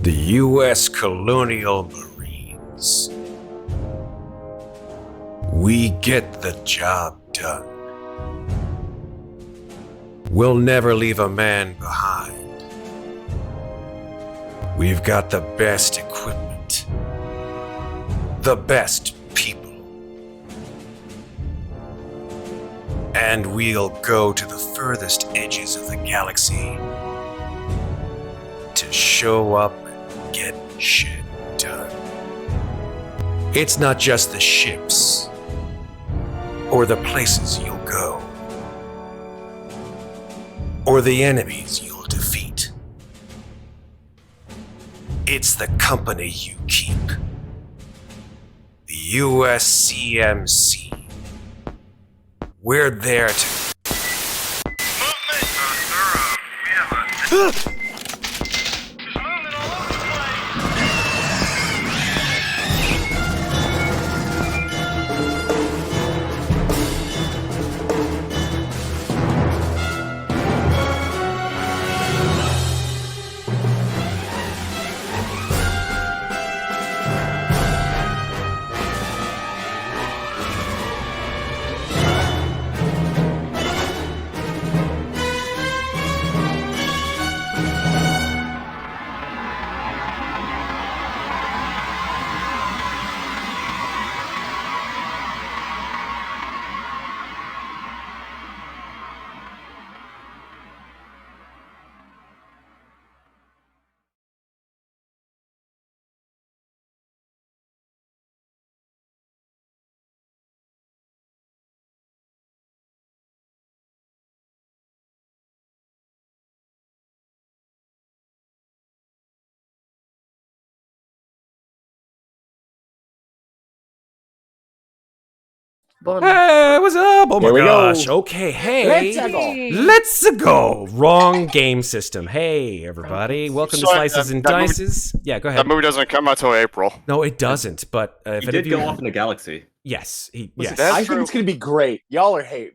The U.S. Colonial Marines. We get the job done. We'll never leave a man behind. We've got the best equipment. The best people. And we'll go to the furthest edges of the galaxy to show up and get shit done. It's not just the ships or the places you'll go or the enemies you'll defeat. It's the company you keep. The USCMC. We're there to... Movement! Hey, what's up? Oh my Here we gosh. go. Okay, hey. Let's go. Wrong game system. Hey, everybody. Welcome to Slices and Dices. Yeah, go ahead. That movie doesn't come out till April. No, it doesn't, but if He did go off in the galaxy. Yes, yes. That's I true. think it's gonna be great. Y'all are hating.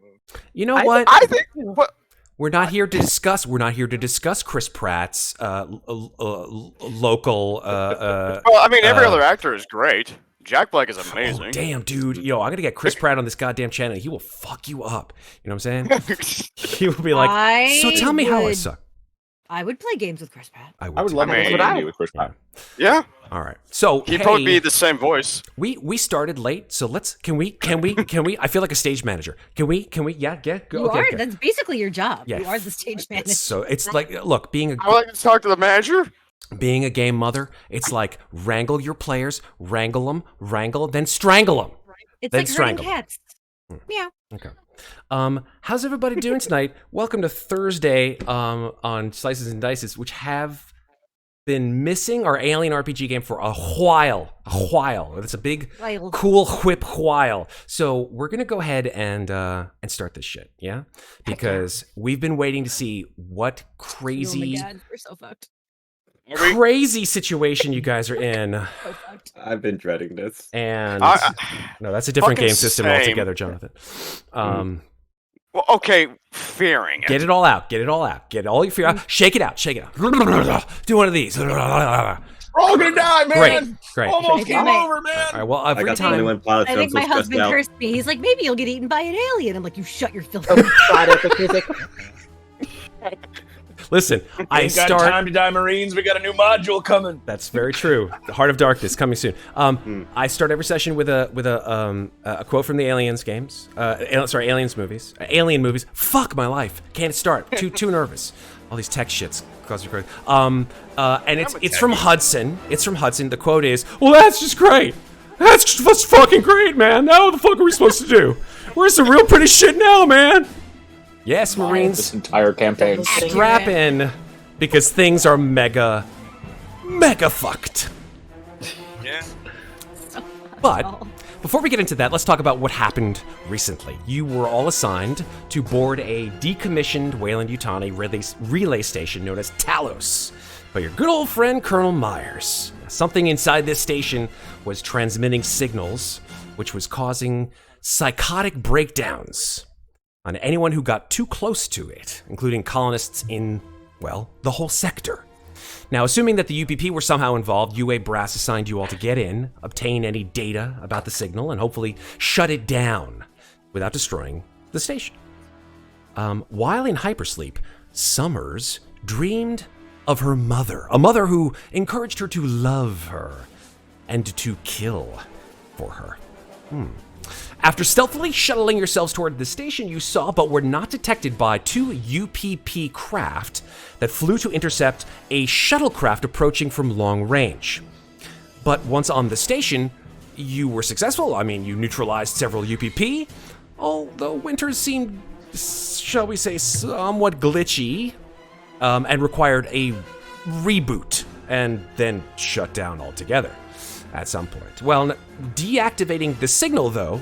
You know what? I think... What? We're not here to discuss Chris Pratt's local Well, I mean, every other actor is great. Jack Black is amazing. Oh, damn, dude. Yo, I'm gonna get Chris Pratt on this goddamn channel and he will fuck you up. You know what I'm saying? He will be like, so tell me how I suck. I would play games with Chris Pratt. I would love I mean, to play a movie with Chris Pratt. Yeah, All right. So he'd probably be the same voice. we started late, so let's can we I feel like a stage manager. Can we go? You Okay, are. okay. That's basically your job. Yeah. You are the stage manager. So it's like, look, I would like to talk to the manager. being a game mother, it's like wrangle your players, wrangle them, then strangle them. It's Then like herding strangle. cats. Yeah. Okay. How's everybody doing tonight? Welcome to Thursday on Slices and Dices, which have been missing our alien RPG game for a while. It's a big, While. cool whip while. So we're gonna go ahead and start this shit, yeah? Because we've been waiting to see what crazy, Oh my God, we're so fucked. crazy situation you guys are in. So fucked. I've been dreading this. And I- no, that's a different Fucking game system same. altogether, Jonathan. Well, okay, fearing Get it all out. Get all your fear out. Shake it out. Do one of these. We're all gonna die, man. Great. Almost Okay. game over, man. All right, well, I every got time. 21 pilots. I I'm think so my stressed husband out. cursed me. He's like, maybe you'll get eaten by an alien. I'm like, you shut your filthy Listen, I Ain't got start. time to die, Marines. We got a new module coming. That's very true. The Heart of Darkness coming soon. I start every session with a quote from the Aliens games. Aliens movies. Alien movies. Fuck my life. Can't start. Too nervous. All these tech shits cause me crazy. And it's from Hudson. It's from Hudson. The quote is, "Well, that's just great. That's fucking great, man. Now what the fuck are we supposed to do? We're some real pretty shit now, man." Yes, Marines. This entire campaign. Strap in, because things are mega fucked. Yeah. But before we get into that, let's talk about what happened recently. You were all assigned to board a decommissioned Weyland-Yutani relay station known as Talos by your good old friend Colonel Myers. Something inside this station was transmitting signals, which was causing psychotic breakdowns on anyone who got too close to it, including colonists in, well, the whole sector. Now, assuming that the UPP were somehow involved, UA Brass assigned you all to get in, obtain any data about the signal, and hopefully shut it down without destroying the station. While in hypersleep, Summers dreamed of her mother, a mother who encouraged her to love her and to kill for her. After stealthily shuttling yourselves toward the station, you saw but were not detected by 2 UPP craft that flew to intercept a shuttlecraft approaching from long range. But once on the station, you were successful. I mean, you neutralized several UPP, although Winters seemed, shall we say, somewhat glitchy, and required a reboot and then shut down altogether at some point. Well, deactivating the signal, though,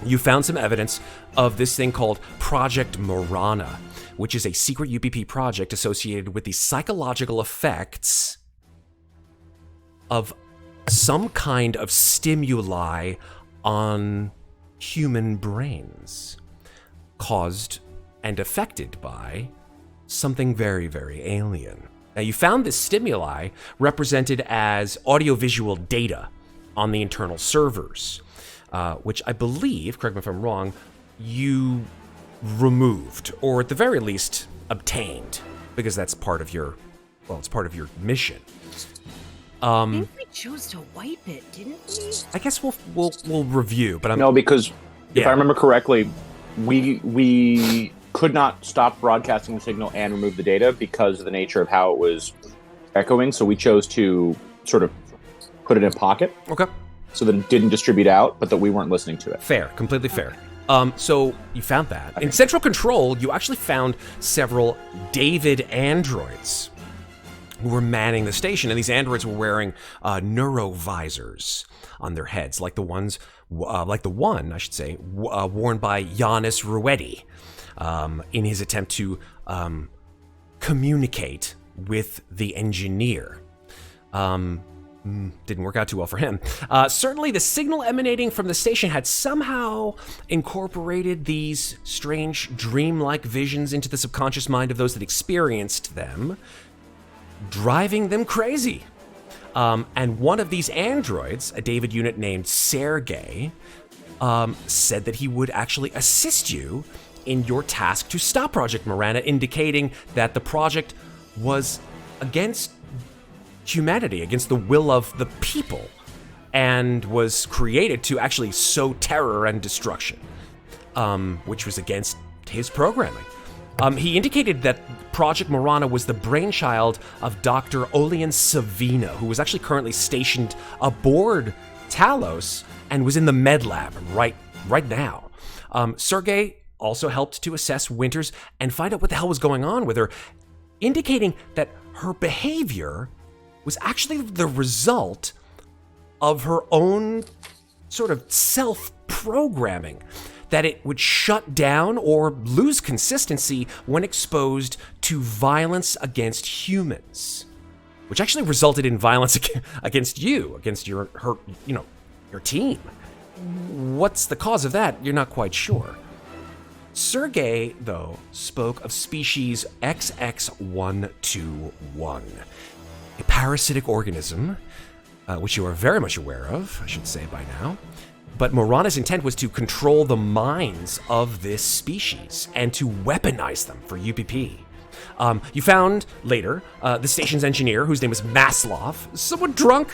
you found some evidence of this thing called Project Marana, which is a secret UPP project associated with the psychological effects of some kind of stimuli on human brains, caused and affected by something very, very alien. Now, you found this stimuli represented as audiovisual data on the internal servers, which I believe, correct me if I'm wrong, you removed, or at the very least, obtained, because that's part of your, well, it's part of your mission. I think we chose to wipe it, didn't we? I guess we'll review, but No, because if I remember correctly, we could not stop broadcasting the signal and remove the data because of the nature of how it was echoing. So we chose to sort of put it in a pocket. Okay. So that it didn't distribute out, but that we weren't listening to it. Fair, completely fair. So you found that. Okay. In Central Control, you actually found several David androids who were manning the station, and these androids were wearing neurovisors on their heads, like the one, I should say, worn by Giannis Ruedi in his attempt to communicate with the engineer. Didn't work out too well for him. Certainly, the signal emanating from the station had somehow incorporated these strange dreamlike visions into the subconscious mind of those that experienced them, driving them crazy. And one of these androids, a David unit named Sergey, said that he would actually assist you in your task to stop Project Marana, indicating that the project was against humanity, against the will of the people, and was created to actually sow terror and destruction, which was against his programming. He indicated that Project Marana was the brainchild of Dr. Olian Savina, who was actually currently stationed aboard Talos and was in the med lab right now. Sergey also helped to assess Winters and find out what the hell was going on with her, indicating that her behavior was actually the result of her own sort of self-programming, that it would shut down or lose consistency when exposed to violence against humans, which actually resulted in violence against you, against your team. What's the cause of that? You're not quite sure. Sergey, though, spoke of species XX121, a parasitic organism, which you are very much aware of, I should say by now. But Marana's intent was to control the minds of this species and to weaponize them for UPP. You found later the station's engineer, whose name was Maslov, somewhat drunk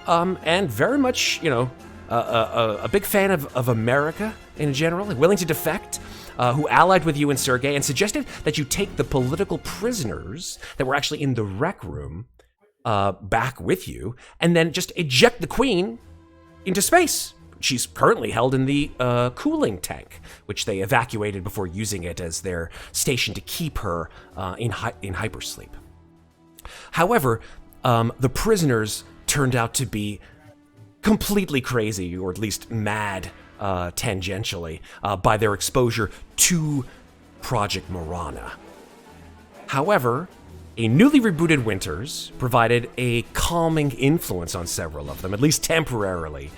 and very much, a big fan of America in general, willing to defect, who allied with you and Sergey and suggested that you take the political prisoners that were actually in the rec room back with you and then just eject the Queen into space. She's currently held in the cooling tank, which they evacuated before using it as their station to keep her in hypersleep. However, the prisoners turned out to be completely crazy, or at least mad tangentially, by their exposure to Project Marana. However, a newly rebooted Winters provided a calming influence on several of them, at least temporarily,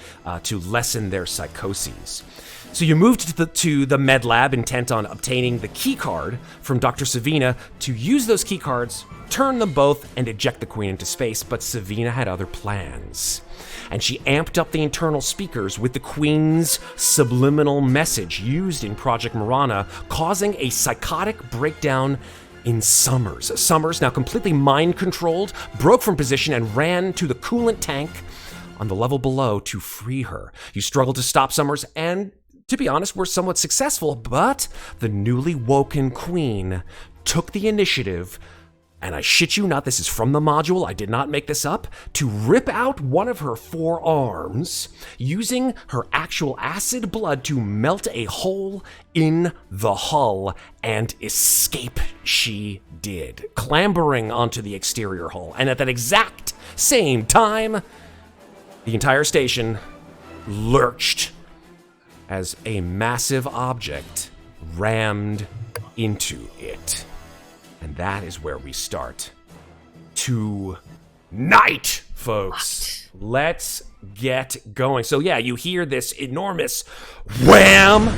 to lessen their psychoses. So you moved to the med lab, intent on obtaining the key card from Dr. Savina to use those key cards, turn them both, and eject the Queen into space. But Savina had other plans, and she amped up the internal speakers with the Queen's subliminal message used in Project Marana, causing a psychotic breakdown in Summers. Summers, now completely mind-controlled, broke from position and ran to the coolant tank on the level below to free her. You struggled to stop Summers and, to be honest, were somewhat successful, but the newly woken Queen took the initiative, and I shit you not, this is from the module, I did not make this up, to rip out one of her forearms, using her actual acid blood to melt a hole in the hull, and escape she did, clambering onto the exterior hull. And at that exact same time, the entire station lurched as a massive object rammed into it. And that is where we start tonight, folks. Let's get going. So yeah, you hear this enormous wham,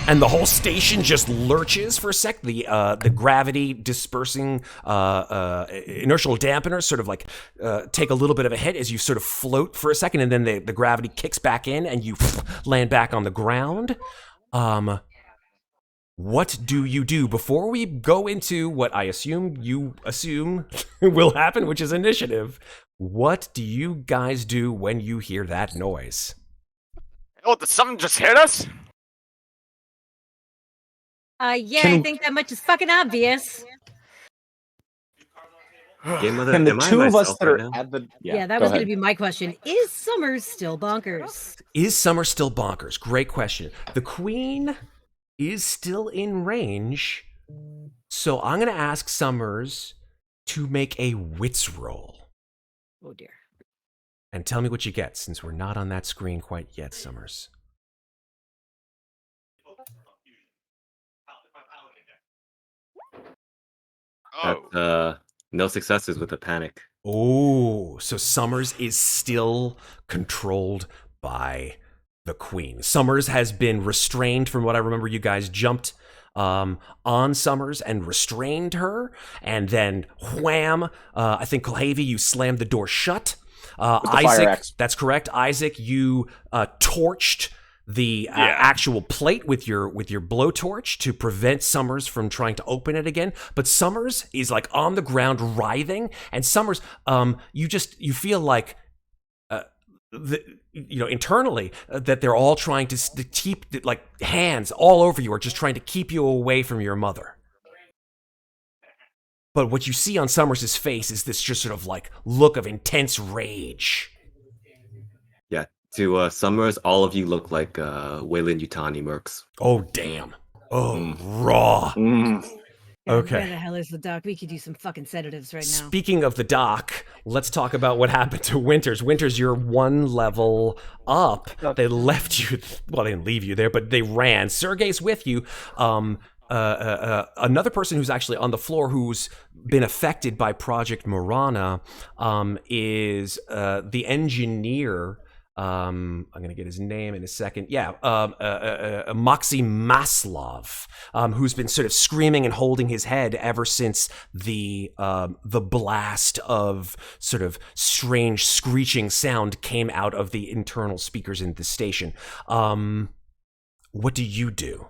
and the whole station just lurches for a sec. The gravity dispersing inertial dampeners sort of like take a little bit of a hit as you sort of float for a second, and then the gravity kicks back in and you land back on the ground. What do you do before we go into what I assume you assume will happen, which is initiative? What do you guys do when you hear that noise? Oh, did something just hit us? Yeah, I think that much is fucking obvious. Game of And the am I two of us myself that right are now? at the Yeah, that was going to be my question. Is Summers still bonkers? Is Summer still bonkers? Great question. The Queen is still in range, so I'm going to ask Summers to make a wits roll. Oh dear. And tell me what you get, since we're not on that screen quite yet, Summers. Oh. No successes with a panic. Oh, so Summers is still controlled by the Queen. Summers has been restrained. From what I remember, you guys jumped on Summers and restrained her, and then wham, I think Kulhavy, you slammed the door shut. Isaac, that's correct. Isaac, you torched the actual plate with your blowtorch to prevent Summers from trying to open it again. But Summers is like on the ground writhing, and Summers, you feel like internally that they're all trying to keep like hands all over you, are just trying to keep you away from your mother. But what you see on Summers' face is this just sort of like look of intense rage. Yeah, to Summers, all of you look like Wayland Yutani mercs. Oh, damn. Oh, raw. Okay. Where the hell is the doc? We could use some fucking sedatives right now. Speaking of the doc, let's talk about what happened to Winters. Winters, you're one level up. They left you, well, they didn't leave you there, but they ran. Sergey's with you. Another person who's actually on the floor who's been affected by Project Marana is the engineer. I'm going to get his name in a second. Yeah, Moxie Maslov, who's been sort of screaming and holding his head ever since the blast of sort of strange screeching sound came out of the internal speakers in the station. What do you do?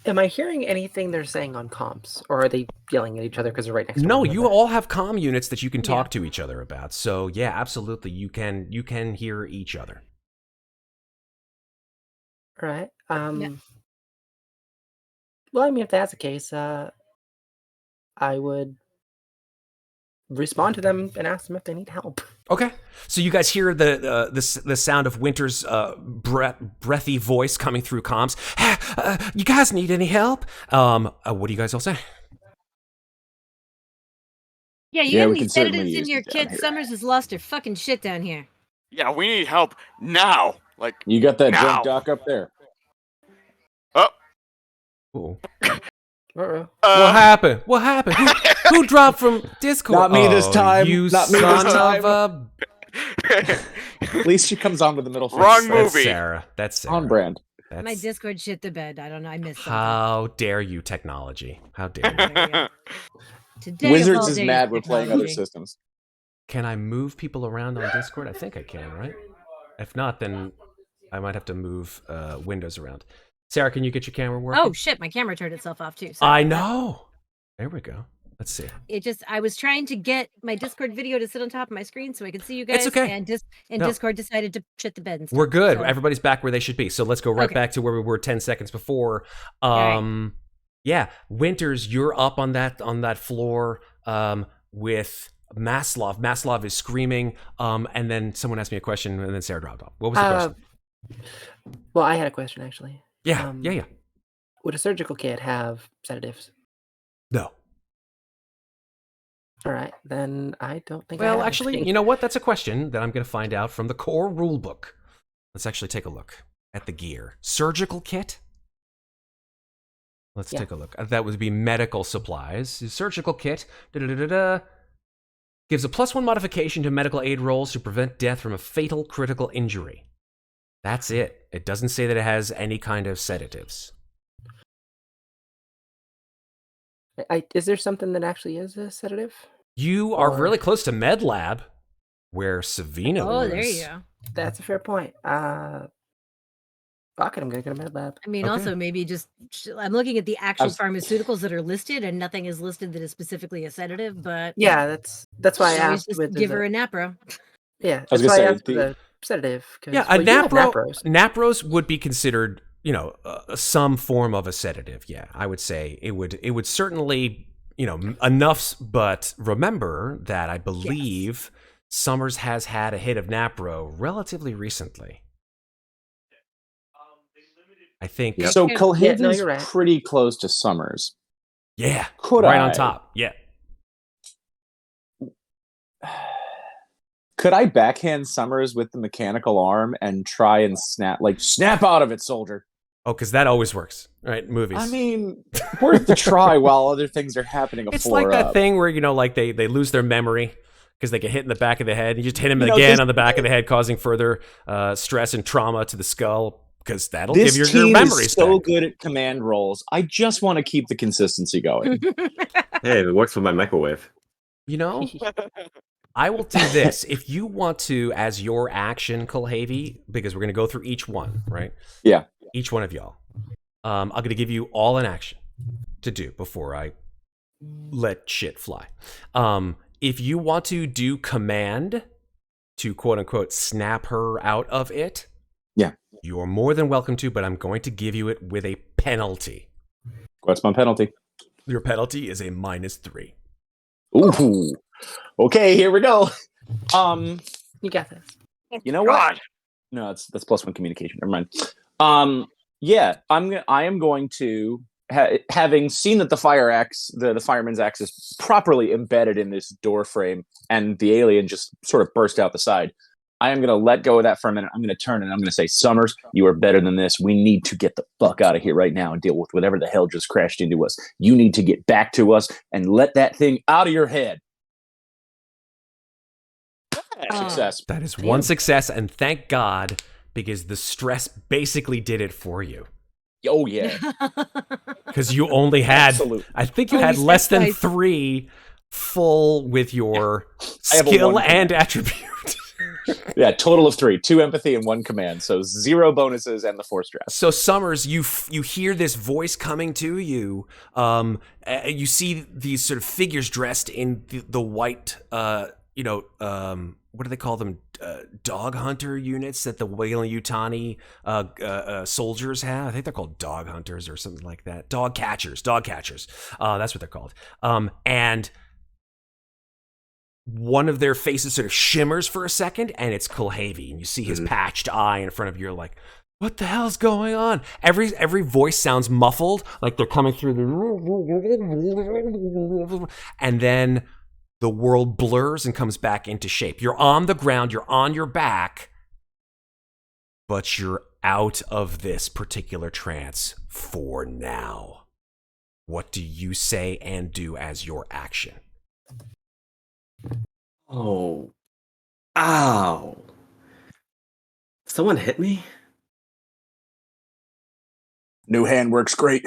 Am I hearing anything they're saying on comms, or are they yelling at each other because they're right next to No, one you another? all have comm units that you can talk to each other about. So yeah, absolutely, you can hear each other. All right. Well, I mean, if that's the case, I would respond to them and ask them if they need help. Okay, so you guys hear the sound of Winter's breathy voice coming through comms. You guys need any help? What do you guys all say? Yeah, you Yeah, got we any can certainly sedatives in use your it down kid? here. Summers has lost her fucking shit down here. Yeah, we need help now. Like, You got that Now. drunk doc up there. oh, Ooh. Uh-oh. What happened? What happened? Who dropped from Discord? Not me this time. You Not me son this time. of a... At least she comes on with the middle finger. Wrong That's movie. Sarah. That's Sarah. On brand. That's, My Discord shit the bed. I don't know. I missed something. how dare you, technology? How dare you? There you go. Today of Wizards all is days, mad we're playing other technology. systems. Can I move people around on Discord? I think I can, right? If not, then I might have to move windows around. Sarah, can you get your camera working? Oh shit! My camera turned itself off too. Sorry I about that. know. There we go. Let's see. I was trying to get my Discord video to sit on top of my screen so I could see you guys. It's okay. And No. Discord decided to shit the bed and stuff. We're good. So- Everybody's back where they should be. So let's go right Okay. back to where we were 10 seconds before. right. Yeah, Winters, you're up on that floor with Maslov. Maslov is screaming, and then someone asked me a question, and then Sarah dropped off. What was the question? Well, I had a question actually. Yeah. Would a surgical kit have sedatives? No. All right, then I don't think. I Well, have actually, anything. you know what? That's a question that I'm going to find out from the core rulebook. Let's actually take a look at the gear. Surgical kit? Let's Yeah. take a look. That would be medical supplies. Surgical kit. Gives a +1 modification to medical aid rolls to prevent death from a fatal critical injury. That's it. It doesn't say that it has any kind of sedatives. Is there something that actually is a sedative? You are Or- really close to Med Lab, where Savina Oh, was. there you go. That's a fair point. Fuck it, I'm gonna go to med lab. I mean, Okay. also maybe just I'm looking at the actual was- pharmaceuticals that are listed, and nothing is listed that is specifically a sedative. But Yeah, that's why I always asked. just With give her a Napro. Yeah, was that's gonna why I say, asked for the sedative. 'Cause- Yeah, well, a you have Napro. Napros. Napros would be considered, some form of a sedative. Yeah, I would say it would certainly, enough. But remember that I believe Summers has had a hit of Napro relatively recently. I think. Yep. So Yeah, no, Kulhavy's you're right. pretty close to Summers. Yeah, Could right I? on top. Yeah. Could I backhand Summers with the mechanical arm and try and snap out of it, soldier? Oh, because that always works, right? Movies. I mean, worth the try while other things are happening. It's like that thing where they lose their memory because they get hit in the back of the head. You just hit them again this- on the back of the head, causing further stress and trauma to the skull because that'll This give your team memories is so back. good at command rolls. I just want to keep the consistency going. Hey, it works for my microwave. I will do this if you want to, as your action, Kulhavy, because we're going to go through each one, right? Yeah. Each one of y'all. I'm going to give you all an action to do before I let shit fly. If you want to do command to quote unquote snap her out of it, Yeah. you are more than welcome to, but I'm going to give you it with a penalty. What's my penalty? Your penalty is a -3. Ooh. Okay, here we go. You got this. You know what? God. No, that's +1 communication. Never mind. Yeah, I am going to having seen that the fire axe, the fireman's axe, is properly embedded in this door frame, and the alien just sort of burst out the side. I am going to let go of that for a minute. I'm going to turn and I'm going to say, Summers, you are better than this. We need to get the fuck out of here right now and deal with whatever the hell just crashed into us. You need to get back to us and let that thing out of your head. Success. That is one success, and thank God, because the stress basically did it for you. Oh, yeah. Because you only had, Absolutely. I think you Only had less than stress twice. 3 full with your I have a skill 1 and attribute. Yeah, total of 3. 2 empathy and 1 command. So 0 bonuses and the 4 stress. So Summers, you hear this voice coming to you. You see these sort of figures dressed in the white, what do they call them? Dog hunter units that the Weyland-Yutani soldiers have. I think they're called dog hunters or something like that. Dog catchers. That's what they're called. And one of their faces sort of shimmers for a second, and it's Kulhavy, and you see his patched eye in front of you. You're like, what the hell's going on? Every voice sounds muffled, like they're coming through the... And then the world blurs and comes back into shape. You're on the ground, you're on your back, but you're out of this particular trance for now. What do you say and do as your action? Oh. Ow. Someone hit me? New hand works great.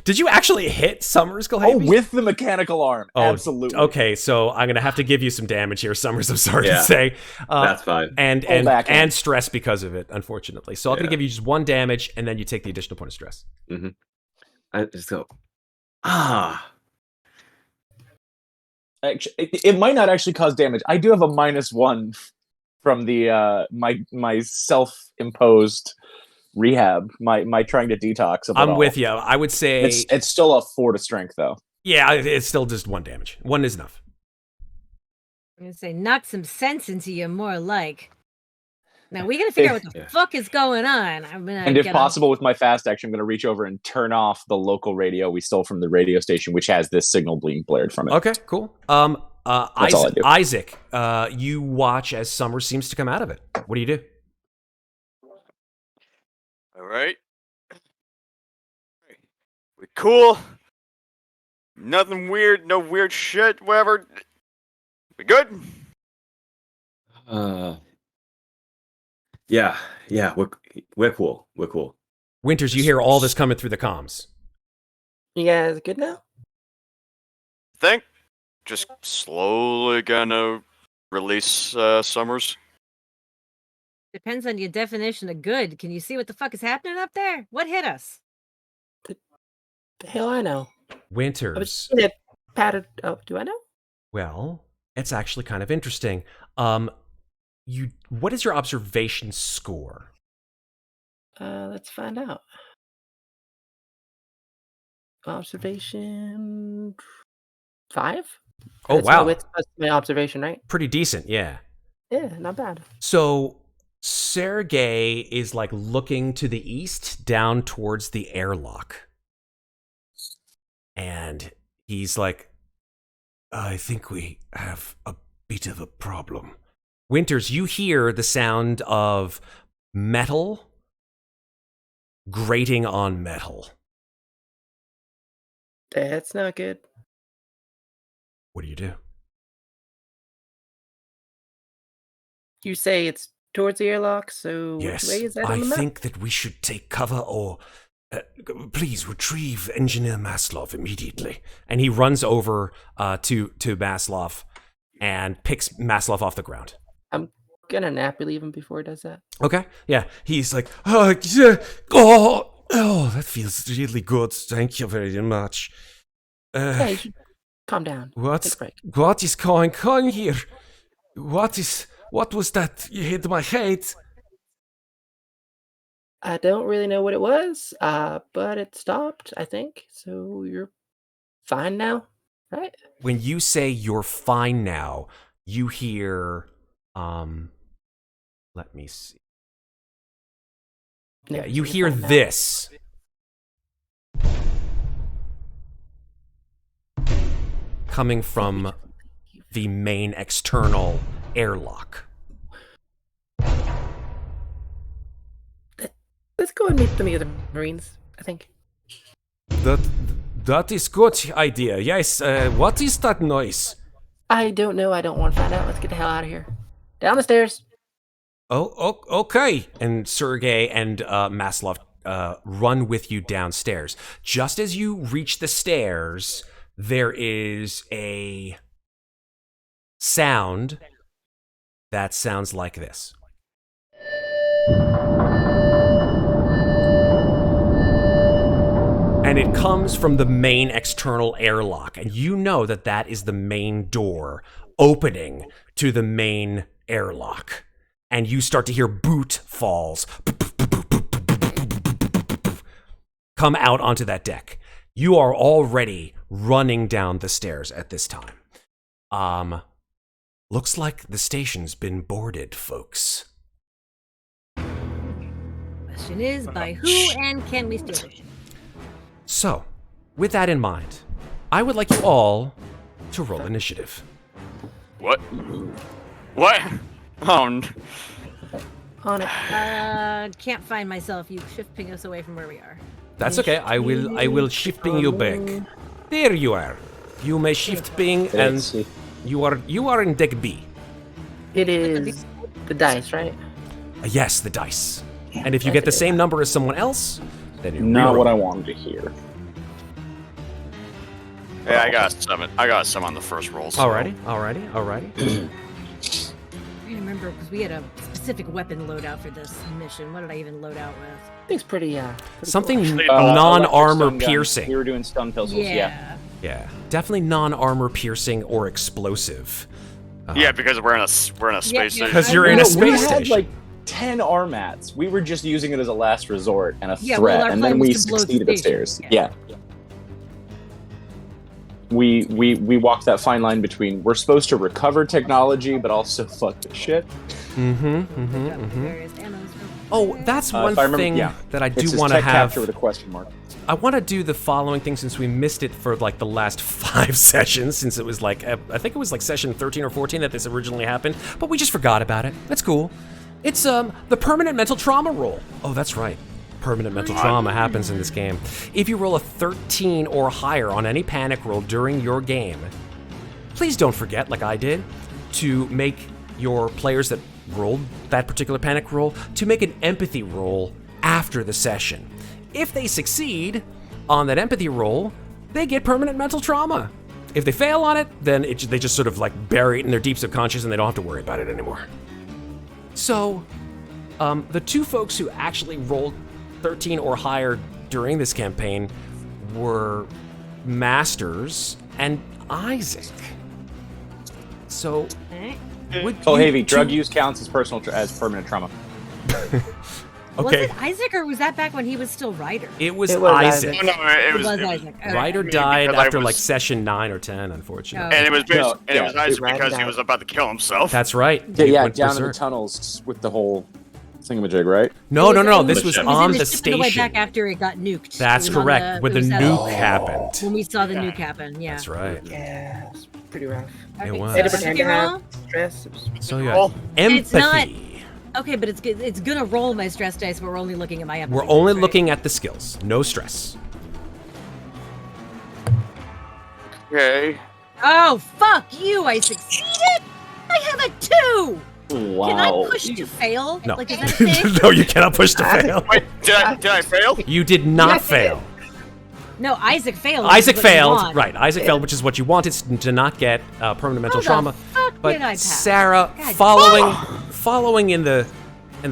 Did you actually hit Summers, Oh, Kulhavy? with the mechanical arm. Oh, Absolutely. Okay, so I'm gonna have to give you some damage here, Summers. I'm sorry to Yeah. say. That's fine. And stress because of it, unfortunately. So I'm gonna Yeah. give you just 1 damage, and then you take the additional point of stress. I just go, ah. Actually, it might not actually cause damage. I do have a -1 from the my self-imposed rehab. My trying to detox. Of it I'm all. with you. I would say It's still a 4 to strength though. yeah, it's still just 1 damage. 1 is enough. I'm gonna say knock some sense into you, more like. Now we gotta figure out what the fuck is going on. I'm gonna And if possible, with my fast action, I'm going to reach over and turn off the local radio we stole from the radio station, which has this signal being blared from it. Okay, cool. That's all I do. Isaac, you watch as Summers seems to come out of it. What do you do? All right. We cool. Nothing weird. No weird shit. Whatever. We good? Yeah, we're cool. We're cool. Winters, you hear all this coming through the comms. You guys good now? Think. Just slowly gonna release Summers. Depends on your definition of good. Can you see what the fuck is happening up there? What hit us? The hell I know. I was Winters. in a pattern. Oh, do I know? Well, it's actually kind of interesting. What is your observation score? Let's find out. Observation 5. Oh, That's wow. That's my observation, right? Pretty decent, yeah. Yeah, not bad. So Sergey is like looking to the east down towards the airlock. And he's like, I think we have a bit of a problem. Winters, you hear the sound of metal grating on metal. That's not good. What do you do? You say it's towards the airlock, so Yes, which way is that I on the map? think that we should take cover or... please retrieve Engineer Maslov immediately. And he runs over to Maslov and picks Maslov off the ground. I'm gonna nap relieve him before he does that. Okay, yeah. He's like, oh, that feels really good. Thank you very much. Hey, you should calm down. Take a break. What is going on here? What was that? You hit my head. I don't really know what it was, but it stopped, I think. So you're fine now, right? When you say you're fine now, you hear, let me see. Yeah, you hear this. Coming from the main external airlock. Let's go and meet the other Marines, I think. That is good idea. Yes, what is that noise? I don't know. I don't want to find out. Let's get the hell out of here. Down the stairs. Oh, okay. And Sergey and Maslov run with you downstairs. Just as you reach the stairs, there is a sound that sounds like this. And it comes from the main external airlock. And you know that that is the main door opening to the main airlock. And you start to hear boot falls come out onto that deck. You are already running down the stairs at this time. Looks like the station's been boarded, folks. Question is, by who and can we steal it? So, with that in mind, I would like you all to roll initiative. What? What? Oh, On it. Can't find myself. You shift ping us away from where we are. That's okay. I will shift ping you back. There you are. You may shift ping, and you are in deck B. It is The dice, right? Yes, the dice. And if you get the same number as someone else, then you Not reroll. what I wanted to hear. Yeah, I got 7. I got 7 on the first roll. So. Alrighty. I remember because we had a specific weapon loadout for this mission. What did I even load out with? I think it's pretty Something Actually, non-armor Electric stun gun. piercing. We were doing stun pistols. Yeah. Yeah, definitely non-armor piercing or explosive. Yeah, because we're in a space yeah. station. Because you're in a No, space we had station. like 10 RMATs. We were just using it as a last resort and a Yeah, threat, well, our and plan then was we to blow the succeeded station. upstairs. Yeah. We walked that fine line between we're supposed to recover technology, but also fuck the shit. Various ammos for- Oh, that's one if I remember- thing yeah. that I It's do his want to tech have. capture with a question mark. I want to do the following thing since we missed it for like the last 5 sessions, since it was like, I think it was like session 13 or 14 that this originally happened, but we just forgot about it. That's cool. It's the permanent mental trauma roll. Oh, that's right. Permanent mental trauma happens in this game. If you roll a 13 or higher on any panic roll during your game, please don't forget, like I did, to make your players that rolled that particular panic roll to make an empathy roll after the session. If they succeed on that empathy roll, they get permanent mental trauma. If they fail on it, then they just sort of like bury it in their deep subconscious and they don't have to worry about it anymore. So, the 2 folks who actually rolled 13 or higher during this campaign were Masters and Isaac. So, would Kulhavy, you drug two- use counts as as permanent trauma. Was Okay, it Isaac or was that back when he was still Ryder? it was It was Isaac. Isaac. Oh, no, it was Isaac. Okay. Ryder Because died I after was- like session 9 or 10, unfortunately. And it was based, No, and it was yeah, Isaac it- because he was about to kill himself. That's right. Yeah, He yeah, went down in the berserk. tunnels with the whole thingamajig, right? No. It This the was ship. It was on in the the ship on the way station. back after it got nuked. That's It was on correct. When the it was nuke happened. When we saw the nuke happen, yeah. That's right. Yeah, it's pretty rough. It Okay, was. I had to so pretend you to have roll? stress. It was So yeah, Well, It's not- empathy. Okay, but it's gonna roll my stress dice, but we're only looking at my empathy. We're only dice, right? looking at the skills. No stress. okay. Oh, fuck you! I succeeded. I have a 2. Wow. Can I push to fail? No. Like, is that a thing? No, you cannot push to fail. Wait, did I fail? You did not fail. No, Isaac failed. which Isaac is what you failed. want. Right, Isaac failed, which is what you wanted to not get permanent mental How the trauma. fuck But did I pass? Sarah, God following in the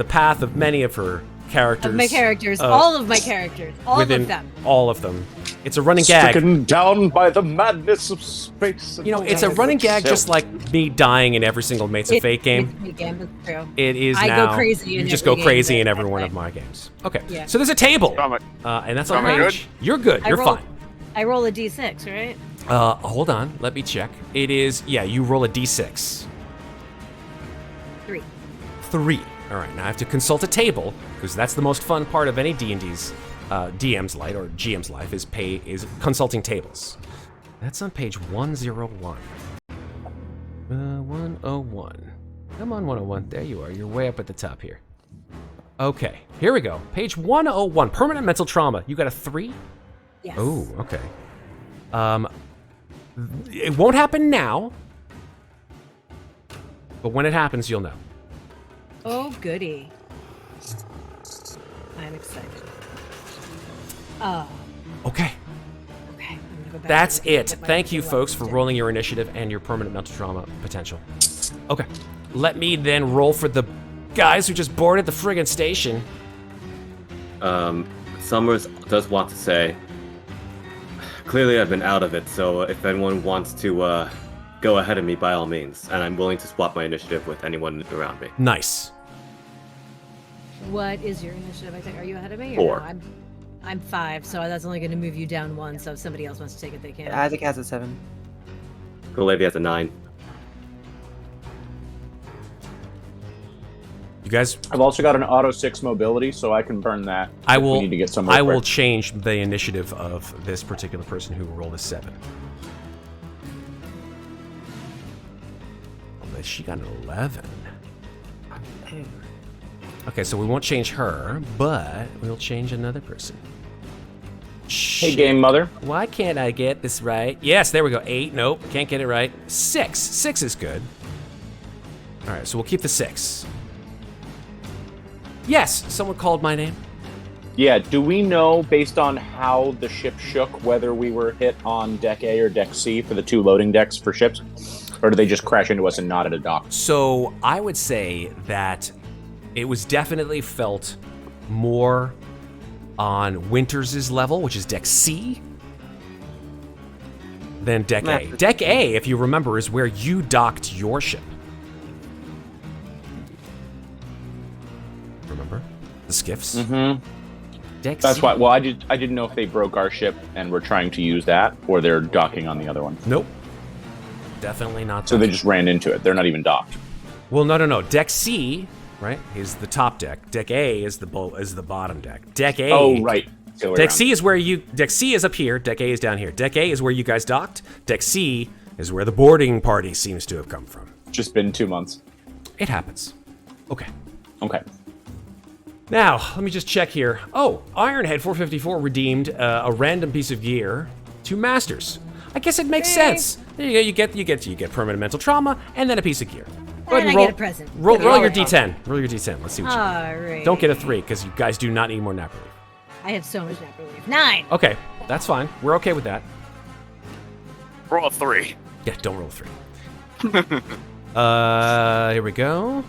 path of many of her characters, Of my characters, uh, all of my characters, all within of them. all of them, it's a running gag. Stricken down by the madness of space. You know, it's a running gag, just like me dying in every single Mates of Fate game. It's that's true. It is I now. go crazy You in just every go game, crazy but in every that's one fine. of my games. Okay, Yeah. so there's a table, Trauma. and that's on Am I good? page. You're good. You're fine. I roll a d6, right? Hold on. Let me check. It is. Yeah, you roll a d6. 3. 3. All right. Now I have to consult a table because that's the most fun part of any D&D's DM's life or GM's life is consulting tables. That's on page 101. 101. Come on, 101. There you are. You're way up at the top here. Okay. Here we go. Page 101. Permanent mental trauma. You got a 3? Yes. Oh, okay. It won't happen now, but when it happens, you'll know. Oh, goody. I'm excited. Oh, Okay, okay. I'm gonna go back that's and look it. at my Thank you, weapons folks, for then. rolling your initiative and your permanent mental trauma potential. Okay, let me then roll for the guys who just boarded the friggin' station. Summers does want to say, clearly I've been out of it, so if anyone wants to go ahead of me, by all means, and I'm willing to swap my initiative with anyone around me. Nice. What is your initiative? I think. Are you ahead of me? Or 4. No? I'm 5, so that's only going to move you down 1. So if somebody else wants to take it, they can. Isaac has a 7. Kulhavy has a 9. You guys, I've also got an auto 6 mobility, so I can burn that. I if will. We need to get somewhere. I will quick. change the initiative of this particular person who rolled a 7. Although she got an 11. Okay, so we won't change her, but we'll change another person. Hey, game mother. Why can't I get this right? Yes, there we go. 8. Nope, can't get it right. 6. 6 is good. All right, so we'll keep the 6. Yes, someone called my name. Yeah, do we know, based on how the ship shook, whether we were hit on Deck A or Deck C for the 2 loading decks for ships? Or do they just crash into us and not at a dock? So I would say that it was definitely felt more on Winters' level, which is Deck C, than Deck A. Deck A, if you remember, is where you docked your ship. Remember? The skiffs? Mm-hmm. Deck That's C. why. Well, I didn't know if they broke our ship and were trying to use that, or they're docking on the other one. Nope. Definitely not. So they just ran into it. They're not even docked. Well, no. Deck C, right, is the top deck. Deck A is the bottom deck. Deck A. Oh, right. Deck C is where you. Deck C is up here. Deck A is down here. Deck A is where you guys docked. Deck C is where the boarding party seems to have come from. Just been 2 months. It happens. Okay. Okay. Now, let me just check here. Oh, Ironhead 454 redeemed a random piece of gear to Masters. I guess it makes sense. There you go. You get permanent mental trauma and then a piece of gear. Go ahead And I get a present. Roll Yeah, your D10. Roll your D10. Let's see what you get. Alright. Don't get a 3 because you guys do not need more nap relief. I have so much nap relief. 9. Okay, that's fine. We're okay with that. Roll a 3. Yeah, don't roll a 3. Here we go.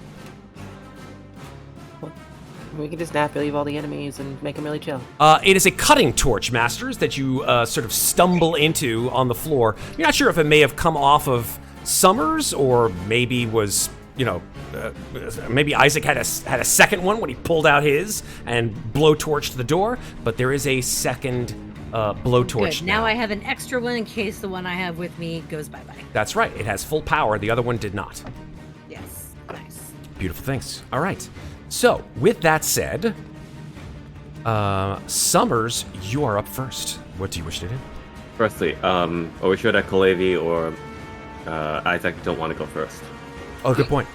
We can just nap relieve all the enemies and make them really chill. It is a cutting torch, Masters, that you sort of stumble into on the floor. You're not sure if it may have come off of Summers or maybe was, maybe Isaac had a second one when he pulled out his and blowtorched the door, but there is a second blowtorch Good. Now I have an extra one in case the one I have with me goes bye-bye. That's right. It has full power. The other one did not. Yes. Nice. Beautiful things. All right. So, with that said, Summers, you are up first. What do you wish to do? Firstly, are we sure that Kulhavy or Isaac don't want to go first? Oh, good point.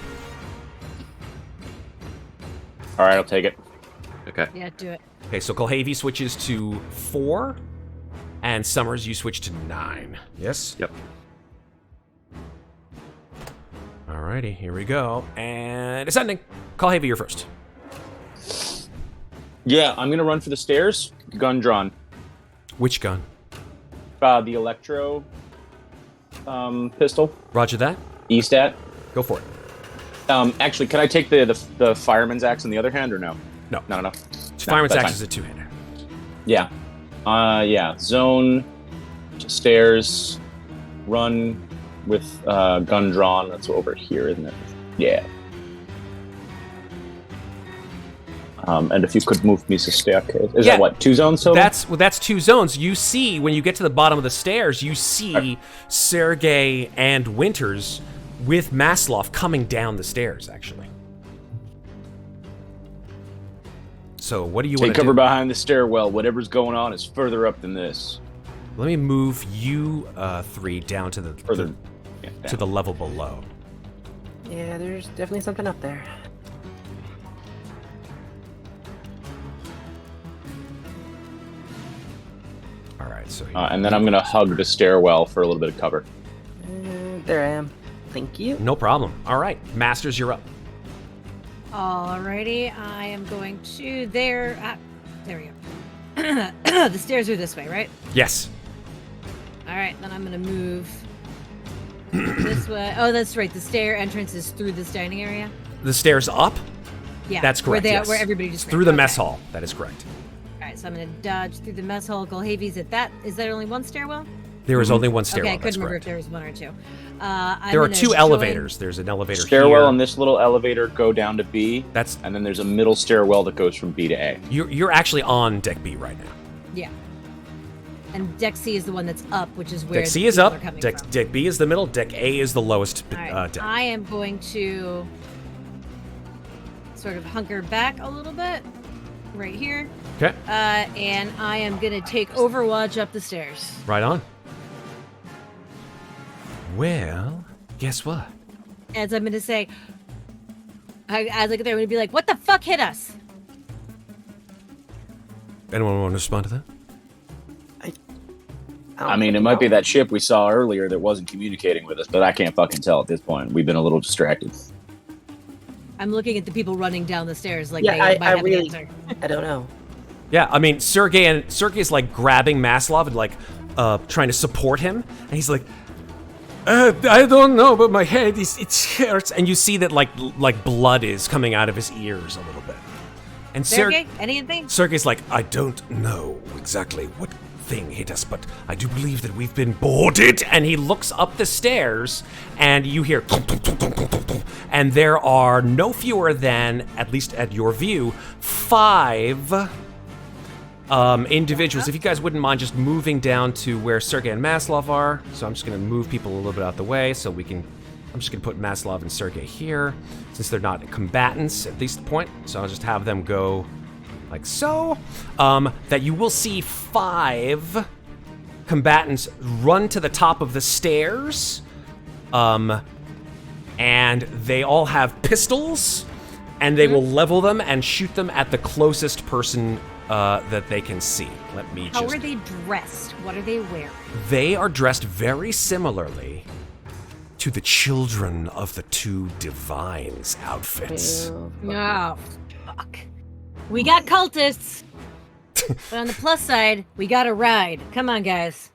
All right, I'll take it. Okay. Yeah, do it. Okay, so Kulhavy switches to 4, and Summers, you switch to 9. Yes? Yep. Alrighty, here we go. And ascending. Kulhavy, you're first. Yeah, I'm gonna run for the stairs. Gun drawn. Which gun? The electro pistol. Roger that. E-stat. Go for it. Actually, can I take the fireman's axe in the other hand or no? No. Not enough. Fireman's that's axe fine. is a 2-hander. Yeah. Yeah. Zone. Stairs. Run with gun drawn. That's over here, isn't it? Yeah. And if you could move me to staircase. Is that what, 2 zones total? That's 2 zones. You see, when you get to the bottom of the stairs, you see Sergey and Winters with Maslov coming down the stairs, actually. So what do you want to do? Take cover behind the stairwell. Whatever's going on is further up than this. Let me move you 3 down to the Further. to the level below. Yeah, there's definitely something up there. All right, so And then I'm going to hug the stairwell for a little bit of cover. There I am. Thank you. no problem. All right, Masters, you're up. Alrighty, I am going to there. There we go. The stairs are this way, right? Yes. All right, then I'm gonna move this way. Oh, that's right. The stair entrance is through this dining area. The stairs up? Yeah, That's correct. Where, yes. where everybody just Through ran. the Okay. mess hall. That is correct. All right, so I'm gonna dodge through the mess hall. Kulhavy's at that. Is there only one stairwell? There is only one stairwell. Okay, I couldn't remember if correct. there was one or two. There are 2 elevators. There's an elevator Stairwell here. and this little elevator go down to B. That's And then there's a middle stairwell that goes from B to A. you're actually on deck B right now. Yeah. And deck C is the one that's up, which is where Deck C the is people up. are coming Deck, from. deck B is the middle. Deck A is the lowest All right, deck. I am going to sort of hunker back a little bit, right here, Okay, and I am gonna take Overwatch up the stairs. right on. Well, guess what? As I'm gonna say, as I get there, I'm gonna be like, "What the fuck hit us?" Anyone want to respond to that? I mean, it might be that ship we saw earlier that wasn't communicating with us, but I can't fucking tell at this point. We've been a little distracted. I'm looking at the people running down the stairs like Yeah, they I might have really- an answer. I don't know. Yeah, I mean, Sergey's like grabbing Maslov and like trying to support him, and he's like, I don't know, but my head it hurts, and you see that like blood is coming out of his ears a little bit. And Sergey, anything? Sergey's like, I don't know exactly what thing hit us, but I do believe that we've been boarded. And he looks up the stairs, and you hear, and there are no fewer than, at least at your view, 5 individuals. If you guys wouldn't mind just moving down to where Sergey and Maslov are. So I'm just going to move people a little bit out the way so we can. I'm just going to put Maslov and Sergey here, since they're not combatants at this point. So I'll just have them go like so. That you will see 5 combatants run to the top of the stairs. And they all have pistols, and they will level them and shoot them at the closest person that they can see. Let me How are they dressed? What are they wearing? They are dressed very similarly to the children of the 2 divines outfits. Oh, fuck. We got cultists. But on the plus side, we got a ride. Come on, guys.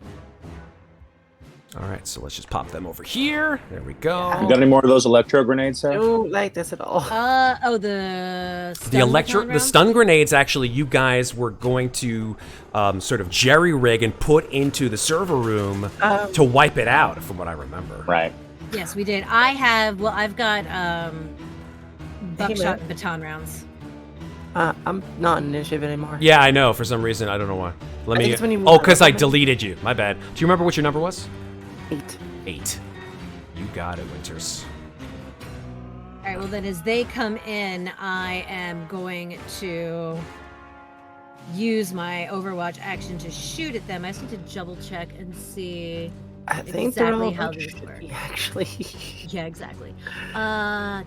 All right, so let's just pop them over here. There we go. You got any more of those electro grenades, I Sarah? don't like this at all. The The stun grenades, actually, you guys were going to sort of jerry-rig and put into the server room to wipe it out, from what I remember. Right. Yes, we did. I've got buckshot and baton rounds. I'm not in initiative anymore. Yeah, I know. For some reason, I don't know why. Let I think me. it's when you Oh, because I remember. deleted you. My bad. Do you remember what your number was? 8. 8. You got it, Winters. All right, well then as they come in, I am going to use my Overwatch action to shoot at them. I just need to double check and see I think they're exactly all how very these work. tricky, actually. Yeah, exactly. All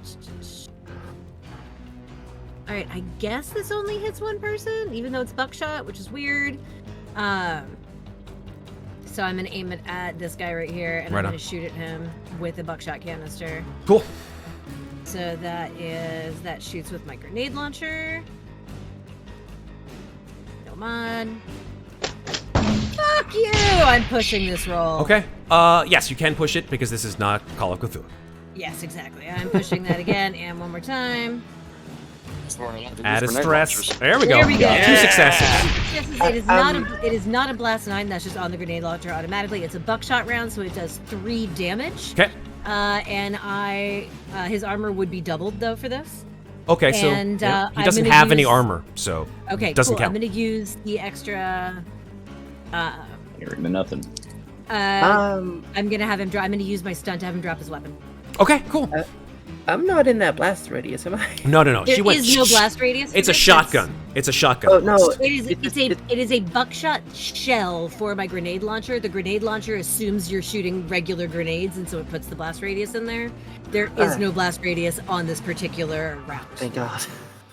right, I guess this only hits one person, even though it's buckshot, which is weird. So I'm gonna aim it at this guy right here, and Right I'm on. gonna shoot at him with a buckshot canister. Cool. So that shoots with my grenade launcher. No mod. Fuck you! I'm pushing this roll. Okay. Yes, you can push it because this is not Call of Cthulhu. Yes, exactly. I'm pushing that again, and one more time. Add a stress. There we go. There we go. 2 successes. Yes, it is not a blast 9. That's just on the grenade launcher automatically. It's a buckshot round, so it does 3 damage. Okay. And his armor would be doubled though for this. Okay, so And, yeah, he I'm doesn't gonna have any use- armor, so Okay, it doesn't cool. count. I'm gonna use the extra. You're into nothing. I'm gonna have him drop. I'm gonna use my stunt to have him drop his weapon. Okay, cool. I'm not in that blast radius, am I? No. There She went. is no blast radius. for It's a this. shotgun. It's a shotgun. Oh, no. It is a buckshot shell for my grenade launcher. The grenade launcher assumes you're shooting regular grenades, and so it puts the blast radius in there. There is Alright. no blast radius on this particular round. Thank God.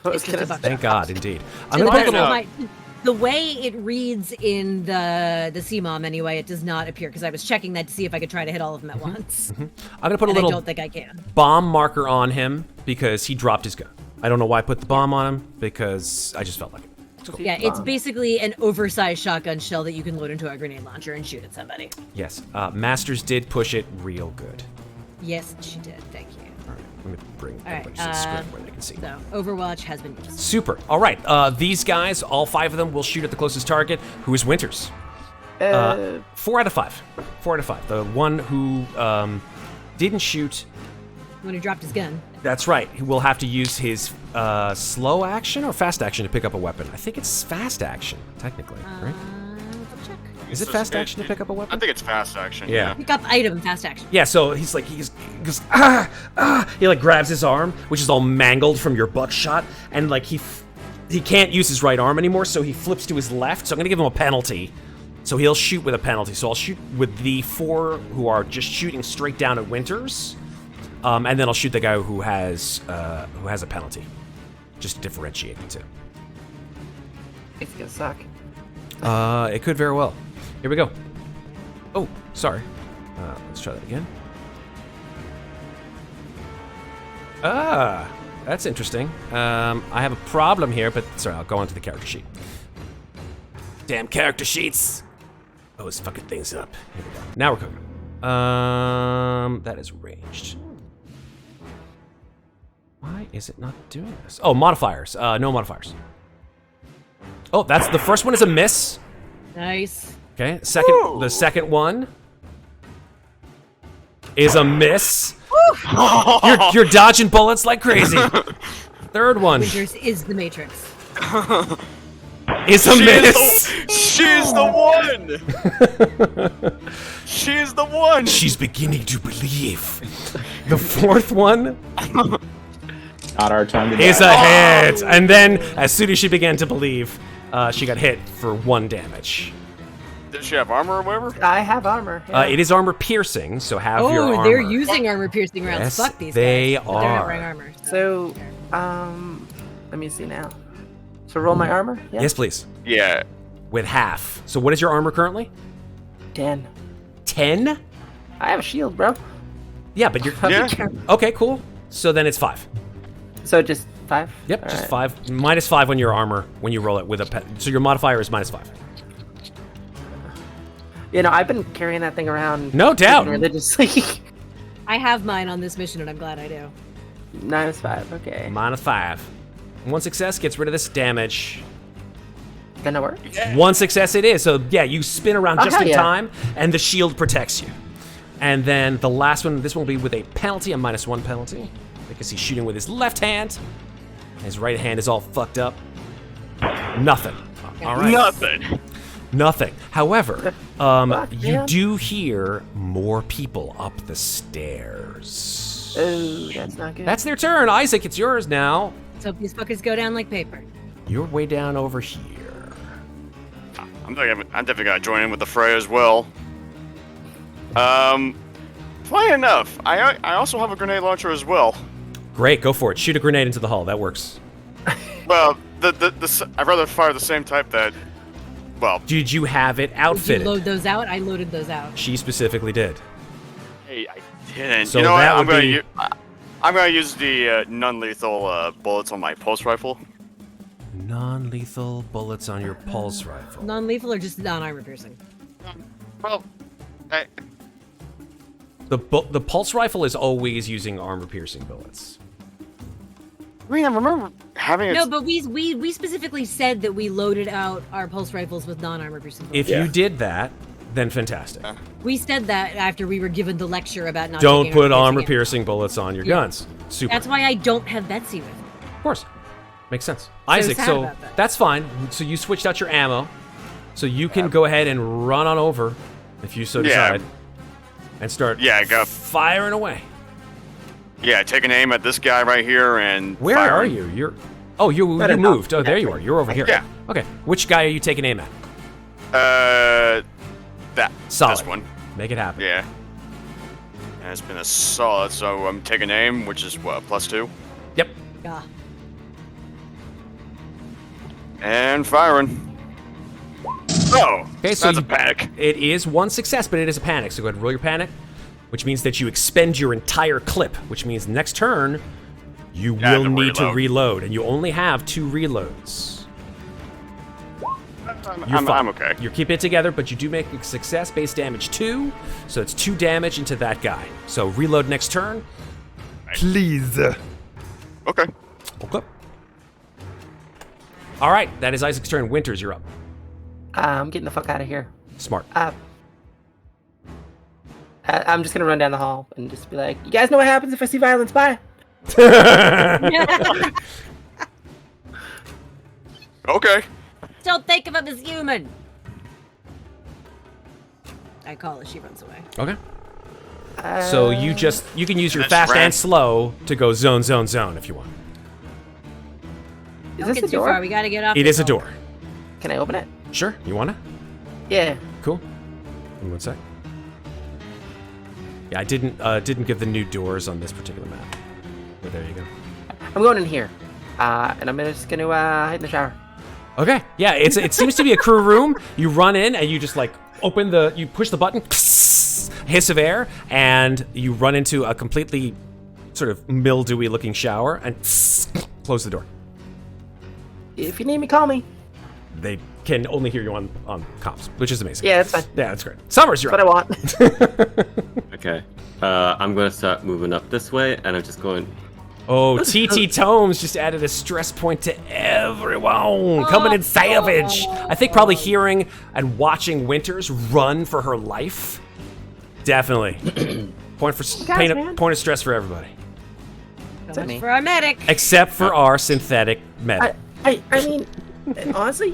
I was It's just gonna a buckshot. Thank God, indeed. I'm To the gonna best put a of little. the way it reads in the CMOM anyway, it does not appear because I was checking that to see if I could try to hit all of them at once. I'm gonna put a And I little don't think I can. bomb marker on him because he dropped his gun. I don't know why I put the bomb on him because I just felt like it. Yeah, it's basically an oversized shotgun shell that you can load into a grenade launcher and shoot at somebody. Yes, Masters did push it real good. Yes, she did. Thank you. All right, let me bring All right, everybody to the screen where they can see. So, Overwatch has been used. Super. All right, these guys, all 5 of them, will shoot at the closest target, who is Winters. 4 out of 5. 4 out of 5. The one who didn't shoot. When he dropped his gun. That's right. He will have to use his slow action or fast action to pick up a weapon. I think it's fast action, technically, right? Let's check. Is it fast action to pick up a I weapon? think it's fast action. Yeah. Pick up item, fast action. Yeah, so he goes, ah. He like grabs his arm, which is all mangled from your buckshot, and like he can't use his right arm anymore, so he flips to his left. So I'm gonna give him a penalty. So he'll shoot with a penalty. So I'll shoot with the 4 who are just shooting straight down at Winters, and then I'll shoot the guy who has a penalty, just to differentiate the two. It's gonna suck. It could very well. Here we go. Oh, sorry. Let's try that again. That's interesting. I have a problem here, but sorry, I'll go on to the character sheet. Damn character sheets! Always fucking things up. Here we go. Now we're cooking. That is ranged. Why is it not doing this? Oh, modifiers. No modifiers. Oh, that's the first one is a miss. Nice. Okay, the second one is a miss. You're dodging bullets like crazy. Third one Winters is the Matrix. is a miss. She's the one! She's the one! She's beginning to believe. The fourth one Not our time to die. is a hit. And then, as soon as she began to believe, she got hit for 1 damage. Does she have armor or whatever? I have armor. Yeah. It is armor piercing, so have your armor. Oh, they're using armor piercing rounds. Yes, Fuck these they guys. But they're not are. wearing armor. So, let me see now. So roll my armor? Yeah. Yes, please. Yeah. With half. So what is your armor currently? 10. 10? I have a shield, bro. Yeah, but you're... Yeah. Okay, cool. So then it's 5. So just 5? Yep, All just right. 5. -5 on your armor when you roll it with a pet. So your modifier is -5. You know, I've been carrying that thing around. No doubt. Religiously. I have mine on this mission, and I'm glad I do. -5, okay. -5. 1 success gets rid of this damage. Gonna work? 1 success it is. So yeah, you spin around Oh, just hell in yeah. time, and the shield protects you. And then the last one, this one will be with a penalty, a -1 penalty, because he's shooting with his left hand. His right hand is all fucked up. Nothing. All right. Nothing. Nothing. However, you man. do hear more people up the stairs. Oh, that's not good. That's their turn. Isaac, it's yours now. So these fuckers go down like paper. You're way down over here. I'm definitely gonna join in with the fray as well. Funny enough, I also have a grenade launcher as well. Great, go for it. Shoot a grenade into the hull. That works. Well, I'd rather fire the same type that. Well, Did you have it Did you outfitted? load those out? I loaded those out. She specifically did. hey, I didn't. So you know what? that I'm would gonna be- I'm gonna use the non-lethal bullets on my pulse rifle. Non-lethal bullets on your pulse rifle. Non-lethal or just non-armor piercing? Well, The pulse rifle is always using armor-piercing bullets. I mean, I remember having it. No, but we specifically said that we loaded out our pulse rifles with non-armor piercing bullets. If you did that, then fantastic. We said that after we were given the lecture about not Don't taking put armor armor-piercing bullets on your Yeah. guns. Super. That's why I don't have Betsy with me. Of course. Makes sense. Isaac, sad so about that. that's fine. So you switched out your ammo. So you can go ahead and run on over, if you so Yeah. decide, and start Go. firing away. Yeah, take an aim at this guy right here and. Where fire are him. you? You Better moved. not. Oh, there you are. You're over here. Yeah. Okay. Which guy are you taking aim at? Solid. This one. Make it happen. Yeah. And it's been a solid, so I'm taking aim, which is what, +2? Yep. Yeah. And firing. Oh, Okay, so that's a you- panic. It is 1 success, but it is a panic. So go ahead and roll your panic, which means that you expend your entire clip, which means next turn you Yeah, I will have to need to reload. reload, and you only have 2 reloads. You're I'm fine. okay. You're keeping it together, but you do make a success base damage 2, so it's 2 damage into that guy. So reload next turn. Please. Okay. Okay. All right, that is Isaac's turn. Winters, you're up. I'm getting the fuck out of here. Smart. I'm just gonna run down the hall and just be like, you guys know what happens if I see violence? Bye. Okay. Don't think of him as human. I call as she runs away. Okay. So you can use your That's fast right. and slow to go zone if you want. Is Don't this get the too door? far. We gotta get off. It this is a hole. door. Can I open it? Sure. You wanna? Yeah. Cool. Give me 1 sec. Yeah, I didn't give the new doors on this particular map. But there you go. I'm going in here. And I'm just gonna hide in the shower. Okay. Yeah, it seems to be a crew room. You run in and you just like you push the button, hiss of air, and you run into a completely sort of mildewy looking shower and close the door. If you need me, call me. They can only hear you on comms, which is amazing. Yeah, that's fine. Yeah, that's great. Summers, you're That's what I up. want. Okay. I'm going to start moving up this way, and I'm just going... Oh, TT Tomes just added a stress point to everyone. Coming in savage. I think probably hearing and watching Winters run for her life. Definitely. point of stress for everybody. So much for our medic. Except for our synthetic medic. I mean, honestly,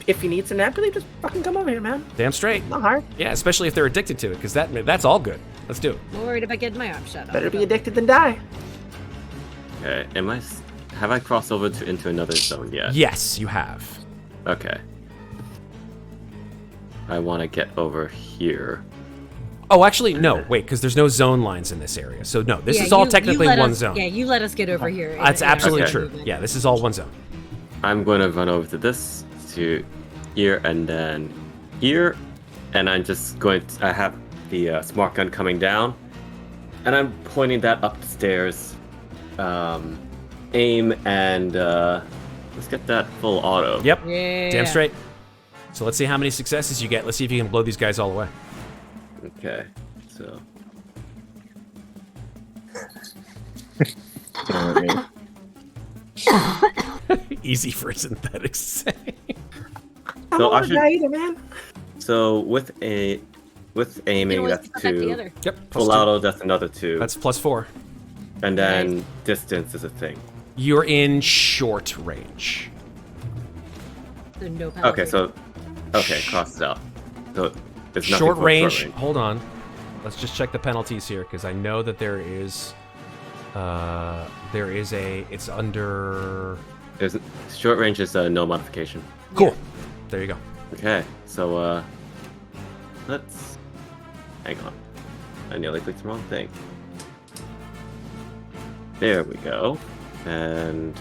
if you need some nap relief, just fucking come over here, man. Damn straight. Not hard. Yeah, especially if they're addicted to it, because that's all good. Let's do it. I'm worried about getting my arm shut off. Better be addicted than die. Okay, have I crossed over into another zone yet? Yes, you have. Okay. I want to get over here. Oh, actually, no. Wait, because there's no zone lines in this area. So no, this is all technically one zone. Yeah, you let us get over here. That's absolutely Okay. true. Yeah, this is all one zone. I'm going to run over to this, to here, and then here. And I'm just going to... I have the smart gun coming down. And I'm pointing that up the stairs. Aim, and let's get that full auto. Yep. Yeah. Damn straight. So let's see how many successes you get. Let's see if you can blow these guys all away. Okay, so... Easy for synthetics to say. I'm So I not should- die either, man. So with aiming, always that's put that 2. together. Yep. Full +2. auto, that's another 2. That's +4. And then distance is a thing. You're in short range. So no penalty. Okay, cross it out. So there's nothing Short for range. Hold on. Let's just check the penalties here because I know that there is it's under. There's short range is no modification. Cool. There you go. Okay, so let's hang on. I nearly clicked the wrong thing. There we go. And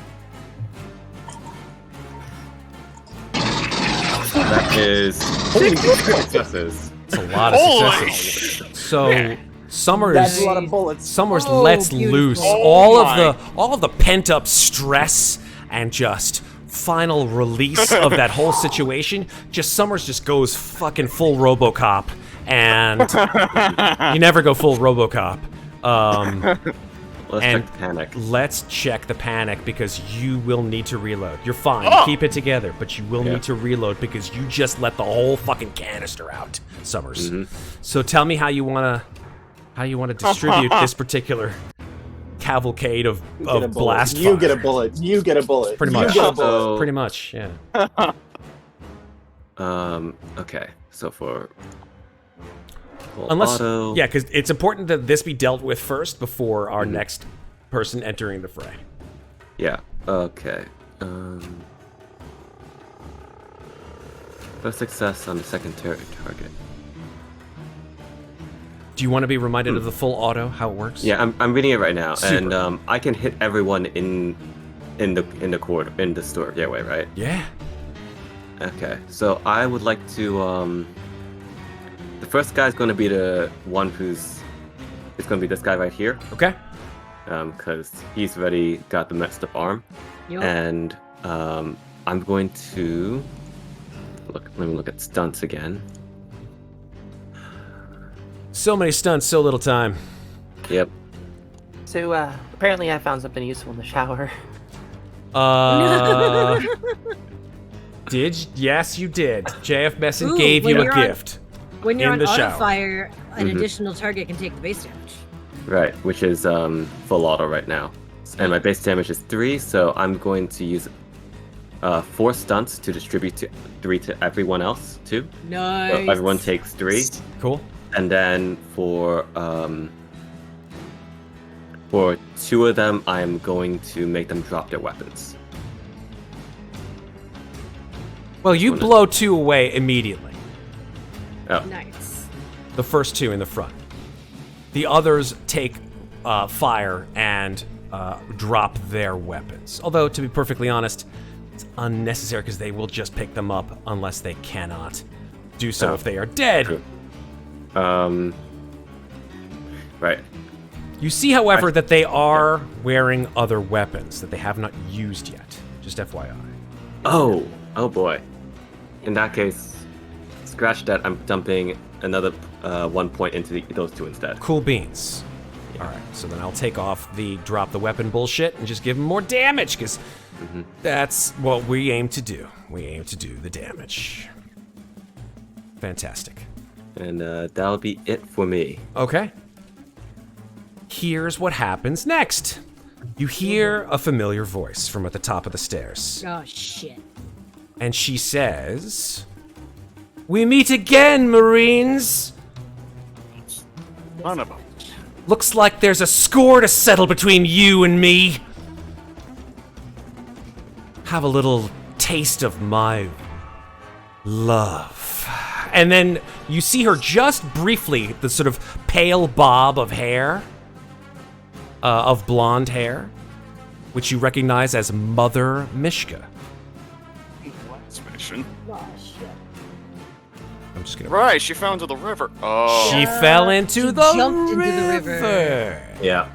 that is 6 successes. It's a lot of Holy successes. So Summers. That's a lot of bullets. Summers Oh, lets beautiful. loose Oh all of the pent up stress and just final release of that whole situation. Summers just goes fucking full RoboCop, and you never go full RoboCop. Let's And- check the panic. Let's check the panic because you will need to reload. You're fine. Oh! Keep it together, but you will Yeah. need to reload because you just let the whole fucking canister out, Summers. Mhm. So tell me how you wanna distribute this particular cavalcade of blast You fire. get a bullet. You get a bullet. Pretty You much. get a bullet. So, Pretty much, yeah. okay. So for full Unless, auto, yeah, because it's important that this be dealt with first before our Mhm. next person entering the fray. Yeah. Okay. First success on the second target. Do you want to be reminded of the full auto, how it works? Yeah, I'm reading it right now, Super. and I can hit everyone in the corridor, in the store. Yeah, wait, right? Yeah. Okay. So I would like to the first guy's going to be the one it's going to be this guy right here, Okay. because he's already got the messed up arm. Yup. And I'm going to let me look at stunts again. So many stunts, so little time. Yep. So, apparently I found something useful in the shower. Yes, you did. JF Messon Ooh, gave when you a you're on- gift. When you're in on the auto shower. fire, an Mhm. additional target can take the base damage. Right, which is full auto right now, and my base damage is 3, so I'm going to use 4 stunts to distribute 3 to everyone else too. Nice. So everyone takes 3, Cool. and then for 2 of them, I'm going to make them drop their weapons. Well, you blow 2 away immediately. Oh, Nice. The first 2 in the front. The others take fire and drop their weapons. Although, to be perfectly honest, it's unnecessary because they will just pick them up unless they cannot do so Oh, if they are dead. true. Right. You see, however, that they are wearing other weapons that they have not used yet. Just FYI. Oh boy. In that case, scratch that. I'm dumping another 1 point into those two instead. Cool beans. All right, so then I'll take off the drop the weapon bullshit and just give them more damage, because that's what we aim to do. We aim to do the damage. Fantastic. And that'll be it for me. Okay. Here's what happens next. You hear a familiar voice from at the top of the stairs. Oh, shit. And she says, "We meet again, Marines. Son of a... Looks like there's a score to settle between you and me. Have a little taste of my love." And then you see her just briefly, the sort of pale bob of hair, of blonde hair, which you recognize as Mother Mishka. Last mission. Oh, shit. I'm just gonna. Right, she fell into the river. Oh. She fell into She the jumped river. into the river. Yeah.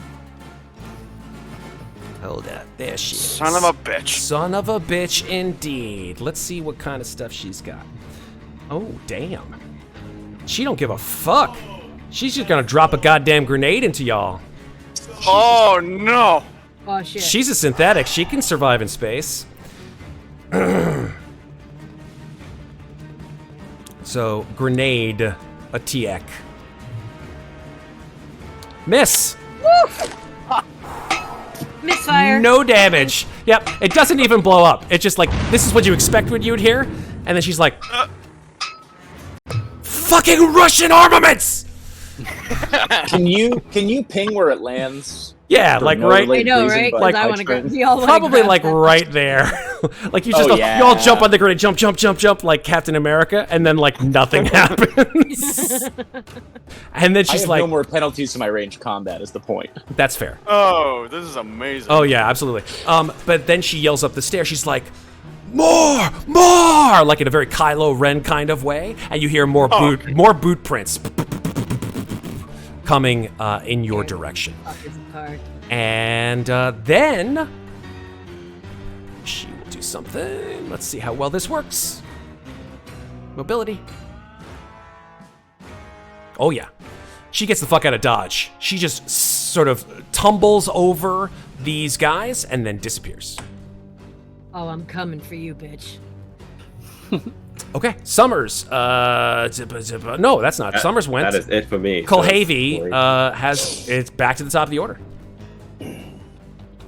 Hold up. There she is. Son of a bitch. Son of a bitch, indeed. Let's see what kind of stuff she's got. Oh, damn. She don't give a fuck. She's just gonna drop a goddamn grenade into y'all. Oh, no. Oh, shit. She's a synthetic. She can survive in space. So, grenade, a TX. Miss! Misfire. No damage. Yep, it doesn't even blow up. It's just like, this is what you expect when you would hear. And then she's like, fucking Russian armaments! Can you ping where it lands? Yeah, For like no right, I know, reason, right? but Because like I want to go. turned- We all wanna probably grab like that. right there. Like you just, Oh, you all yeah. jump on the grenade, jump, jump, jump, jump, like Captain America, and then like nothing happens. And then I she's have like, no more penalties to my ranged combat is the point. that's fair. Oh, this is amazing. Oh yeah, absolutely. But then she yells up the stairs. She's like, "More, more!" Like in a very Kylo Ren kind of way, and you hear more boot prints coming in your direction. Fuck is a card. And then she will do something. Let's see how well this works. Mobility. Oh yeah. She gets the fuck out of Dodge. She just sort of tumbles over these guys and then disappears. Oh, I'm coming for you, bitch. Okay, Summers. No, that's not. Summers went. That is it for me. So Kulhavy it's it's back to the top of the order.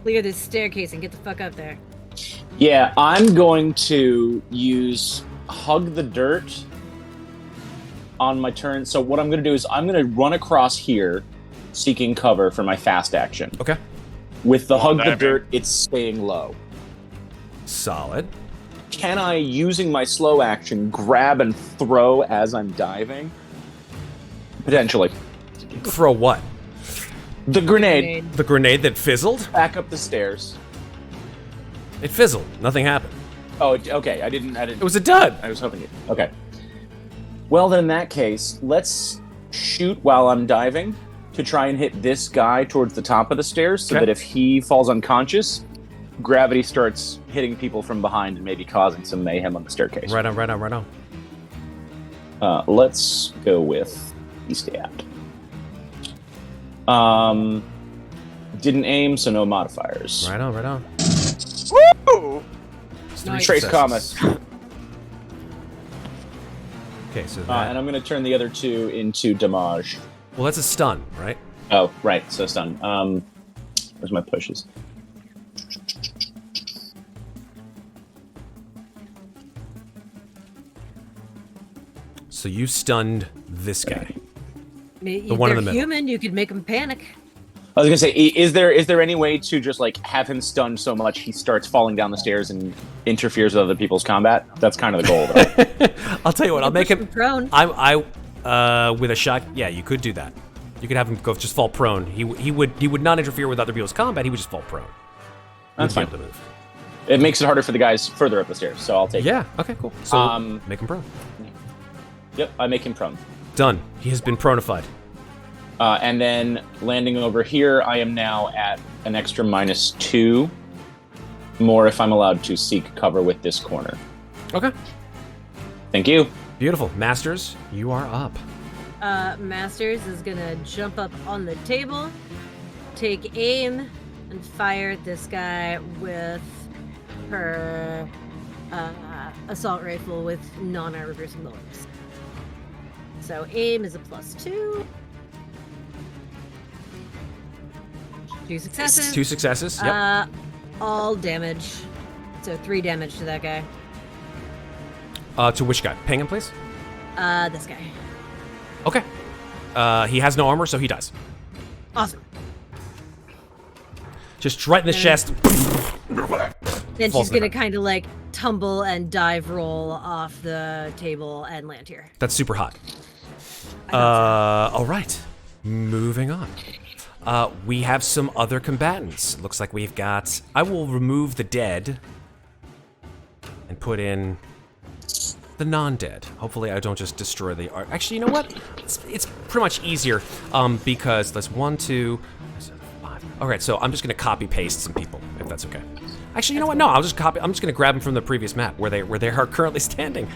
Clear this staircase and get the fuck up there. Yeah, I'm going to use Hug the Dirt on my turn. So what I'm going to do is I'm going to run across here, seeking cover for my fast action. Okay. With the Hug the diving. Dirt, it's staying low. Solid. Can I, using my slow action, grab and throw as I'm diving? Potentially. Throw what? The grenade The grenade that fizzled? back up the stairs. It fizzled. Nothing happened. Oh, okay. I didn't. It was a dud. I was hoping it. Okay. Well, then in that case, let's shoot while I'm diving to try and hit this guy towards the top of the stairs, so Okay. that if he falls unconscious, gravity starts hitting people from behind and maybe causing some mayhem on the staircase. Right on. Let's go with he stabbed. Didn't aim, so no modifiers. Right on. Woo! Nice. Trace Successes. Comet. Okay, so that, And I'm going to turn the other two into damage. well, that's a stun, right? Oh, right. So stun. Where's my pushes? So you stunned this guy. The one in the they're middle. human, you could make them panic. I was gonna say, is there any way to just like have him stunned so much he starts falling down the stairs and interferes with other people's combat? That's kind of the goal, though. I'll tell you what. I'll make Push him. prone. I with a shot. Yeah, you could do that. You could have him go just fall prone. He would not interfere with other people's combat. He would just fall prone. That's He'd be fine. able to move. It makes it harder for the guys further up the stairs, so I'll take it. Yeah. Okay. Cool. So make him prone. Yep, I make him prone. Done. He has been pronified. And then landing over here, I am now at an extra -2. More if I'm allowed to seek cover with this corner. Okay. Thank you. Beautiful. Masters, you are up. Masters is gonna jump up on the table, take aim, and fire at this guy with her assault rifle with non-armor piercing bullets. So aim is a +2. 2 successes. 2 successes. Yep. All damage. So 3 damage to that guy. To which guy? Ping him, please. This guy. Okay. He has no armor, so he dies. Awesome. Just right in the chest. Then Falls she's in the gonna kind of like tumble and dive roll off the table and land here. That's super hot. I thought All right. Moving on. We have some other combatants. Looks like we've got... I will remove the dead and put in the non-dead. Hopefully I don't just destroy the art. Actually, you know what? It's pretty much easier because that's 1, 2, 5. All right, so I'm just gonna copy paste some people, if that's okay. Actually, you know what? No, I'm just gonna grab them from the previous map where they are currently standing.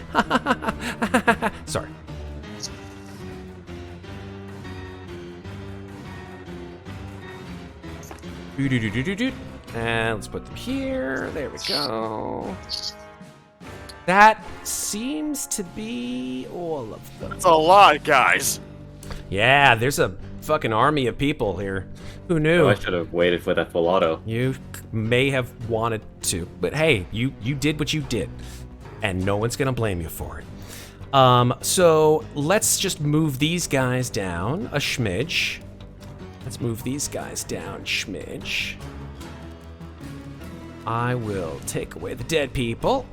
Sorry. And let's put them here. There we go. That seems to be all of them. That's a lot, guys. Yeah, there's a fucking army of people here. Who knew? Oh, I should have waited for that full auto. You may have wanted to, but hey, you did what you did, and no one's gonna blame you for it. So let's just move these guys down a schmidge. Let's move these guys down schmidge. I will take away the dead people.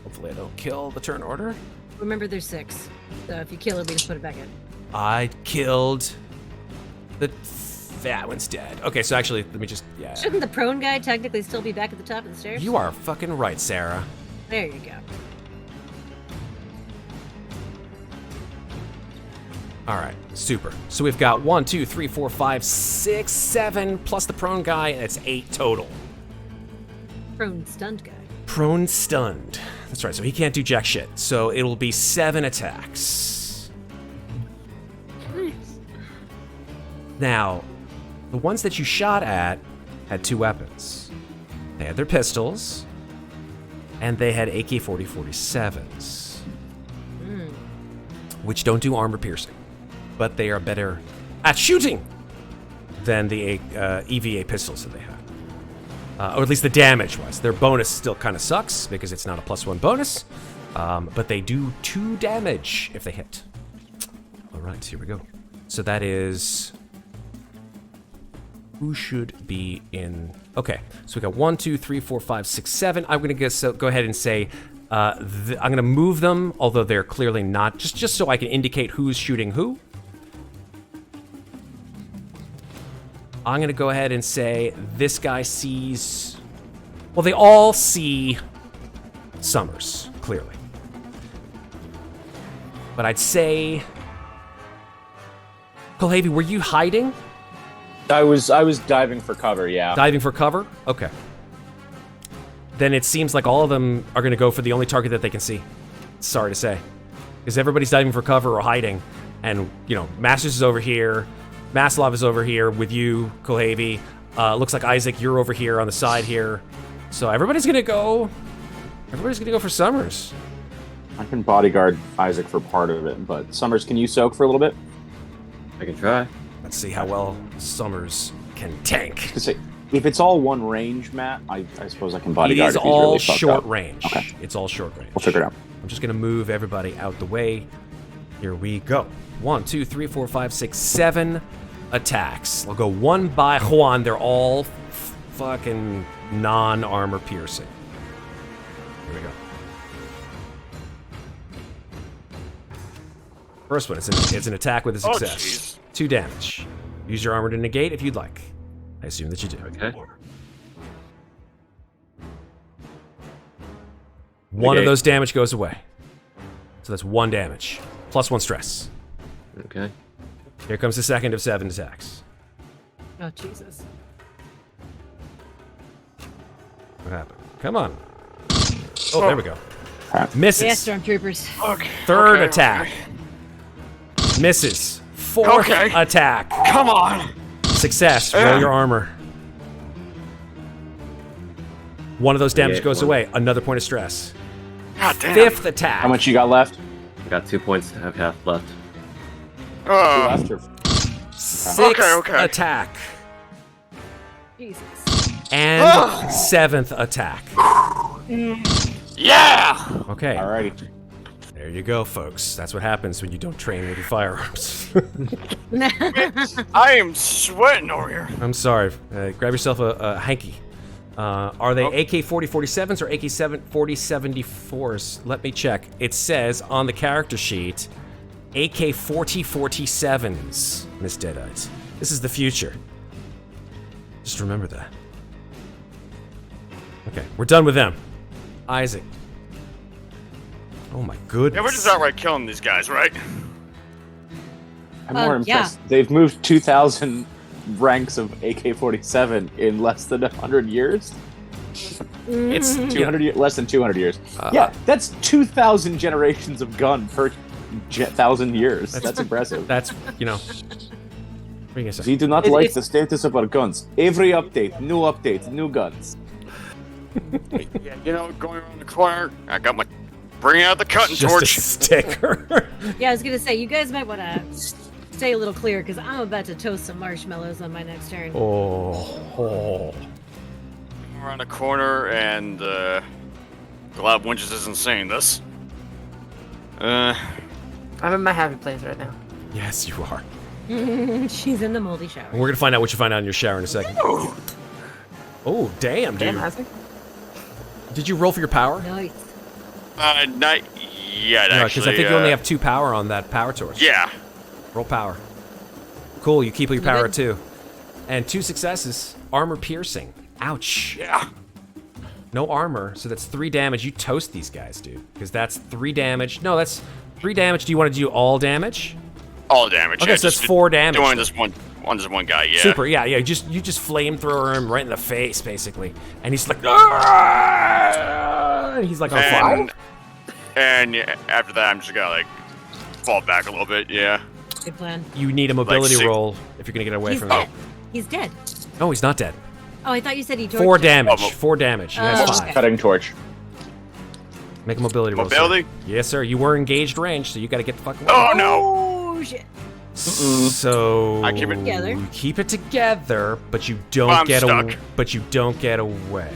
Hopefully I don't kill the turn order. Remember, there's 6. So if you kill it, we just put it back in. I killed that one's dead. Okay, so actually, let me just, yeah. Shouldn't the prone guy technically still be back at the top of the stairs? You are fucking right, Sarah. There you go. All right, super. So we've got 1, 2, 3, 4, 5, 6, 7, plus the prone guy, and it's 8 total. Prone stunned guy. Prone stunned. That's right, so he can't do jack shit. So it'll be 7 attacks. Nice. Now, the ones that you shot at had 2 weapons. They had their pistols, and they had AK-47s, which don't do armor piercing, but they are better at shooting than the EVA pistols that they had. Or at least the damage-wise. Their bonus still kind of sucks because it's not a +1 bonus, but they do 2 damage if they hit. All right, here we go. So that is... Who should be in... Okay, so we got 1, 2, 3, 4, 5, 6, 7. I'm going to go ahead and say I'm going to move them, although they're clearly not, just so I can indicate who's shooting who. I'm going to go ahead and say this guy sees... Well, they all see Summers, clearly. But I'd say... Kulhavy, were you hiding? I was diving for cover, yeah. Diving for cover? Okay. Then it seems like all of them are going to go for the only target that they can see. Sorry to say. Because everybody's diving for cover or hiding. And, you know, Masters is over here. Maslov is over here with you, Kulhavy. Looks like Isaac, you're over here on the side here. So everybody's going to go... Everybody's going to go for Summers. I can bodyguard Isaac for part of it, but Summers, can you soak for a little bit? I can try. Let's see how well Summers can tank. If it's all one range, Matt, I suppose I can bodyguard. It is if he's all really fucked short up. range. Okay. It's all short range. We'll figure it out. I'm just going to move everybody out the way. Here we go. 1, 2, 3, 4, 5, 6, 7 attacks. I'll go one by Juan. They're all fucking non-armor piercing. Here we go. First one, it's an attack with a success. 2 damage. Use your armor to negate if you'd like. I assume that you do. Okay. One of those damage goes away. So that's 1 damage. Plus 1 stress. Okay. Here comes the second of 7 attacks. Oh, Jesus. What happened? Come on. Oh, there we go. Crap. Misses. Yeah, stormtroopers. Okay. Third okay, attack. okay. Misses. Fourth Okay. attack. Come on. Success. Roll your armor. One of those damage Yeah, goes one. away. Another point of stress. God damn. Fifth attack. How much you got left? I got 2 points to have half left. Oh. Left or- Sixth Okay. attack. Jesus. And seventh attack. Yeah. Okay. Alrighty. There you go, folks. That's what happens when you don't train with your firearms. I am sweating over here. I'm sorry. Grab yourself a hanky. Are they AK-40-47s or AK-40-74s? Let me check. It says on the character sheet, AK-40-47s, Miss Deadites. This is the future. Just remember that. Okay, we're done with them. Isaac. Oh my goodness. Yeah, we're just outright killing these guys, right? I'm more yeah. impressed. They've moved 2,000 ranks of AK-47 in less than 100 years. It's 200 less than 200 years. Yeah, that's 2,000 generations of gun per 1,000 years. That's impressive. That's, you know. What are you gonna say? We do not It- like it's- the status of our guns. Every update, new guns. Yeah, you know, going around the corner, I got my. Bring out the cutting Just torch. a sticker. Yeah, I was gonna say, you guys might want to stay a little clear, because I'm about to toast some marshmallows on my next turn. Oh. Around the corner, and Glad Winches isn't saying this. I'm in my happy place right now. Yes, you are. She's in the moldy shower. And we're gonna find out what you find out in your shower in a second. Oh, damn, dude. Damn, Isaac. Did you roll for your power? Nice. Not yet, No, actually. because I think you only have 2 power on that power torch. Yeah. Roll power. Cool, you keep your power at good? 2. And 2 successes. Armor piercing. Ouch. Yeah. No armor, so that's 3 damage. You toast these guys, dude. Because that's 3 damage. No, that's 3 damage. Do you want to do all damage? All damage. Okay, yeah, so that's just 4 damage. Doing this one guy, yeah. Super, yeah. You just flamethrower him right in the face, basically. And he's like, "Ah!" And he's like on fire. And yeah, after that, I'm just gonna like fall back a little bit. Yeah. Good plan. You need a mobility Like, roll if you're gonna get away He's from dead. him. He's dead. No, he's not dead. Oh, I thought you said he tortured 4 you. damage. Oh, 4 damage. He has Oh, 5. okay. Cutting torch. Make a mobility roll. sir. Mobility? Yes, sir. You were engaged range, so you got to get the fuck away. Oh no. Oh, shit. So I keep it together. You keep it together, but you don't I'm get stuck. but you don't get away.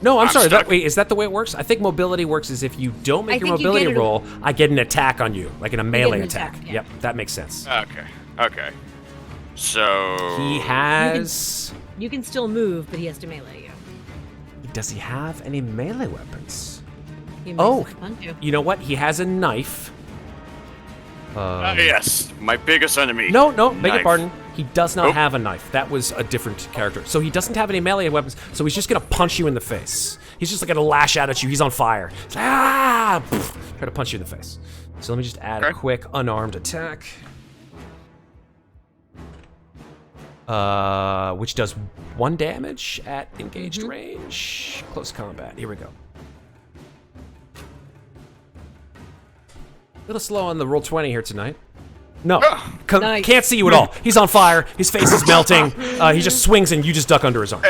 No, I'm I'm sorry. stuck. Wait, is that the way it works? I think mobility works is if you don't make I your think you mobility get it- roll, I get an attack on you, like in a melee an attack. attack, yeah. Yep, that makes sense. Okay. So He has. You can still move, but he has to melee you. Does he have any melee weapons? He makes Oh. a punch you. You know what? He has a knife. yes, my biggest enemy. No, beg your Knife. pardon. He does not Oh. have a knife. That was a different character. So he doesn't have any melee weapons, so he's just gonna punch you in the face. He's just gonna lash out at you. He's on fire. It's like, ah! Pff, try to punch you in the face. So let me just add a Okay. quick unarmed attack. Which does 1 damage at engaged range. Close combat. Here we go. A little slow on the roll 20 here tonight. No, Nice. can't see you at all. He's on fire. His face is melting. He just swings and you just duck under his arm.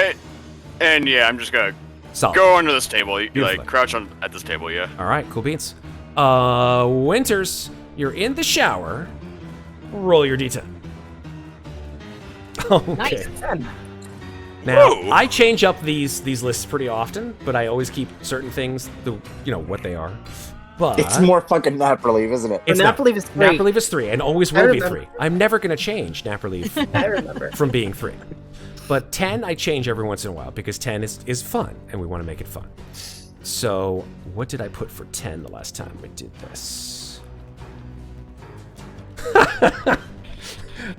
And yeah, I'm just gonna Solid. go under this table. You Beautifully. like crouch on at this table. Yeah. All right, cool beans. Winters, you're in the shower. Roll your d10. Okay. Nice. 10. Now Whoa. I change up these lists pretty often, but I always keep certain things what they are. But It's more fucking nap relief, isn't it? it's But not. nap relief is 3. Nap relief is 3 and always I will be remember. 3. I'm never gonna change nap relief I remember. from being 3. But 10 I change every once in a while because 10 is fun and we want to make it fun. So what did I put for 10 the last time we did this?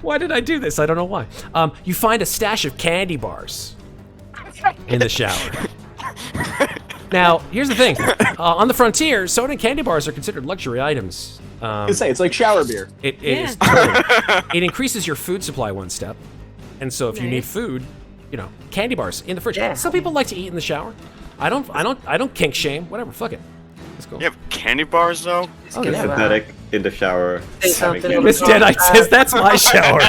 Why did I do this? I don't know why. You find a stash of candy bars in the shower. Now, here's the thing. On the frontier, soda and candy bars are considered luxury items. I say it's like shower beer. It Yeah. is totally. It increases your food supply 1 step, and so if you need Nice. food, candy bars in the fridge. Yeah. Some people like to eat in the shower. I don't kink shame. Whatever, fuck it. Let's go. You have candy bars though? Just gonna, Synthetic in the shower. say having something candy. over Miss the phone. Deadite says that's my shower.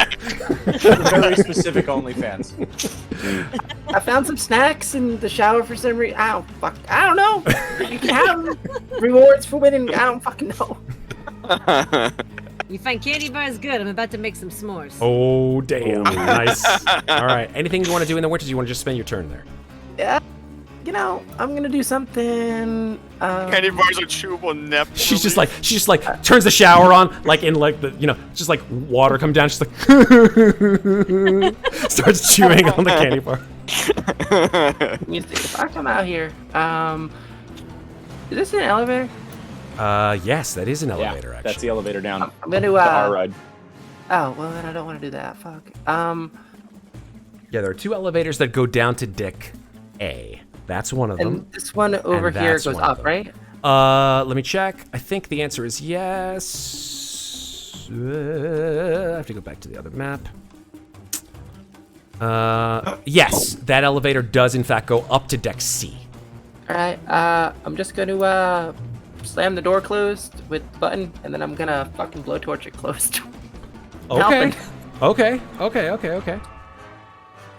Very specific OnlyFans. I found some snacks in the shower for some reason. I don't know. You can have rewards for winning. I don't fucking know. You find candy bars good. I'm about to make some s'mores. Oh damn! Nice. All right. Anything you want to do in the winters? You want to just spend your turn there? Yeah. I'm gonna do something. Candy bars are chewable nep. She's just like turns the shower on, like in like the just like water come down. She's like starts chewing on the candy bar. If I come out here, is this an elevator? Yes, that is an Yeah, elevator. Actually, that's the elevator down I'm gonna to our ride. Oh well, then I don't want to do that. Fuck. Yeah, there are 2 elevators that go down to Deck A. That's one of them. And this one over here that's goes one of up, them. right? Let me check. I think the answer is yes. I have to go back to the other map. Yes, that elevator does in fact go up to Deck C. All right. I'm just gonna slam the door closed with the button, and then I'm gonna fucking blowtorch it closed. Okay. Helping. Okay.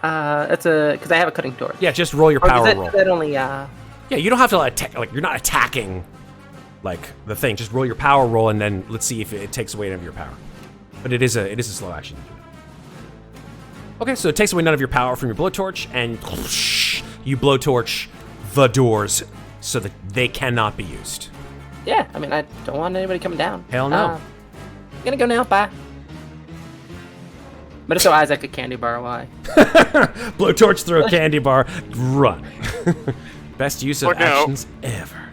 That's because I have a cutting torch. Yeah, just roll your Or power does roll. that only Yeah, you don't have to attack. Like you're not attacking, like the thing. Just roll your power roll, and then let's see if it takes away none of your power. But it is a slow action. Okay, so it takes away none of your power from your blowtorch, and you blowtorch the doors so that they cannot be used. Yeah, I mean I don't want anybody coming down. Hell no. I'm gonna go now. Bye. But it's so Isaac a candy bar. Why? Blowtorch through a candy bar, run. Best use of Or no. actions ever.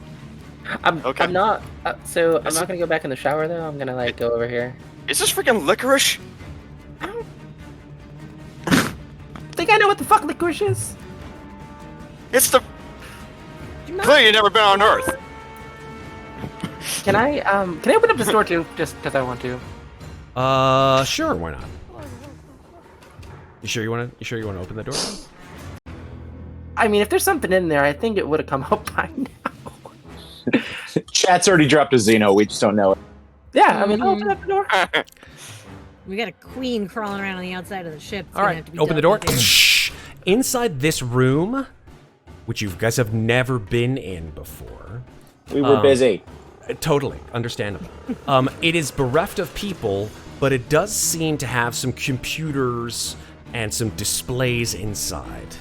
Okay. I'm not. So I'm not gonna go back in the shower though. I'm gonna like go over here. Is this freaking licorice? Think I know what the fuck licorice is? It's the. Clearly, you've never been on Earth. Can I open up this door too, just because I want to? Sure, why not? You sure you want to open the door? I mean, if there's something in there, I think it would have come up by now. Chat's already dropped a Xeno. We just don't know it. Yeah, I mean, I'll open up the door. We got a queen crawling around on the outside of the ship. It's All gonna right, have to be open the dealt door. with here. Inside this room, which you guys have never been in before. We were busy. Totally, understandable. It is bereft of people, but it does seem to have some computers and some displays inside.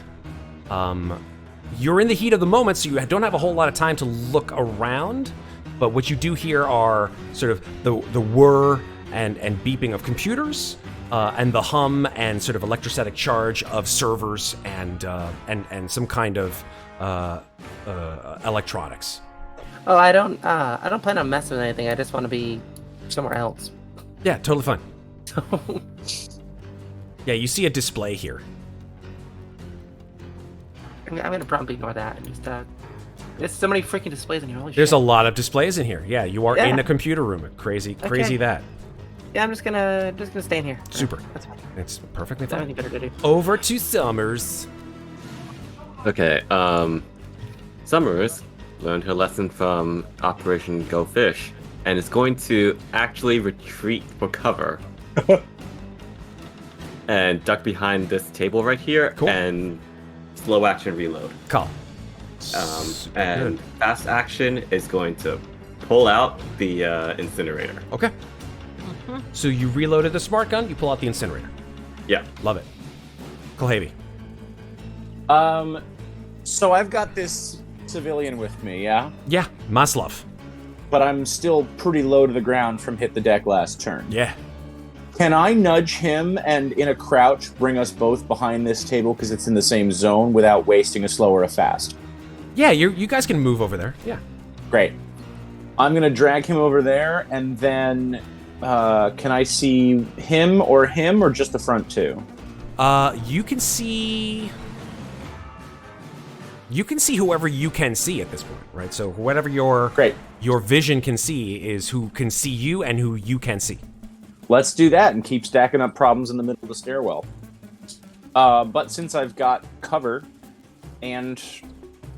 You're in the heat of the moment, so you don't have a whole lot of time to look around, but what you do hear are sort of the whir and beeping of computers, and the hum and sort of electrostatic charge of servers and some kind of electronics. Oh, I don't plan on messing with anything. I just want to be somewhere else. Yeah, totally fine. Yeah, you see a display here. I'm gonna promptly ignore that and just there's so many freaking displays in here. Holy There's shit. a lot of displays in here. Yeah, you are Yeah. in a computer room. Crazy Okay. that. Yeah, I'm just gonna stay in here. Super. That's fine. It's perfectly Don't have fine. anything better to do. Over to Summers. Okay, Summers learned her lesson from Operation Go Fish, and is going to actually retreat for cover. And duck behind this table right here, Cool. and slow action reload. Call. And fast action is going to pull out the incinerator. Okay. So you reloaded the smart gun, you pull out the incinerator. Yeah. Love it. Kulhavy. So I've got this civilian with me, yeah? Yeah, Maslov. But I'm still pretty low to the ground from hit the deck last turn. Yeah. Can I nudge him and in a crouch bring us both behind this table because it's in the same zone without wasting a slow or a fast? Yeah, you guys can move over there. Yeah. Great. I'm going to drag him over there, and then can I see him or just the front two? You can see... You can see whoever you can see at this point, right? So whatever your vision can see is who can see you and who you can see. Let's do that and keep stacking up problems in the middle of the stairwell. But since I've got cover and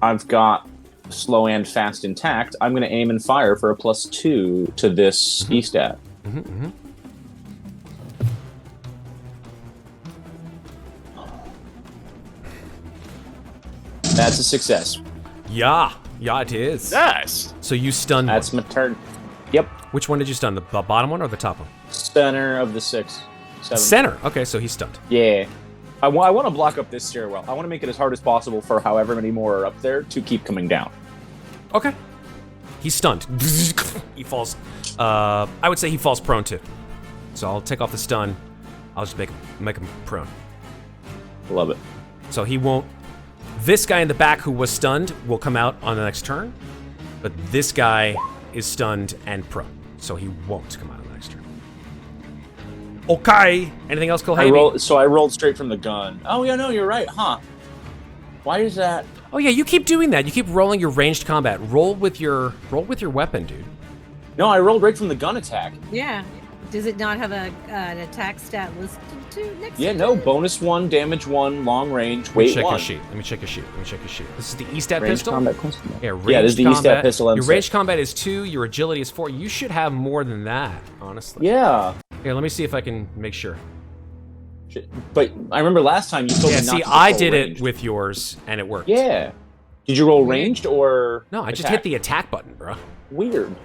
I've got slow and fast intact, I'm going to aim and fire for a +2 to this E-stat. That's a success. Yeah, it is. Nice. So you stunned That's one. my turn. Yep. Which one did you stun? The bottom one or the top one? Center of the 6. 7. Center. Okay, so he's stunned. Yeah. I want to block up this stairwell. I want to make it as hard as possible for however many more are up there to keep coming down. Okay. He's stunned. He falls. I would say he falls prone too. So I'll take off the stun. I'll just make him prone. Love it. So he won't. This guy in the back who was stunned will come out on the next turn, but this guy is stunned and prone, so he won't come out on the next turn. Okay. Anything else, Kulhavy? I rolled straight from the gun. Oh yeah, no, you're right, huh? Why is that? Oh yeah, you keep doing that. You keep rolling your ranged combat. Roll with your weapon, dude. No, I rolled right from the gun attack. Yeah. Does it not have an attack stat listed to next? Yeah, to no, it? bonus 1, damage 1, long range, Let me weight check 1. your sheet. Let me check your sheet. This is the E-stat Ranged pistol? combat question. Yeah, ranged Yeah, this is the combat. E-stat pistol. Your ranged combat is 2, your agility is 4. You should have more than that, honestly. Yeah. Here, let me see if I can make sure. But I remember last time you told Yeah, me not see, to I roll did ranged. it with yours, and it worked. Yeah. Did you roll ranged or No, I just attack? hit the attack button, bro. Weird.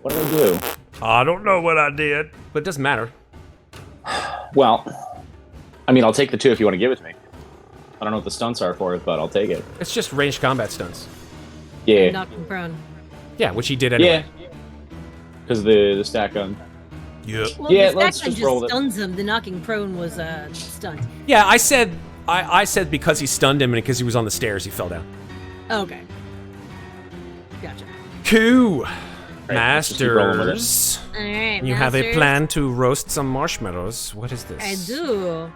What did I do? I don't know what I did. But it doesn't matter. Well, I mean, I'll take the 2 if you want to give it to me. I don't know what the stunts are for it, but I'll take it. It's just ranged combat stunts. Yeah. Knocked him prone. Yeah, which he did anyway. Yeah. Because the stack gun. Yep. Well, Yeah, the let's stack gun just roll just it. stuns him. The knocking prone was a stunt. Yeah, I said because he stunned him and because he was on the stairs, he fell down. Okay. Gotcha. Cool. let's just keep rolling with it. Masters. All right. You have a Masters. plan to roast some marshmallows. What is this? I do.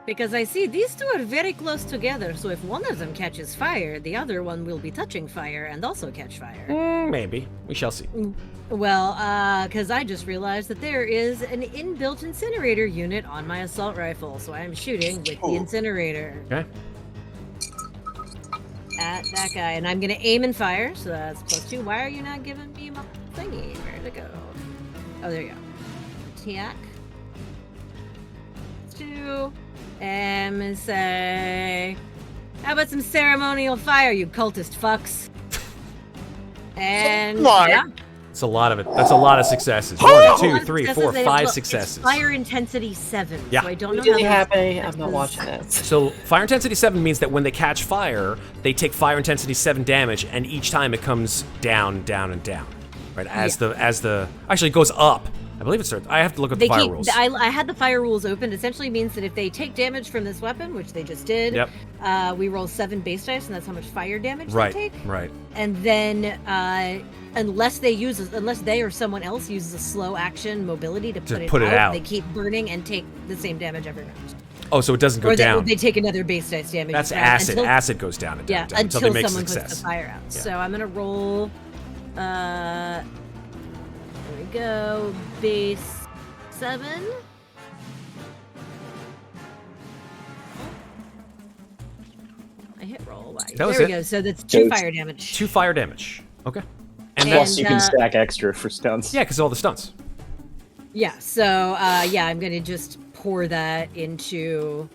Because I see these two are very close together, so if one of them catches fire, the other one will be touching fire and also catch fire. Maybe. We shall see. Well, because I just realized that there is an inbuilt incinerator unit on my assault rifle, so I am shooting with the incinerator Okay. at that guy. And I'm going to aim and fire, so that's +2. Why are you not giving me my thingy? Where'd it go? Oh, there you go. Attack. 2. And say, how about some ceremonial fire, you cultist fucks? And Fire. yeah. It's a lot of it. That's a lot of successes. Oh! 1, 2, One 3, success 4, is 5 it's successes. Fire intensity 7. Yeah. So I don't know Really how happy. those I'm not watching that. So fire intensity 7 means that when they catch fire, they take fire intensity 7 damage, and each time it comes down, down, and down. Right? As the actually it goes up. I believe it starts. I have to look at the They fire keep. rules. I had the fire rules open. Essentially means that if they take damage from this weapon, which they just did, Yep. we roll 7 base dice, and that's how much fire damage Right. they take. Right. And then, unless they or someone else uses a slow action mobility to put it out, they keep burning and take the same damage every round. Oh, so it doesn't go Or down. they take another base dice damage. That's round acid. until- Acid goes down and down, Yeah, and down until they make someone success. puts the fire out. Yeah. So I'm gonna roll. There we go. Base 7. I hit roll. Why? That was there we it. go. So that's 2 So- fire damage. 2 fire damage. Okay. And Plus, And, you can stack extra for stunts. yeah, because all the stunts. Yeah. So yeah, I'm gonna just pour that into.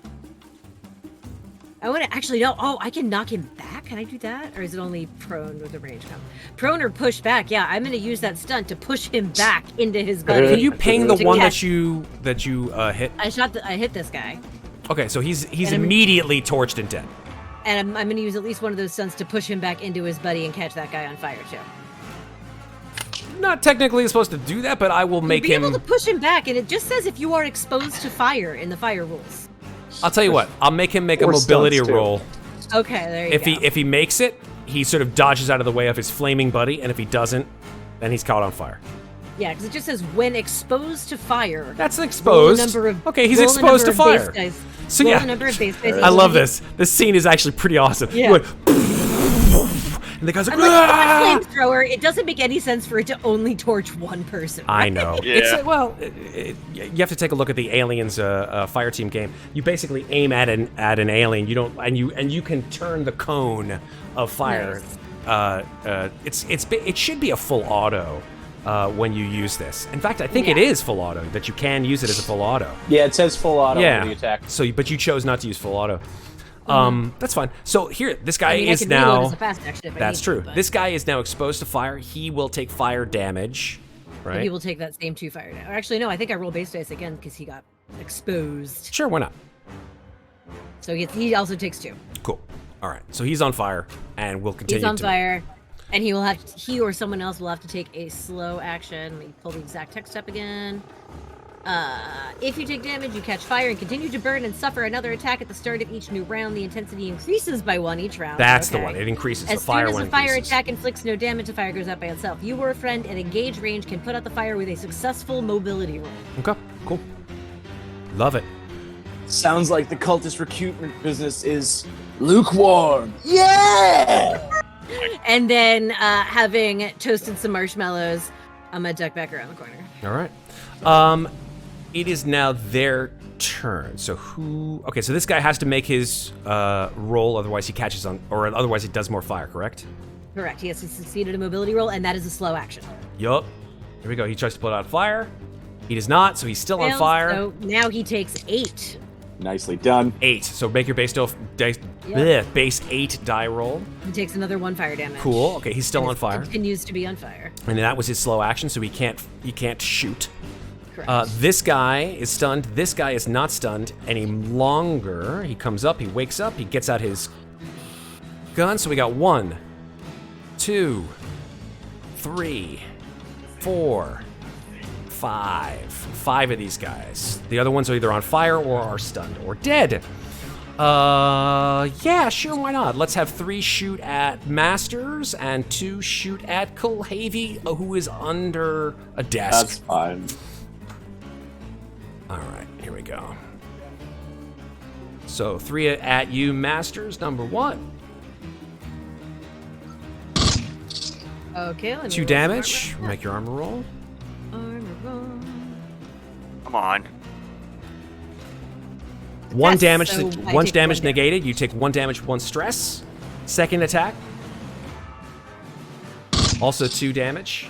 I want to actually no. Oh, I can knock him back. Can I do that, or is it only prone with the range count? Prone or push back? Yeah, I'm gonna use that stunt to push him back into his buddy. Can you ping the to one catch- that you hit? I hit this guy, Okay, so he's And I'm- immediately torched and dead. and I'm gonna use at least one of those stunts to push him back into his buddy and catch that guy on fire too. Not technically supposed to do that, but I will make Be able him. to push him back, and it just says if you are exposed to fire in the fire rules. I'll tell you what. I'll make him make a Or mobility stunts, too. roll. Okay, there you If go. he makes it, he sort of dodges out of the way of his flaming buddy, and if he doesn't, then he's caught on fire. Yeah, because it just says when exposed to fire. That's roll a exposed. number of- Okay, he's roll a exposed to number of base fire. dice. So Roll yeah, a number of base dice. I love this. This scene is actually pretty awesome. Yeah. You went, and the guy's like, I'm like, "Ah!" it's a flamethrower. It doesn't make any sense for it to only torch one person. I know. Yeah. You have to take a look at the Aliens fire team game. You basically aim at an alien. You don't, and you can turn the cone of fire. It should be a full auto when you use this. In fact, I think it is full auto. That you can use it as a full auto. Yeah, it says full auto for the attack. So, but you chose not to use full auto. That's fine. So here, this guy I is can reload now. as a fast action if I That's need true. To, but This guy is now exposed to fire. He will take fire damage. Right. he will take that same 2 fire damage. Or actually, no, I think I roll base dice again because he got exposed. Sure, why not? So he also takes 2. Cool. All right. So he's on fire, and we'll continue. He's on to- fire, and he or someone else will have to take a slow action. Let me pull the exact text up again. If you take damage, you catch fire and continue to burn and suffer another attack at the start of each new round. The intensity increases by 1 each round. That's the Okay. one. It increases. As The fire soon as one a fire increases. attack inflicts no damage, the fire goes out by itself. You or a friend at engage range can put out the fire with a successful mobility roll. Okay. Cool. Love it. Sounds like the cultist recruitment business is lukewarm. Yeah! And then, having toasted some marshmallows, I'm gonna duck back around the corner. All right. It is now their turn. So who? Okay. So this guy has to make his roll, otherwise he catches on, or otherwise he does more fire. Correct? Correct. He has to succeed at a mobility roll, and that is a slow action. Yup. Here we go. He tries to put out fire. He does not. So he's still on Fails, fire. So now he takes 8. Nicely done. 8. So make your base base 8 die roll. He takes another 1 fire damage. Cool. Okay. He's still And on fire, Continues to be on fire. and that was his slow action. So he can't shoot. Correct. This guy is stunned. This guy is not stunned any longer. He comes up, he wakes up, he gets out his gun. So we got 1, 2, 3, 4, 5. 5 of these guys. The other ones are either on fire or are stunned or dead. Yeah, sure, why not? Let's have 3 shoot at Masters and 2 shoot at Kulhavy, who is under a desk. That's fine. All right, here we go. So 3 at you, Masters, number 1. Okay, let me 2 roll some damage. Make your armor roll. Armor roll. Come on. 1 Yes, damage. so I 1 take damage 1 damage. negated. You take 1 damage, 1 stress. Second attack. Also 2 damage.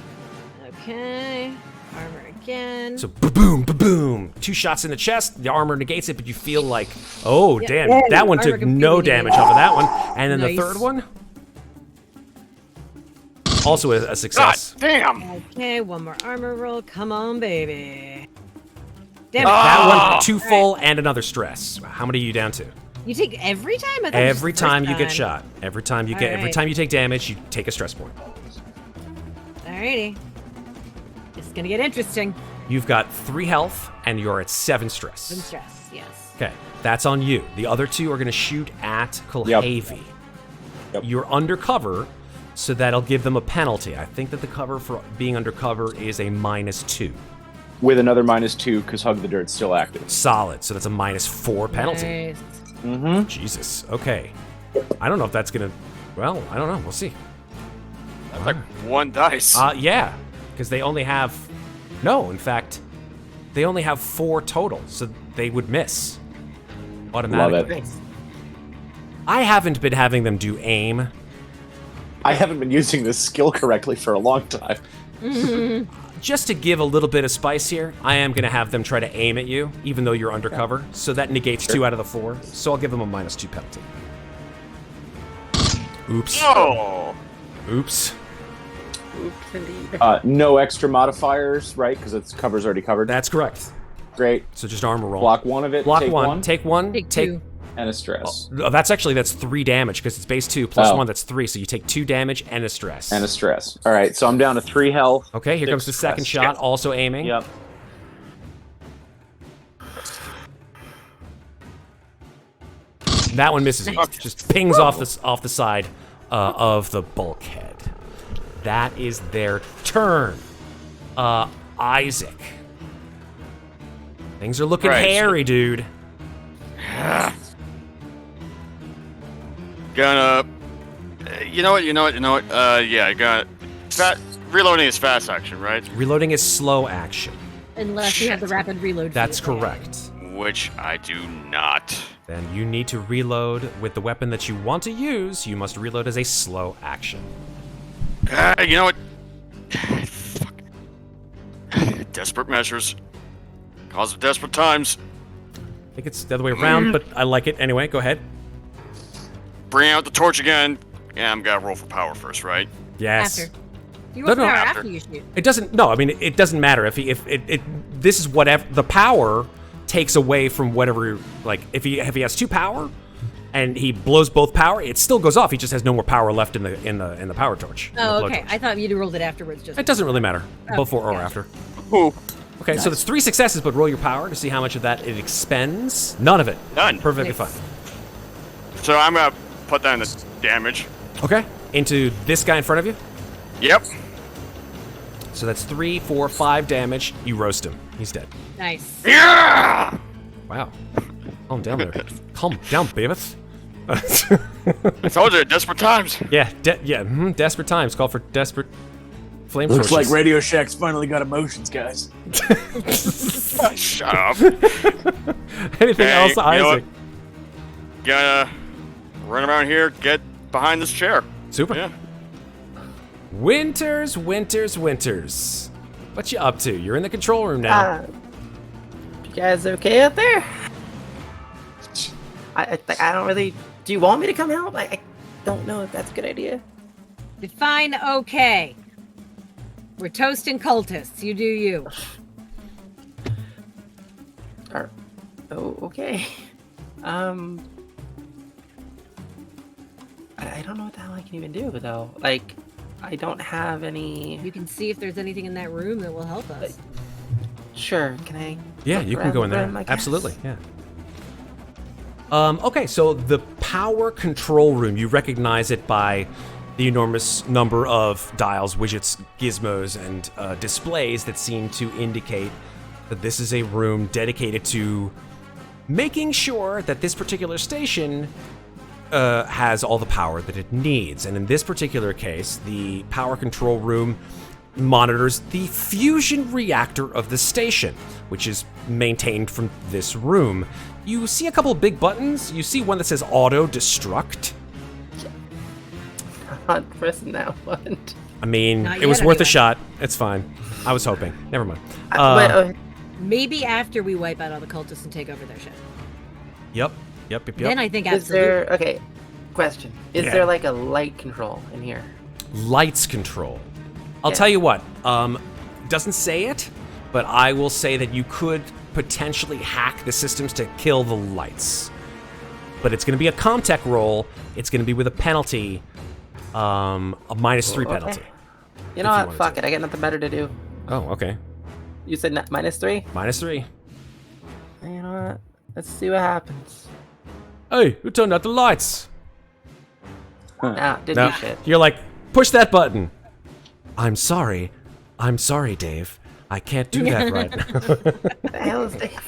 Okay. Armor again. So boom, boom. 2 shots in the chest. The armor negates it, but you feel like, oh Yeah. damn, Ooh, that one armor took completely no damage negated. off of that one. And then the Nice. third one, also a God success. damn! Okay, 1 more armor roll. Come on, baby. Damn it. That one, 2 full and another stress. How many are you down to? You take every time? I thought it was Every the first time you get time. shot. Every time you Alright. take damage, you take a stress point. Alrighty. It's gonna get interesting. You've got 3 health and you're at 7 stress. Some stress, yes. Okay, that's on you. The other 2 are going to shoot at Kulhavy. Yep. You're undercover, so that'll give them a penalty. I think that the cover for being undercover is a -2. With another -2 because Hug the Dirt's still active. Solid, so that's a -4 penalty. Nice. Mm-hmm. Jesus, okay. I don't know if that's going to... Well, I don't know. We'll see. That's like 1 dice. Yeah, because they only have... No, in fact, they only have 4 total, so they would miss automatically. Love it. I haven't been having them do aim. I haven't been using this skill correctly for a long time. Just to give a little bit of spice here, I am going to have them try to aim at you, even though you're undercover. So that negates 2 out of the 4. So I'll give them a -2 penalty. Oops. Oh! Oops. Oops, indeed. No extra modifiers, right? Because its cover's already covered. That's correct. Great. So just armor roll. Block 1 of it. Block take 1. Take 1. Take 2. and a stress. Oh, that's 3 damage because it's base 2 plus Oh. 1. That's 3. So you take 2 damage and a stress. And a stress. All right, so I'm down to 3 health. Okay, here 6 comes the second stress. shot. Also aiming. Yep. That one misses you. Just pings off the side of the bulkhead. That is their turn. Isaac. Things are looking Right. hairy, dude. Gonna. You know what? Yeah, I got. Reloading is fast action, right? Reloading is slow action. Unless you have the rapid reload. That's feature. correct. Which I do not. Then you need to reload with the weapon that you want to use. You must reload as a slow action. You know what? Fuck. Desperate measures. Cause of desperate times. I think it's the other way around, but I like it anyway. Go ahead. Bring out the torch again. Yeah, I'm gonna roll for power first, right? Yes. After. You want No, power after. after you shoot. It doesn't. No, I mean it doesn't matter if this is whatever the power takes away from whatever. Like if he has 2 power, and he blows both power, it still goes off. He just has no more power left in the power torch. in the Oh, blow okay. torch. I thought you'd rolled it afterwards. Just It doesn't really matter, before or gotcha. after. Ooh, Okay, so there's 3 successes, but roll your power to see how much of that it expends. None of it. None. Perfectly Nice. fine. so I'm gonna put that in the damage. Okay, into this guy in front of you. Yep. So that's 3, 4, 5 damage. You roast him. He's dead. Nice. Yeah. Wow. Calm down there. Calm down, Beavis. I told you, desperate times. Yeah, desperate times. Call for desperate flame Looks like torches. Radio Shack's finally got emotions, guys. Shut up. Anything Hey, else, you know Isaac? Gotta run around here, get behind this chair. Super. Yeah. Winters. What you up to? You're in the control room now. You guys okay out there? I don't really. Do you want me to come help? I don't know if that's a good idea. Define okay. We're toasting cultists. You do you. Oh, okay. I don't know what the hell I can even do though. Like, I don't have any. You can see if there's anything in that room that will help us. Sure, can I? Yeah, look you can go in around there. the room, I guess? Absolutely, yeah. Okay, so the power control room, you recognize it by the enormous number of dials, widgets, gizmos, and displays that seem to indicate that this is a room dedicated to making sure that this particular station has all the power that it needs. And in this particular case, the power control room monitors the fusion reactor of the station, which is maintained from this room. You see a couple of big buttons. You see one that says auto destruct. I'm not pressing that one. I mean, Not it was yet, worth a anyway. shot. It's fine. I was hoping. Never mind. But, Maybe after we wipe out all the cultists and take over their shit. Yep. Then I think is absolutely. there? Okay. Question: Is Yeah. there like a light control in here? Lights control. I'll Yeah. tell you what. Doesn't say it, but I will say that you could potentially hack the systems to kill the lights. But it's going to be a Comtech roll. It's going to be with a penalty, a -3 Okay. penalty. You know If you what? wanted Fuck to. it. I got nothing better to do. Oh, okay. You said -3. -3. You know what? Let's see what happens. Hey, who turned out the lights? Nah, didn't No, do shit. you're like, push that button. I'm sorry, Dave. I can't do that right now. What the hell is Dave?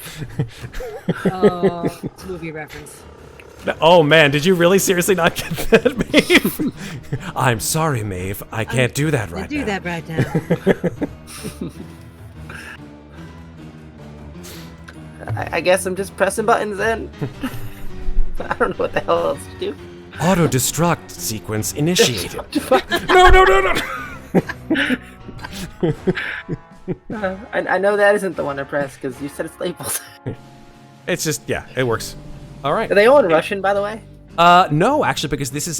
Oh, movie reference. Oh man, did you really seriously not get that, Maeve? I'm sorry, Maeve. I can't do that right do now. that right now. I guess I'm just pressing buttons then. I don't know what the hell else to do. Auto destruct sequence initiated. No. I know that isn't the one to press because you said it's labeled. It's just, yeah, it works. All right. Are they all in Russian, by the way? No, actually, because this is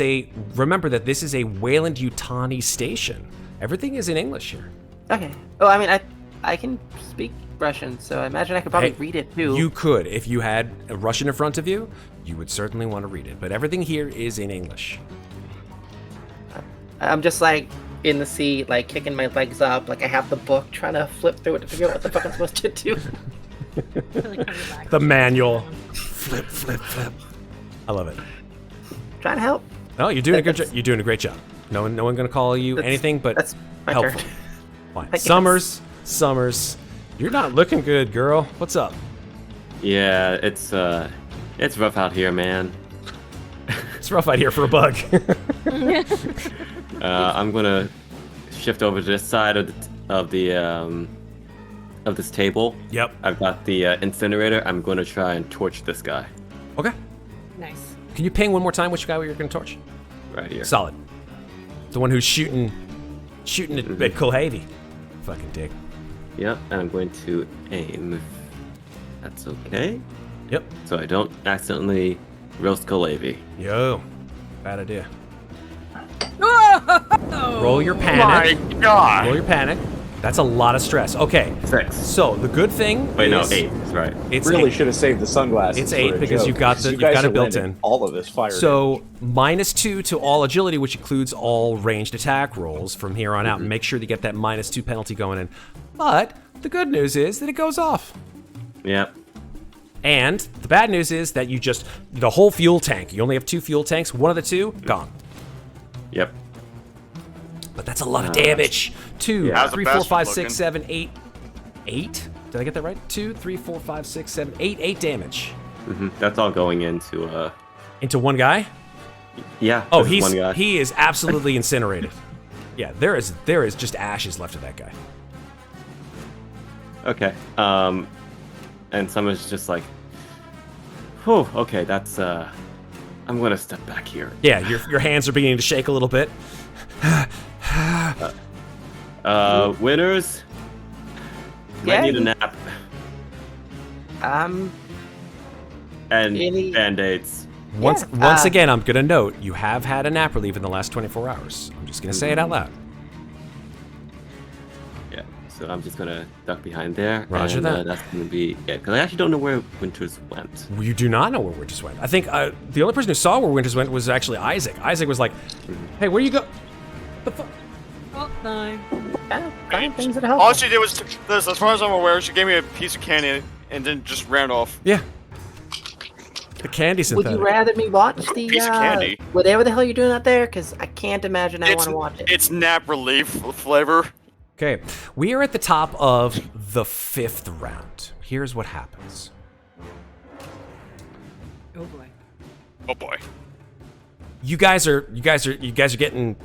remember that this is a Wayland Yutani station. Everything is in English here. Okay. Oh, I mean, I can speak Russian, so I imagine I could probably Hey, read it too. You could. If you had a Russian in front of you, you would certainly want to read it. But everything here is in English. I'm just like in the seat, like kicking my legs up, like I have the book, trying to flip through it to figure out what the fuck I'm supposed to do. The manual. Flip. I love it. Trying to help. No, you're doing a good job. You're doing a great job. No one gonna call you anything but That's my helpful. turn. Fine. guess. Summers, Summers, you're not looking good, girl. What's up? Yeah, it's rough out here, man. It's rough out here for a bug. I'm gonna shift over to this side of this table. Yep. I've got the incinerator. I'm gonna try and torch this guy Okay. Nice. Can you ping one more time which guy you're going to torch? right here. Solid. The one who's shooting at Kulhavy. Fucking dick. Yep, and I'm going to aim. If that's okay. Yep. So I don't accidentally roast Kulhavy. Yo. Bad idea. Oh! Roll your My panic. God. Roll your panic. That's a lot of stress. Okay. 6. So the good thing Wait, no, is 8. That's right. It's Really 8. should have saved the sunglasses. It's for 8 a because joke, you've got because you've you guys got it are built landing in. All of this fire. So -2 to all agility, which includes all ranged attack rolls from here on out. Make sure to get that -2 penalty going in. But the good news is that it goes off. Yep. And the bad news is that the whole fuel tank. You only have 2 fuel tanks. One of the 2 gone. Yep. But that's a lot of damage. 2, Yeah. 3, How's 4, the 5, bastard 6, 7, 8. 8? Did I get that right? 2, 3, 4, 5, 6, 7, 8. 8 damage. That's all going into Into one guy? yeah. Oh, this is one guy. he is absolutely incinerated. Yeah, there is just ashes left of that guy. Okay. And someone's just like, "Oh, okay, that's I'm gonna step back here." Yeah, your hands are beginning to shake a little bit. Winners. Yeah. I need a nap and Any- band-aids. Once again, I'm gonna note you have had a nap relief in the last 24 hours. I'm just gonna say it out loud. Yeah. So I'm just gonna duck behind there. Roger and, that. That's gonna be it. Because I actually don't know where Winters went. You do not know where Winters went. I think the only person who saw where Winters went was actually Isaac. Isaac was like, "Hey, where you go? The fuck?" Oh, no. Yeah, find things that help. All she did was this. As far as I'm aware, she gave me a piece of candy and then just ran off. Yeah. The candy Would synthetic. you rather me watch the Piece of candy. whatever the hell you're doing out there? Because I can't imagine I want It's, to watch it. it's nap relief flavor. Okay, we are at the top of the 5th round. Here's what happens. Oh boy. Oh boy. You guys are getting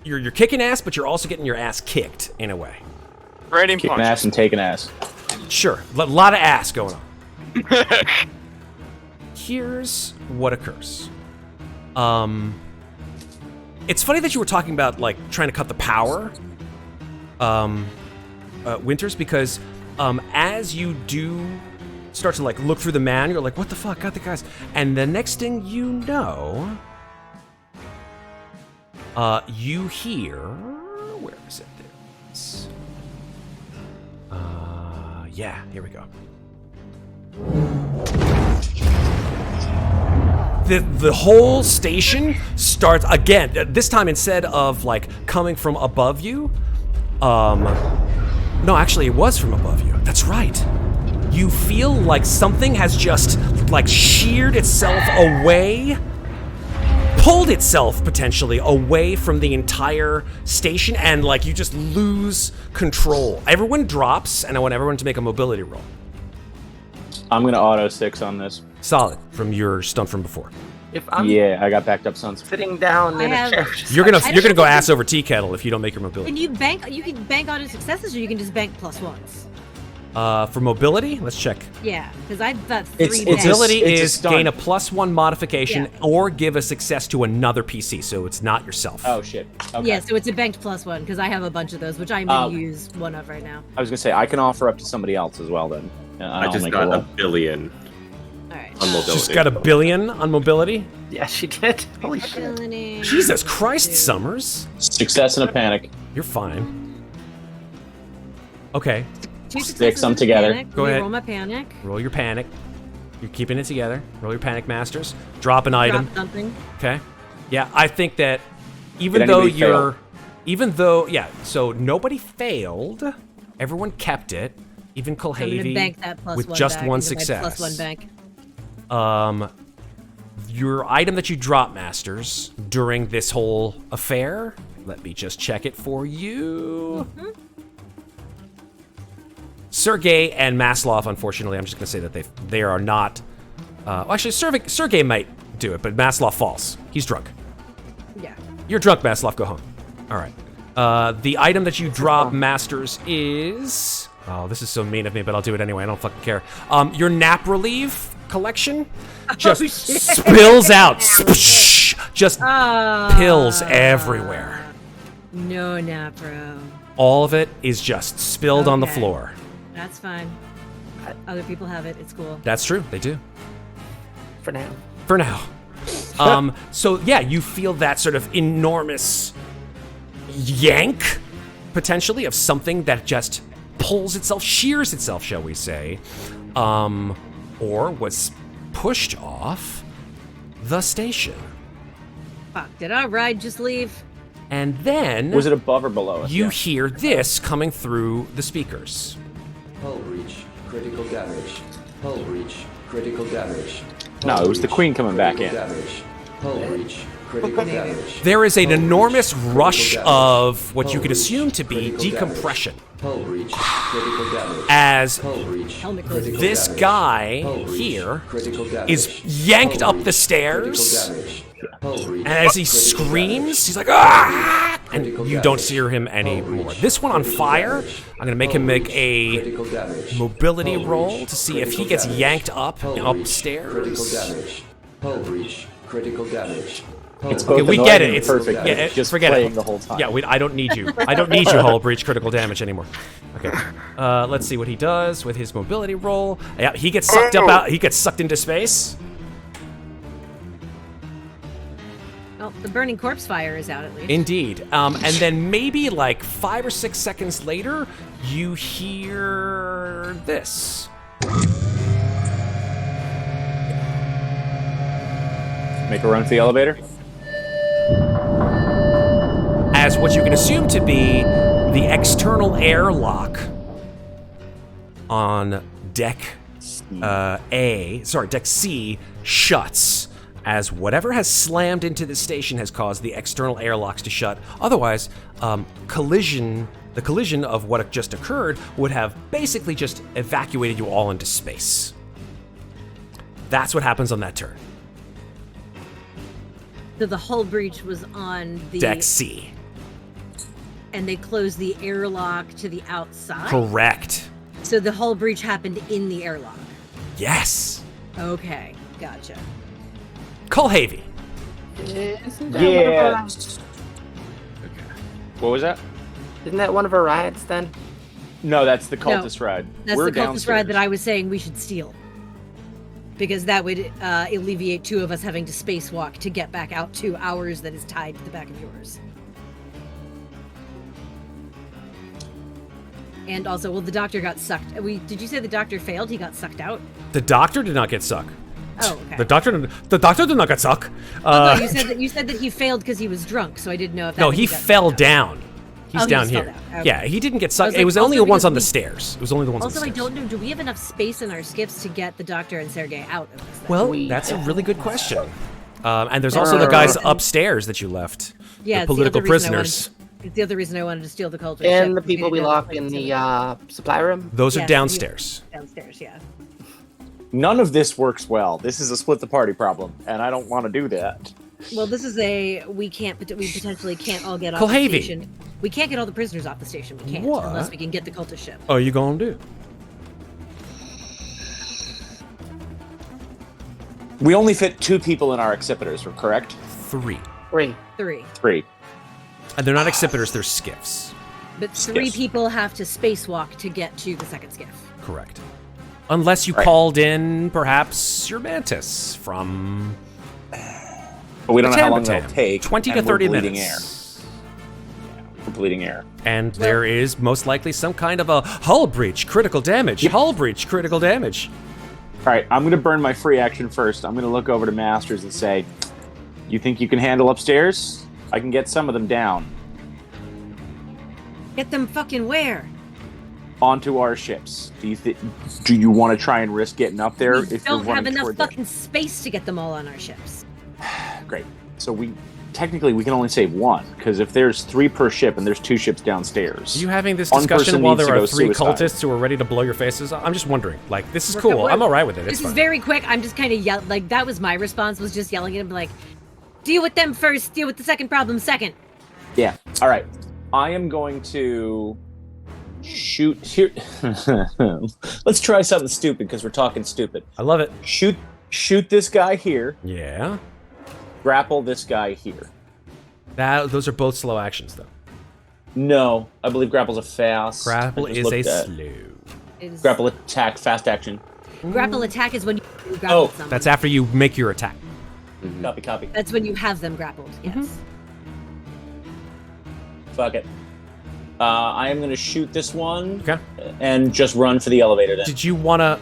you're kicking ass, but you're also getting your ass kicked in a way. Trading kicking punch. ass and taking ass. Sure, a lot of ass going on. Here's what occurs. It's funny that you were talking about like trying to cut the power, Winters, because as you do start to like look through the man, you're like, what the fuck, got the guys, and the next thing you know, you hear, where is it? It's, yeah, here we go. The whole station starts again. This time, instead of like coming from above you, no, actually, it was from above you. That's right. You feel like something has just like sheared itself away, pulled itself potentially away from the entire station, and like you just lose control. Everyone drops, and I want everyone to make a mobility roll. I'm gonna auto 6 on this. Solid from your stunt from before. If I'm Yeah, I got backed up sons. sitting down in I a have- chair, You're gonna I go don't ass think- over tea kettle if you don't make your mobility. And you can bank on successes, or you can just bank +1s. For mobility, let's check. Yeah, because I've got 3 It's- banks. a- Mobility it's a is stunt. gain a +1 modification Yeah. or give a success to another PC, so it's not yourself. Oh shit. Okay. Yeah, so it's a banked +1 because I have a bunch of those, which I'm gonna Oh. use one of right now. I was gonna say I can offer up to somebody else as well then. I just make got a a roll. billion All right. on mobility. She's got a billion on mobility. yeah, she did. Holy shit. Ability. Jesus Christ, Dude. Summers. Success and a panic. You're fine. Okay, 2 Sticks successes them and a together. panic. Go Let me ahead. Roll my panic. roll your panic. You're keeping it together. Roll your panic masters. Drop an item. Drop something. Okay. Yeah, I think that even Did though anybody fail? so nobody failed, everyone kept it, even So I'm gonna Kulhavy bank that +1 with just back one into my success. +1 bank. Your item that you drop, Masters, during this whole affair, let me just check it for you. Sergey and Maslov, unfortunately, I'm just going to say that they are not. Actually, Sergey might do it, but Maslov falls. He's drunk. Yeah. You're drunk, Maslov. Go home. All right. The item that you drop, Masters, is... Oh, this is so mean of me, but I'll do it anyway. I don't fucking care. Your nap relief collection just spills out. Just pills everywhere. No napro. All of it is just spilled on the Okay. floor. That's fine. Other people have it. It's cool. That's true. They do. For now. For now. So yeah, you feel that sort of enormous yank, potentially, of something that just pulls itself, shears itself, shall we say, or was pushed off the station. Fuck, did our ride just leave? And then Was it above or below us? you Yeah. hear this coming through the speakers. Hull breach, critical damage. Hull breach, critical damage. No, it was the Queen coming back in. Damage. Hull breach, critical damage. There is an enormous rush of what you could assume to be decompression Hull breach, critical damage. as Hull breach, Helmet critical this damage. guy Hull breach, here critical damage. is yanked Hull up the breach, stairs, critical damage. Hull breach, and as he critical screams, damage. he's like, ah! And Critical you don't damage. hear him Hull anymore. breach, This one on critical fire, damage. I'm gonna make Hull him make breach, a critical damage. mobility Hull roll breach, to see if he critical gets damage. yanked up Hull and breach, critical upstairs. damage. Hull breach, critical damage. It's Okay, both we annoying get it. and It's perfect. yeah, It's just forget playing it the whole time. Yeah, I don't need you. I don't need you, Hull Breach critical damage anymore. Okay, let's see what he does with his mobility roll. Yeah, he gets sucked up out. He gets sucked into space. Oh, the burning corpse fire is out at least. Indeed. And then maybe like 5 or 6 seconds later, you hear this. Make a run for the elevator. As what you can assume to be the external airlock on deck deck C shuts, as whatever has slammed into the station has caused the external airlocks to shut. Otherwise, the collision of what just occurred would have basically just evacuated you all into space. That's what happens on that turn. So the hull breach was on the Deck C. and they closed the airlock to the outside. Correct. So the hull breach happened in the airlock. Yes. Okay, gotcha. Kulhavy. Isn't that Yeah. one of What was that? isn't that one of our rides then? No, that's the cultist ride. That's We're the cultist ride that downstairs. I was saying we should steal. Because that would alleviate 2 of us having to spacewalk to get back out to ours that is tied to the back of yours. And also, well, the doctor got sucked. Did you say the doctor failed? He got sucked out? The doctor did not get sucked. Oh, okay. The doctor did not get sucked. No, you said that he failed because he was drunk, so I didn't know if that No, meant he got fell sucked out. down. He's Oh, he down just fell here. down. Okay. Yeah, he didn't get sucked. was It like, was only the also ones on the because stairs. It was only the ones Also, on I the stairs. don't know, do we have enough space in our skiffs to get the doctor and Sergey out of this thing? Well, We- that's a really good question. And there's also the guys upstairs that you left. yeah, the it's political other reason I prisoners. It's the other reason I wanted to steal the culture. ship, And the because people we didn't know locked the in place the supply room. Those are Yes, downstairs. downstairs, yeah. None of this works well. This is a split the party problem, and I don't want to do that. Well, this is we potentially can't all get off Kulhavy. the station. We can't get all the prisoners off the station. We can't What? unless we can get the cultist ship. Oh, you gonna do? We only fit 2 people in our accipiters, correct? 3. 3. 3. 3. And they're not accipiters, they're skiffs. But 3 Yes. people have to spacewalk to get to the second skiff. Correct. Unless you Right. called in, perhaps, your mantis from But we don't know how long Batam. it'll take. 20 to and we're 30 bleeding minutes. Air. We're bleeding air. And there is most likely some kind of a hull breach, critical damage. Yep. Hull breach, critical damage. All right, I'm going to burn my free action first. I'm going to look over to Masters and say, you think you can handle upstairs? I can get some of them down Get them fucking where? onto our ships. Do you want to try and risk getting up there We if you're don't have running enough toward fucking space to get them all on our ships. there? Great. So we technically we can only save one, because if there's 3 per ship and there's 2 ships downstairs. Are you having this one discussion person while needs there to are go 3 suicide. cultists who are ready to blow your faces off? I'm just wondering. Like, this is We're- cool. we're- I'm all right with it. It's This is fine. very quick. I'm just kind of like that was my response, was just yelling at him like, deal with them first, deal with the second problem second. Yeah. All right. I am going to shoot here. Let's try something stupid because we're talking stupid. I love it. Shoot this guy here. Yeah. Grapple this guy here. Those are both slow actions, though. No, I believe grapple's a fast. Grapple I just is a looked at- slow. It is- Grapple attack, fast action. Grapple attack is when you grapple Oh, someone. That's after you make your attack. Copy. That's when you have them grappled. Yes. Fuck it. I am going to shoot this one Okay. and just run for the elevator then. Did you want to?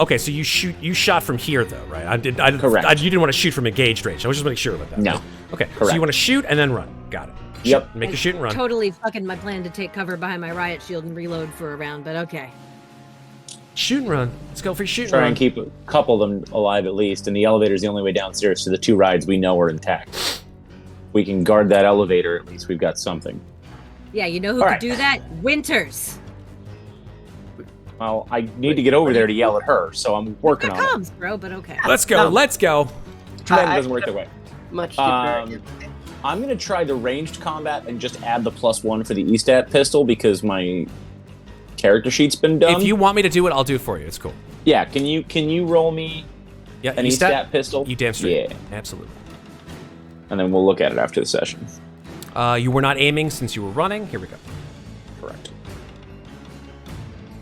Okay, so you shot from here, though, right? Correct. You didn't want to shoot from engaged range. I was just making sure about that. No. Okay, so Correct. you want to shoot and then run. Got it. Yep. Shoot. Make a shoot and run. Totally fucking my plan to take cover behind my riot shield and reload for a round, but okay. Shoot and run. Let's go for shoot and Try run. and keep a couple of them alive at least, and the elevator's the only way downstairs, so the 2 rides we know are intact. We can guard that elevator, at least we've got something. Yeah, you know who All could right. do that? Winters. Well, I need to get over there to yell at her, so I'm working Here on it. comes, bro, but okay. Let's go. No. Let's go. Too bad it I- doesn't work that way. Much Um, different. I'm going to try the ranged combat and just add the +1 for the E-stat pistol because my character sheet's been done. If you want me to do it, I'll do it for you. It's cool. Yeah, can you roll me Yeah, an E-stat pistol? You damn straight. Yeah, Absolutely. and then we'll look at it after the session. You were not aiming since you were running. Here we go. Correct.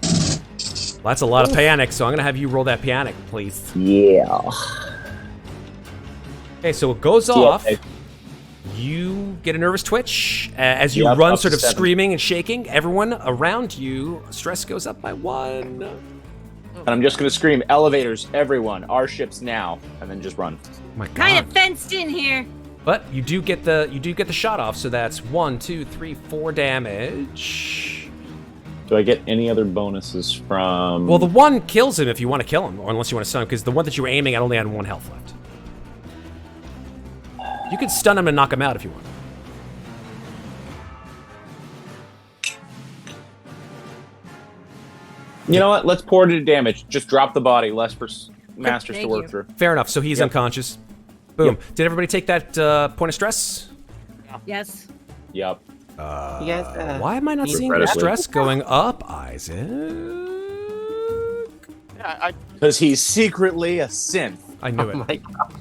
Well, that's a lot of panic, so I'm going to have you roll that panic, please. Yeah. Okay, so it goes Yeah, off. okay. You get a nervous twitch as you Yep, run, up to sort of 7. screaming and shaking. Everyone around you, stress goes up by 1. And I'm just going to scream, elevators, everyone, our ships now, and then just run. Oh my God. Kind of fenced in here. But you do get the shot off, so that's 1, 2, 3, 4 damage. Do I get any other bonuses from... Well, the 1 kills him if you want to kill him, or unless you want to stun him, because the one that you were aiming at only had 1 health left. You could stun him and knock him out if you want. You know what? Let's pour it into damage. Just drop the body, less for masters to Thank work you. through. Fair enough. So he's Yep. unconscious. Boom. Did everybody take that point of stress? Yes. Yep. You guys, Why am I not seeing your Regrettably. stress going up, Isaac? Yeah, Because he's secretly a synth. I knew it. my God.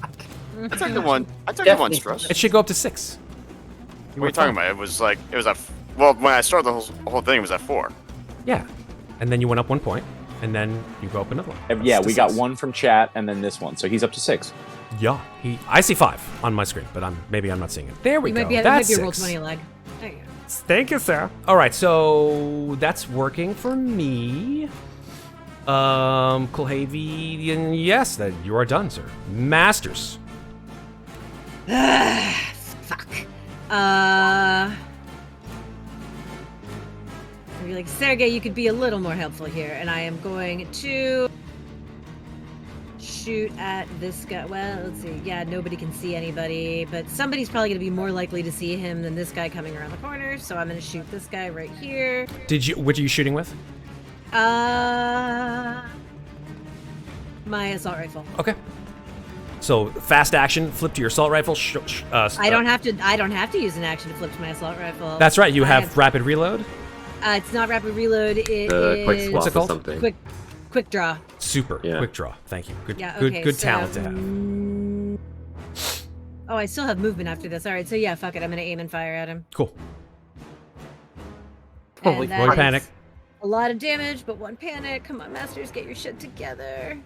I took the one. I took the Definitely. one stress. It should go up to 6. What are you talking about? It was at. Well, when I started the whole thing, it was at 4. Yeah. And then you went up 1 point, and then you go up another one. Yeah, Up to we got 6. 1 from chat, and then this one. So he's up to 6. Yeah. I see 5 on my screen, but maybe I'm not seeing it. There we You go. might be That's a roll 6. 20 leg. There you go. Thank you, sir. All right, so that's working for me. Kulhavy, and yes, that you are done, sir. Masters. Fuck. I'd be like, Sergey, you could be a little more helpful here, and I am going to shoot at this guy. Well, let's see. Yeah, nobody can see anybody, but somebody's probably going to be more likely to see him than this guy coming around the corner, so I'm going to shoot this guy right here. What are you shooting with? My assault rifle. Okay. So fast action, flip to your assault rifle. I don't have to use an action to flip to my assault rifle. That's right. You I have rapid reload. It's not rapid reload. It Quick is What's it swap or called? something. quick draw. Super. Yeah. Quick draw. Thank you. Good. Yeah. Good. Okay, Good so, talent to have. Oh, I still have movement after this. All right. So yeah, fuck it. I'm gonna aim and fire at him. Cool. Holy And that Roll your is panic. A lot of damage, but 1 panic. Come on, Masters, get your shit together.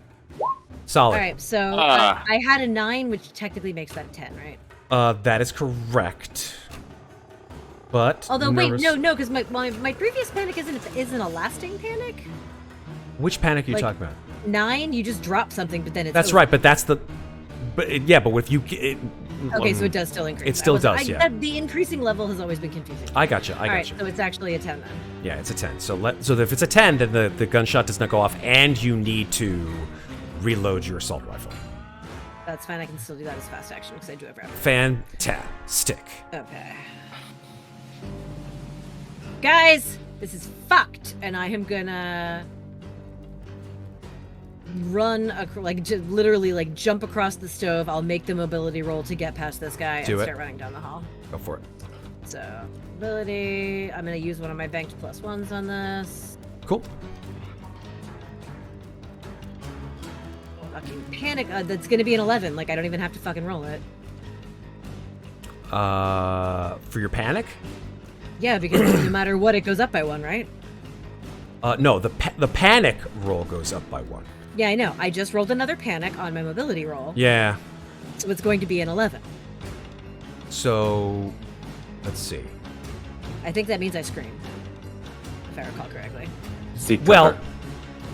Solid. All right. So Ah. I had a 9, which technically makes that a 10, right? That is correct. But Although nervous- wait, no, because my previous panic isn't a lasting panic. Which panic are you like- talking about? 9, you just drop something, but then it's That's over. right, but that's the. But yeah, but if you. Okay, so it does still increase. It still I wasn't- does, yeah. The increasing level has always been confusing. I gotcha. I All right, gotcha. so it's actually a 10 then. Yeah, it's a 10. So if it's a 10, then the gunshot does not go off, and you need to reload your assault rifle. That's fine. I can still do that as fast action because I do have rapid. Fantastic. Okay. Guys, this is fucked, and I am gonna run literally like jump across the stove. I'll make the mobility roll to get past this guy and start running down the hall. Go for it. So mobility. I'm gonna use one of my banked +1s on this. Cool. Fucking panic. That's gonna be an 11. Like I don't even have to fucking roll it. For your panic? Yeah, because no matter what, it goes up by 1, right? No, the panic roll goes up by 1. Yeah, I know. I just rolled another panic on my mobility roll. Yeah. So it's going to be an 11. So, let's see. I think that means I scream, if I recall correctly. Well,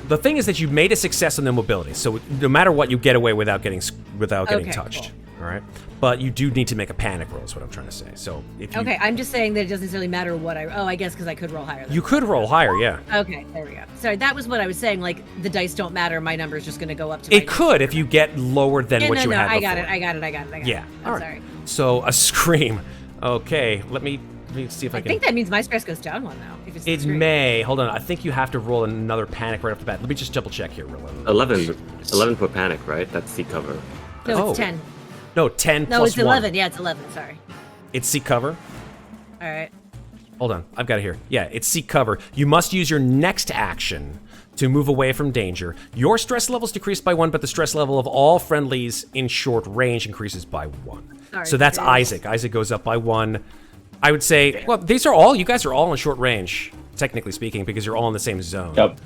the thing is that you made a success on the mobility, so no matter what, you get away without getting touched. Cool. All right, but you do need to make a panic roll. Is what I'm trying to say. So if you, Okay, I'm just saying that it doesn't necessarily matter what I guess because I could roll higher. You could roll higher, yeah. Okay, there we go. Sorry, that was what I was saying. Like the dice don't matter. My number is just going to go up to. It could if you get lower than what you had before. I got it. Yeah. I'm sorry. So a scream. Okay, let me see if I I can. think that means my stress goes down 1 now. If it's the It scream. may. Hold on. I think you have to roll another panic right off the bat. Let me just double check here, real quick. 11 for panic, right? That's seek cover. No, Oh. it's 10. No, 10 No, plus it's 1. 11. Yeah, it's 11. Sorry. It's seek cover. All right. Hold on, I've got it here. Yeah, it's seek cover. You must use your next action to move away from danger. Your stress levels decrease by 1, but the stress level of all friendlies in short range increases by 1. Sorry, So that's Chris. Isaac. Isaac goes up by 1. I would say, well, you guys are all in short range, technically speaking, because you're all in the same zone. Yep.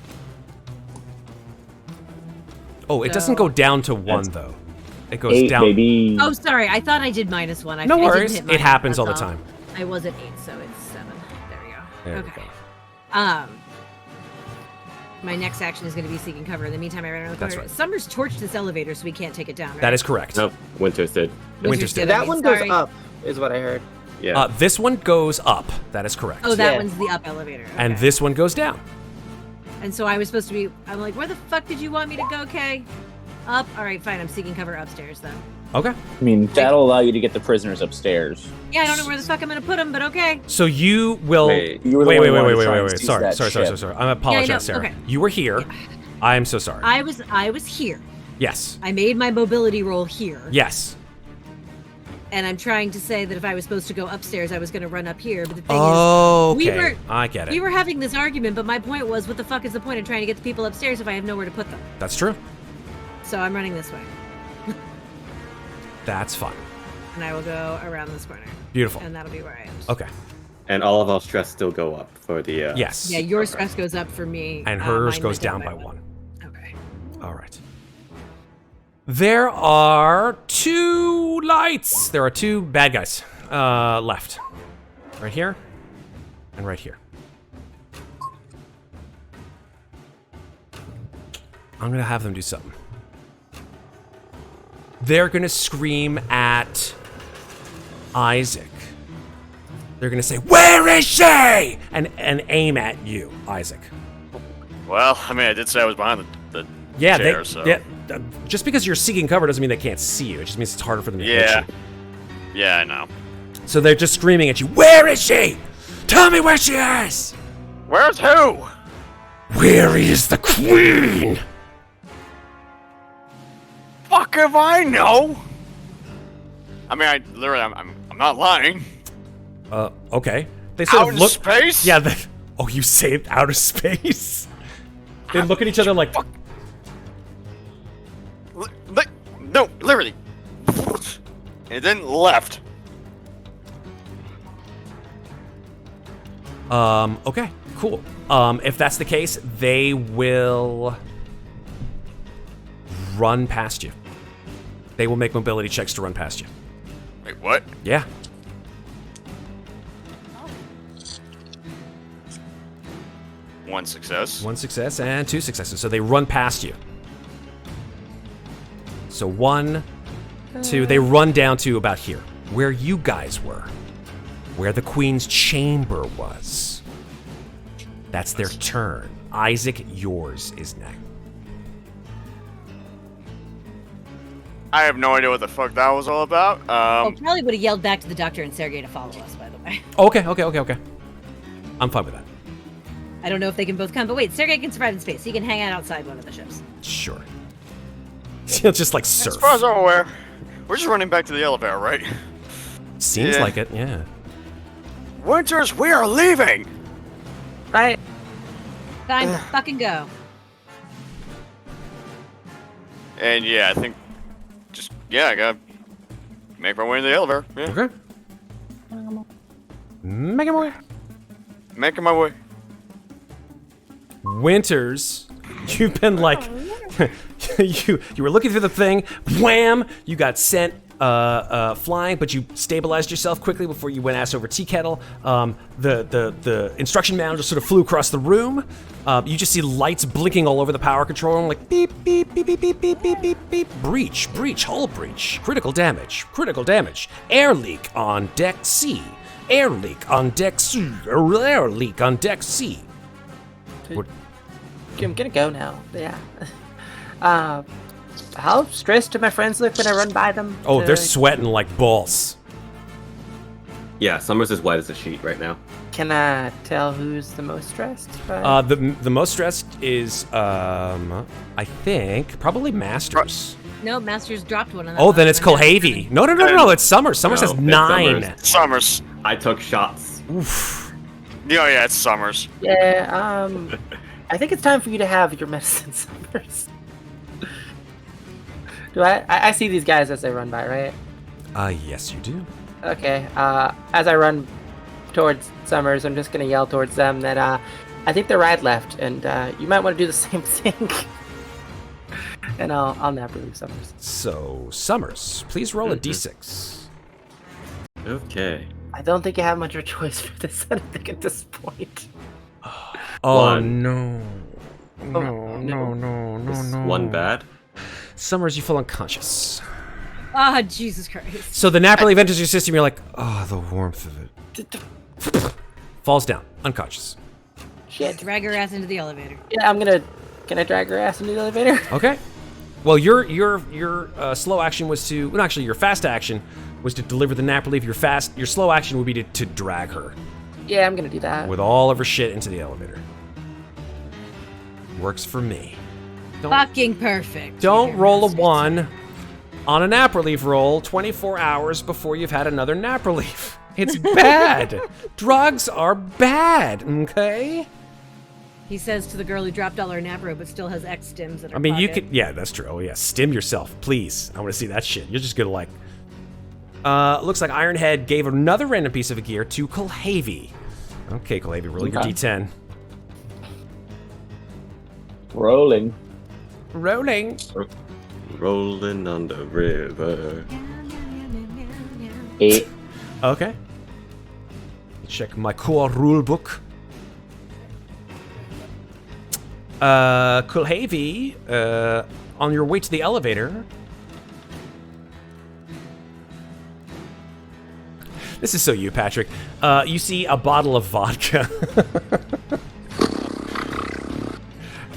Oh, it doesn't go down to 1, though. It goes 8, down. baby. Oh, sorry. I thought I did -1. No I didn't worries. hit It minus, happens that's all the time. I was at 8, so it's 7. There we go. There we Okay. go. My next action is going to be seeking cover. In the meantime, I ran around the That's corner. right. Summers torched this elevator, so we can't take it down. Right? That is correct. Nope, Winters did. Winter's did. That one goes Sorry. up, is what I heard. Yeah. This one goes up. That is correct. Oh, that Yeah. one's the up elevator. Okay. And this one goes down. And so I was supposed to be. I'm like, where the fuck did you want me to go, Kay? Up. All right, fine. I'm seeking cover upstairs then. Okay. I mean, that'll allow you to get the prisoners upstairs. Yeah, I don't know where the fuck I'm gonna put them, but okay. So you will. Wait. You were the Wait. one who wanted to try and seize Sorry. that ship. I apologize, Sarah. okay. You were here. I am so sorry. I was here. Yes. I made my mobility roll here. Yes. And I'm trying to say that if I was supposed to go upstairs, I was going to run up here. But the thing Oh, is, okay. I get it. we were having this argument, but my point was, what the fuck is the point of trying to get the people upstairs if I have nowhere to put them? That's true. So I'm running this way, That's fine. and I will go around this corner, Beautiful. and that'll be where I am. Okay. And all of our stress still go up for the. Yes. Yeah, your stress goes up for me, And mine hers went goes down by 1. Okay. All right. There are 2 lights. There are 2 bad guys left. Right here and right here. I'm going to have them do something. They're going to scream at Isaac. They're going to say, "Where is she?" And aim at you, Isaac. Well, I mean, I did say I was behind the Yeah, chair, so. just because you're seeking cover doesn't mean they can't see you. It just means it's harder for them to hit Yeah. you. Yeah, I know. So they're just screaming at you, "Where is she? Tell me where she is! Where's who? Where is the queen?" Fuck if I know. I mean, I literally, I'm not lying. Okay. They sort Out of in look. space? Yeah. Oh, you saved outer space. They look at each other like, Fuck. No, literally. And then left. Okay, cool. If that's the case, they will run past you. They will make mobility checks to run past you. Wait, what? Yeah. One success. 1 success and 2 successes. So they run past you. So 1, 2, they run down to about here, where you guys were, where the queen's chamber was. That's their turn. Isaac, yours is next. I have no idea what the fuck that was all about. Well, probably would have yelled back to the doctor and Sergei to follow us, by the way. Okay. I'm fine with that. I don't know if they can both come, but wait, Sergei can survive in space. He can hang out outside one of the ships. Sure. He'll just like surf. As far as I'm aware, we're just running back to the elevator, right? Seems Yeah. like it, yeah. Winters, we are leaving! Right. Time fucking go. And yeah, I think I gotta make my way into the elevator. Yeah. Okay. Make it more. Making my way. Winters, you've been like, you were looking for the thing, wham! You got sent flying, but you stabilized yourself quickly before you went ass over tea kettle. The instruction manual just sort of flew across the room. You just see lights blinking all over the power control room, like beep beep beep beep beep beep beep beep beep. Breach, hull breach, critical damage, air leak on deck C, air leak on deck C, air leak on deck C. What? I'm gonna go now. Yeah. How stressed do my friends look when I run by them? Oh, they're sweating like balls. Yeah, Summers is white as a sheet right now. Can I tell who's the most stressed? By... The most stressed is I think probably Masters. No, Masters dropped one on that. Oh, then it's last one. Kulhavy. No, it's Summers. Summers No, has it's 9. Summers. I took shots. Oof. Yeah, it's Summers. Yeah. I think it's time for you to have your medicine, Summers. Do I see these guys as they run by, right? Yes, you do. Okay. As I run towards Summers, I'm just gonna yell towards them that I think the ride left, and you might want to do the same thing. And I'll nap relieve Summers. So, Summers, please roll a d6. Okay. I don't think you have much of a choice for this. I think at this point. Oh, One. no. Is one bad? Summers, you feel unconscious. Ah, Jesus Christ. So the nap relief enters your system, you're like, oh, the warmth of it. Falls down, unconscious. Shit. Drag her ass into the elevator. Yeah, Can I drag her ass into the elevator? Okay. Well, your slow action was to... Well, actually, your fast action was to deliver the nap relief. Your slow action would be to drag her Yeah, I'm gonna do that. with all of her shit into the elevator. Works for me. Fucking perfect. Don't Here, roll a Masters. 1 on a nap relief roll 24 hours before you've had another nap relief. It's bad. Drugs are bad, okay? He says to the girl who dropped all her napro but still has X stims in her I mean, you pocket. could... Yeah, that's true. Oh, yeah. Stim yourself, please. I want to see that shit. You're just gonna, like... looks like Ironhead gave another random piece of gear to Kulhavy. Okay, Kulhavy, roll your Okay. d10. Rolling. Rolling. Rolling on the river. 8. Okay. Check my core rule book. Kulhavy, on your way to the elevator. This is so you, Patrick. You see a bottle of vodka.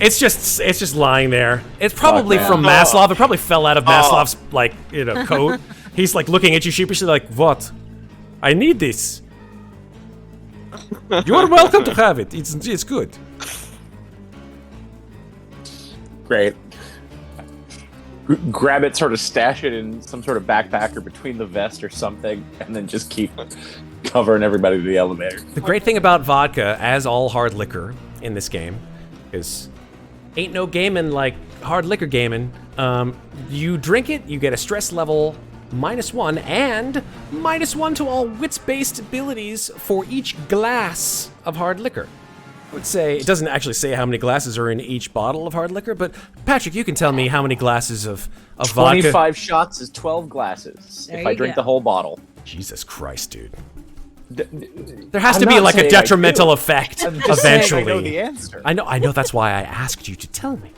It's just lying there. It's probably Fuck, from man. Maslov. It probably fell out of Maslov's coat. He's like looking at you sheepishly, like, what? I need this. You're welcome to have it. It's good. Great. Grab it, sort of stash it in some sort of backpack or between the vest or something, and then just keep covering everybody to the elevator. The great thing about vodka, as all hard liquor in this game, is ain't no gaming like hard liquor gaming. You drink it, you get a stress level -1 and -1 to all wits-based abilities for each glass of hard liquor. I would say, it doesn't actually say how many glasses are in each bottle of hard liquor, but Patrick, you can tell me how many glasses of vodka. 25 shots is 12 glasses There if I you drink go. the whole bottle. Jesus Christ, dude. There has I'm to be not like a saying I detrimental do. effect I'm just saying eventually. I know the answer. I know, that's why I asked you to tell me.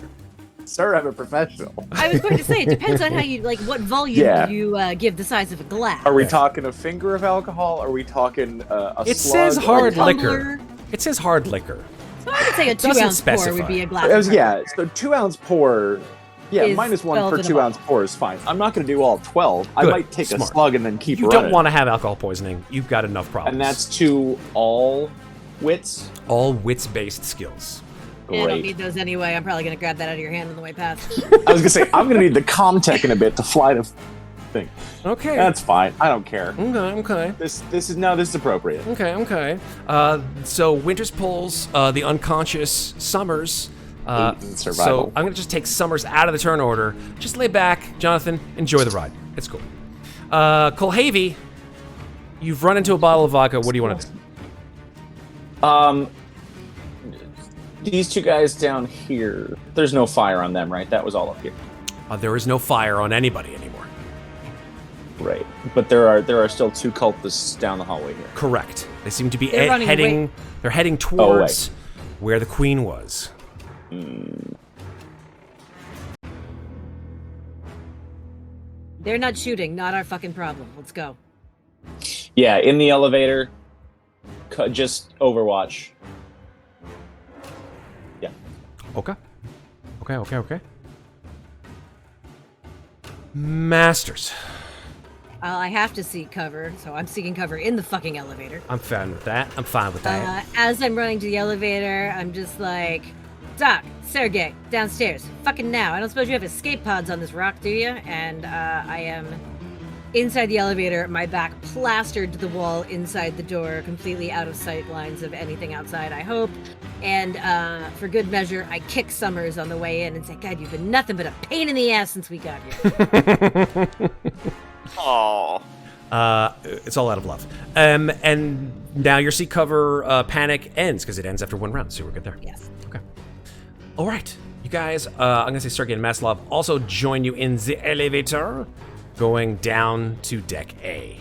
Sir, I'm a professional. I was going to say, it depends on how you, like, what volume Yeah. you give the size of a glass. Are we talking a finger of alcohol? Are we talking a It slug? says Or- hard tumbler. liquor. It says hard liquor. So I would say a Doesn't 2-ounce pour specify. would be a glass. of hard Yeah, liquor. so 2 ounce pour Yeah, is -1 12 per and 2 above. ounce pour is fine. I'm not going to do all 12. I Good. might take Smart. a slug and then keep You running. don't want to have alcohol poisoning. You've got enough problems. And that's to all wits. all wits-based skills. Yeah, I don't Great. need those anyway. I'm probably gonna grab that out of your hand on the way past. I was going to say, I'm going to need the Comtech in a bit to fly the thing. Okay. That's fine. I don't care. Okay. This is appropriate. Okay. So Winters pulls the unconscious Summers. Eight in survival. So I'm gonna just take Summers out of the turn order. Just lay back, Jonathan. Enjoy the ride. It's cool. Kulhavy, you've run into a bottle of vodka. What do you want to do? These two guys down here, there's no fire on them, right? That was all up here. There is no fire on anybody anymore. Right. But there are still two cultists down the hallway here. Correct. They seem to be They're running heading. away. They're heading towards where the queen was. They're not shooting. Not our fucking problem. Let's go. Yeah, in the elevator, just Overwatch. Yeah. Okay. Masters. I have to seek cover, so I'm seeking cover in the fucking elevator. I'm fine with that. As I'm running to the elevator, I'm just like, Doc, Sergey, downstairs, fucking now. I don't suppose you have escape pods on this rock, do you? And I am inside the elevator, my back plastered to the wall inside the door, completely out of sight lines of anything outside, I hope. And for good measure, I kick Summers on the way in and say, God, you've been nothing but a pain in the ass since we got here. Oh. It's all out of love. And now your seek cover panic ends because it ends after one round, so we're good there. Yes. Okay. All right, you guys. I'm gonna say Sergey and Maslov also join you in the elevator, going down to deck A.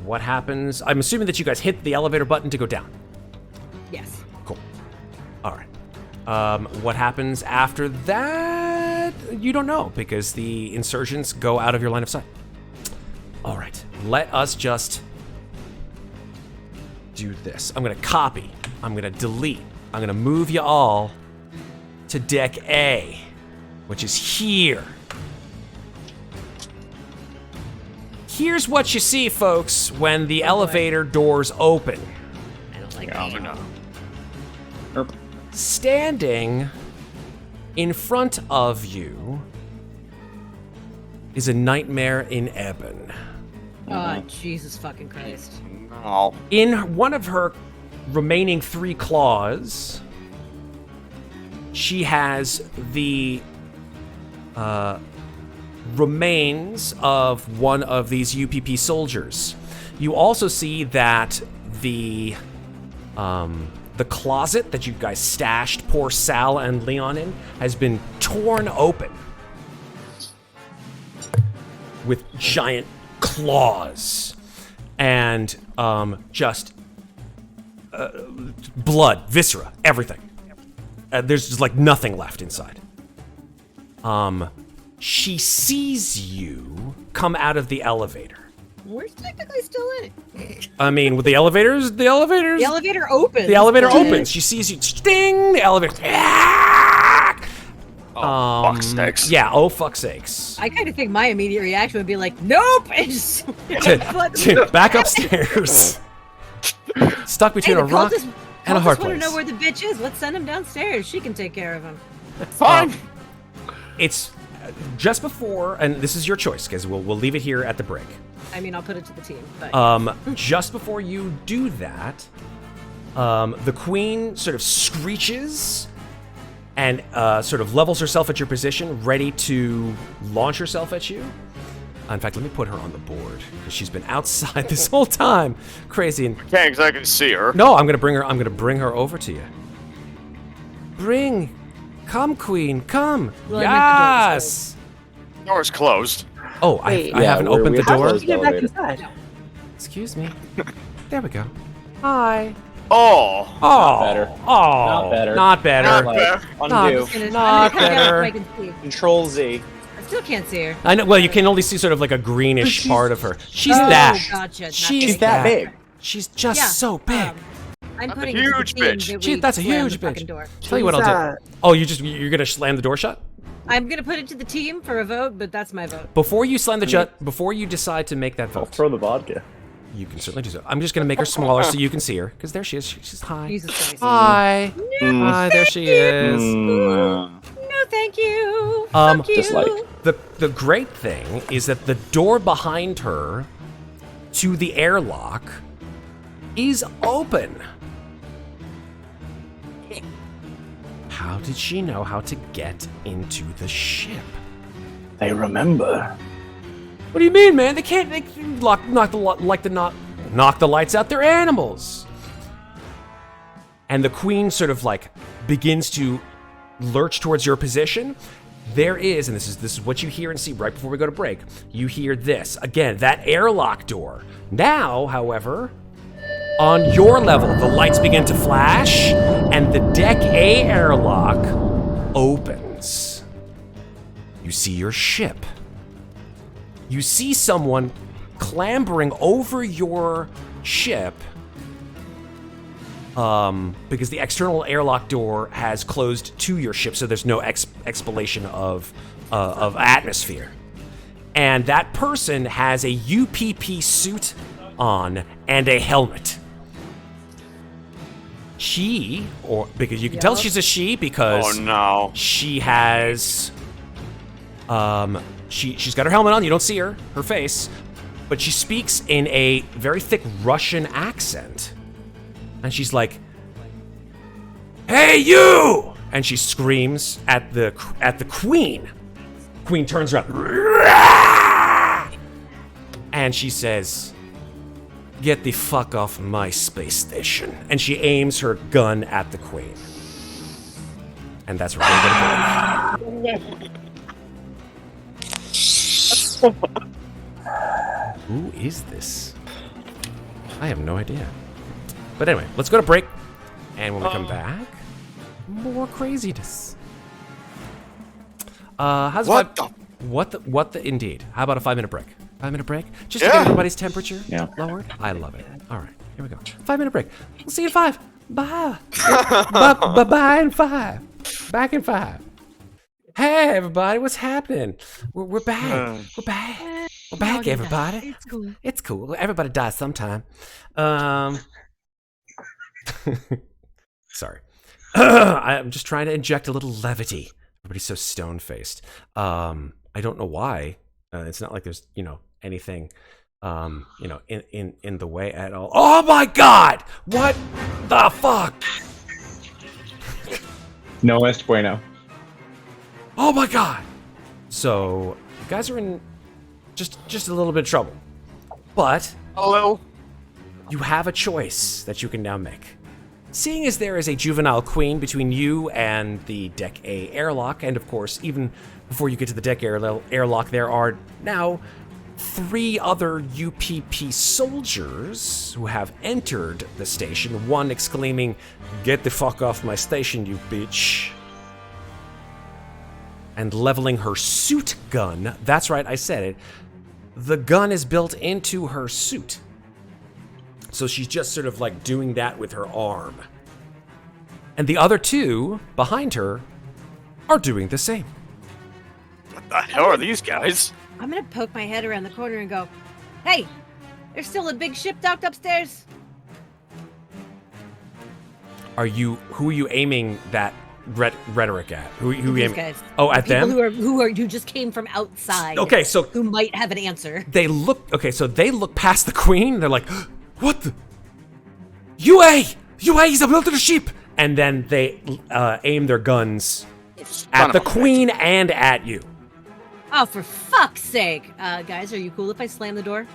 What happens? I'm assuming that you guys hit the elevator button to go down. Yes. Cool. All right. What happens after that? You don't know because the insurgents go out of your line of sight. All right. Let us just do this. I'm going to copy. I'm going to delete. I'm going to move you all to deck A, which is here. Here's what you see, folks, when the elevator doors open. I don't like Yeah, that. no. Standing in front of you is a nightmare in ebon. Oh, Jesus fucking Christ. No. In one of her remaining 3 claws, she has the remains of one of these UPP soldiers. You also see that the closet that you guys stashed poor Sal and Leon in has been torn open with giant claws and just blood, viscera, everything. There's just like nothing left inside. She sees you come out of the elevator. We're technically still in it. I mean, with the elevators. The elevator opens. The elevator opens. She sees you. Ding! The elevator. Oh, fuck sakes. Yeah. Oh, fuck sakes. I kind of think my immediate reaction would be like, nope! And just Back upstairs. Stuck between a rock and a hard I want to place. know where the bitch is. Let's send him downstairs. She can take care of him. Fine. It's just before, and this is your choice, because we'll leave it here at the break. I mean, I'll put it to the team. But Just before you do that, the queen sort of screeches and sort of levels herself at your position, ready to launch herself at you. In fact, let me put her on the board because she's been outside this whole time, crazy. And Can't exactly see her. no, I'm gonna bring her over to you. Come, queen, come. Well, I meant Yes. Door's closed. Oh, Wait. I haven't Yeah, opened we the have door. closed. Get back Elevator. inside. Excuse me. There we go. Hi. Oh. Oh. better. Oh. Not better. Not better. Not Like, fair. undo. I'm Not gonna better. I can see. Control Z. I still can't see her. I know. Well, you can only see sort of like a greenish part of her. She's Oh, that. gotcha. Not She's big. that big. She's just Yeah, so big. I'm That's a putting it to the huge team bitch. that Gee, we that's a slam huge the fucking bitch. door. Tell you what I'll do. Oh, you're gonna slam the door shut? I'm gonna put it to the team for a vote, but that's my vote. Before you slam the jet, before you decide to make that I'll vote, throw the vodka. you can certainly do so. I'm just gonna make her smaller so you can see her, because there she is. She's hi. Jesus Christ. Hi. Hi, there she is. No, thank you. Fuck you. Just like The great thing is that the door behind her to the airlock is open. How did she know how to get into the ship? they remember. What do you mean, man? They can't knock the lights out. They're animals. And the queen sort of like begins to lurch towards your position. There is, and this is what you hear and see right before we go to break. You hear this again, that airlock door. Now, however, on your level, the lights begin to flash, and the Deck A airlock opens. You see your ship. You see someone clambering over your ship, because the external airlock door has closed to your ship, so there's no expellation of atmosphere. And that person has a UPP suit on and a helmet. Because you can tell she's a she because Oh no. she has, she's got her helmet on. You don't see her face, but she speaks in a very thick Russian accent, and she's like, "Hey, you!" And she screams at the queen. Queen turns around, and she says, "Get the fuck off my space station." And she aims her gun at the queen. And that's where we're gonna go. Who is this? I have no idea. But anyway, let's go to break. And when we come back, more craziness. How's what the indeed? How about a 5-minute break? 5-minute break? Just to get everybody's temperature lowered? I love it. All right, here we go. 5-minute break. We'll see you in 5. Bye. Bye in 5. Back in 5. Hey, everybody, what's happening? We're back. We're back. We're back, everybody. It's cool. It's cool. Everybody dies sometime. Sorry. I'm just trying to inject a little levity. Everybody's so stone-faced. I don't know why. It's not like there's, anything, in the way at all. Oh my God! What the fuck? No es bueno. Oh my God! So, you guys are in just a little bit of trouble. But Hello. you have a choice that you can now make. Seeing as there is a juvenile queen between you and the Deck A airlock, and of course, even before you get to the Deck airlock, there are now 3 other UPP soldiers who have entered the station, one exclaiming, "Get the fuck off my station, you bitch," and leveling her suit gun. That's right, I said it. The gun is built into her suit. So she's just sort of like doing that with her arm. And the other 2 behind her are doing the same. What the hell are these guys? I'm gonna poke my head around the corner and go, "Hey, there's still a big ship docked upstairs." Who are you aiming that rhetoric at? Who you These aiming? guys. Oh, at People them? who just came from outside. Okay, so Who might have an answer. they look past the queen. They're like, "What the? UA is a military ship!" And then they aim their guns at the queen and at you. Oh, for fuck's sake. Guys, are you cool if I slam the door?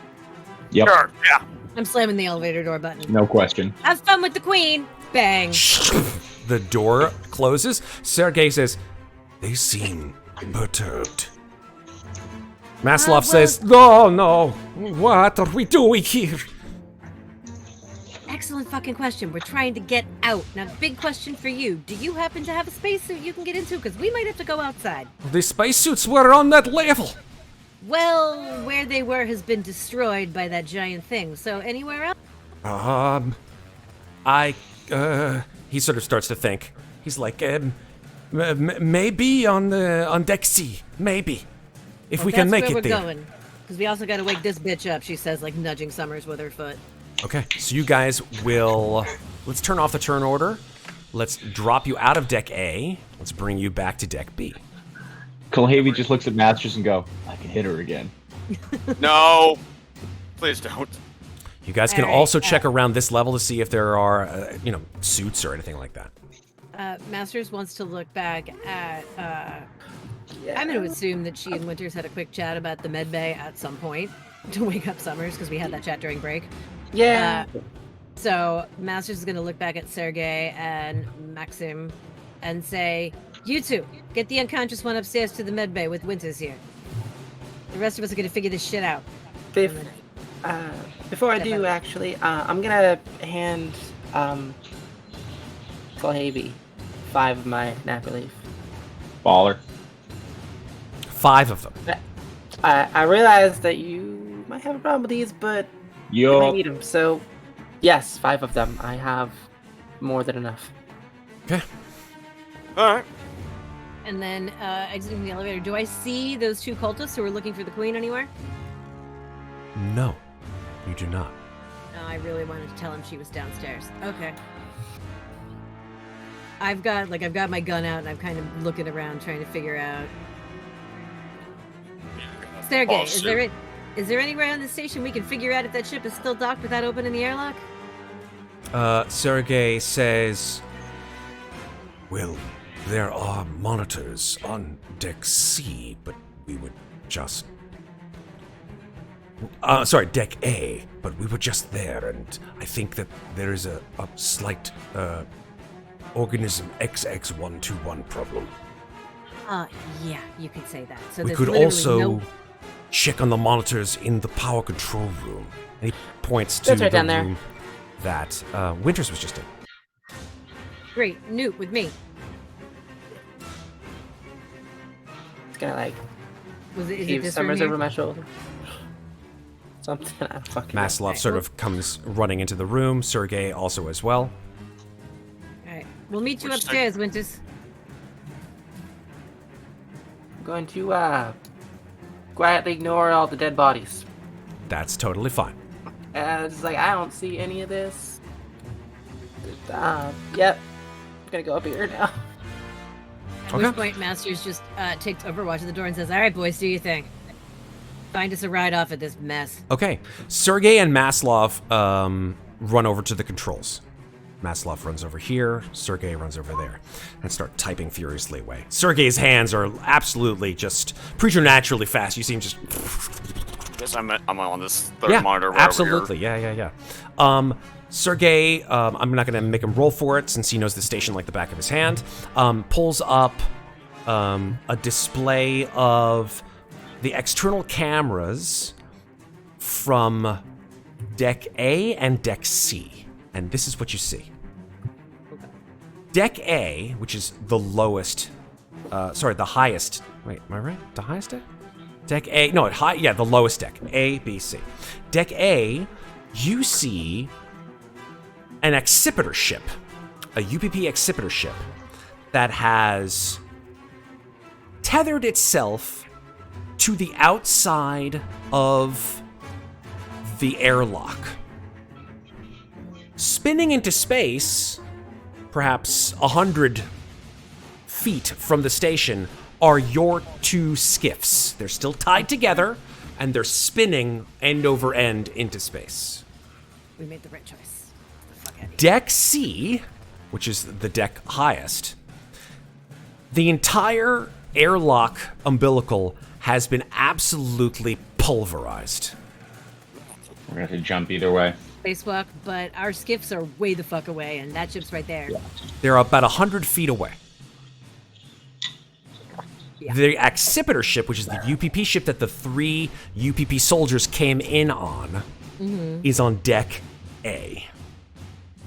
Yep. Sure, yeah. I'm slamming the elevator door button. No question. Have fun with the queen. Bang. The door closes. Sergei says, "They seem perturbed." Maslov says, no, what are we doing here? Excellent fucking question. We're trying to get out. Now, big question for you. Do you happen to have a spacesuit you can get into? Because we might have to go outside. The spacesuits were on that level. Well, where they were has been destroyed by that giant thing. So anywhere else? He sort of starts to think. He's like, Maybe on deck C. Maybe. If we can make it there. there. We're going. Because we also got to wake this bitch up, she says, like nudging Summers with her foot. Okay, so you guys will... Let's turn off the turn order. Let's drop you out of deck A. Let's bring you back to deck B. Kulhavy just looks at Masters and go, I can hit her again. No, please don't. You guys can All right, also check around this level to see if there are, suits or anything like that. Masters wants to look back at. I'm going to assume that she and Winters had a quick chat about the med bay at some point to wake up Summers because we had that chat during break. Yeah. So Masters is going to look back at Sergey and Maxim and say, "You two, get the unconscious one upstairs to the med bay with Winters here. The rest of us are going to figure this shit out." Before I do, actually, I'm gonna hand Kulhavy 5 of my nap relief. Baller. 5 of them. I realize that you might have a problem with these, but you might need them. So, yes, 5 of them. I have more than enough. Okay. All right. And then exiting the elevator, do I see those 2 cultists who are looking for the queen anywhere? No, you do not. No, I really wanted to tell him she was downstairs. Okay. I've got my gun out and I'm kind of looking around trying to figure out. Sergey, is there anywhere on the station we can figure out if that ship is still docked without opening the airlock? Sergey says, well, there are monitors on deck C, but we would just... deck A, but we were just there, and I think that there is a slight organism XX121 problem. Yeah, you could say that. So We there's could literally also no... check on the monitors in the power control room. And he points to That's right the down there. room that Winters was just in. Great, Newt with me. It's gonna like Is it heave this Summers room over here? my shoulder. Something I don't fucking know. Maslov sort of comes running into the room. Sergey also as well. All right, we'll meet you Which upstairs, Winters. I'm going to quietly ignore all the dead bodies. That's totally fine. And it's like, I don't see any of this. Yep. I'm gonna go up here now. At Okay. which point, Masters just takes Overwatch at the door and says, "All right, boys, do your thing. Find us a ride off of this mess." Okay. Sergey and Maslov run over to the controls. Maslov runs over here. Sergey runs over there and start typing furiously away. Sergey's hands are absolutely just preternaturally fast. You see him just... Guess I'm on this third monitor. Right absolutely. Yeah. Sergey, I'm not going to make him roll for it since he knows the station like the back of his hand, pulls up a display of the external cameras from Deck A and Deck C. And this is what you see. Deck A, which is the lowest, the highest. Wait, am I right? The highest deck? Deck A, no, the lowest deck. A, B, C. Deck A, you see an accipiter ship, a UPP accipiter ship that has tethered itself to the outside of the airlock. Spinning into space, perhaps 100 feet from the station, are your 2 skiffs. They're still tied together, and they're spinning end over end into space. We made the right choice. The fuck out of here. Deck C, which is the deck highest, the entire airlock umbilical has been absolutely pulverized. We're going to jump either way. Spacewalk, but our skiffs are way the fuck away, and that ship's right there. They're about 100 feet away. Yeah. The accipiter ship, which is the UPP ship that the 3 UPP soldiers came in on, is on Deck A.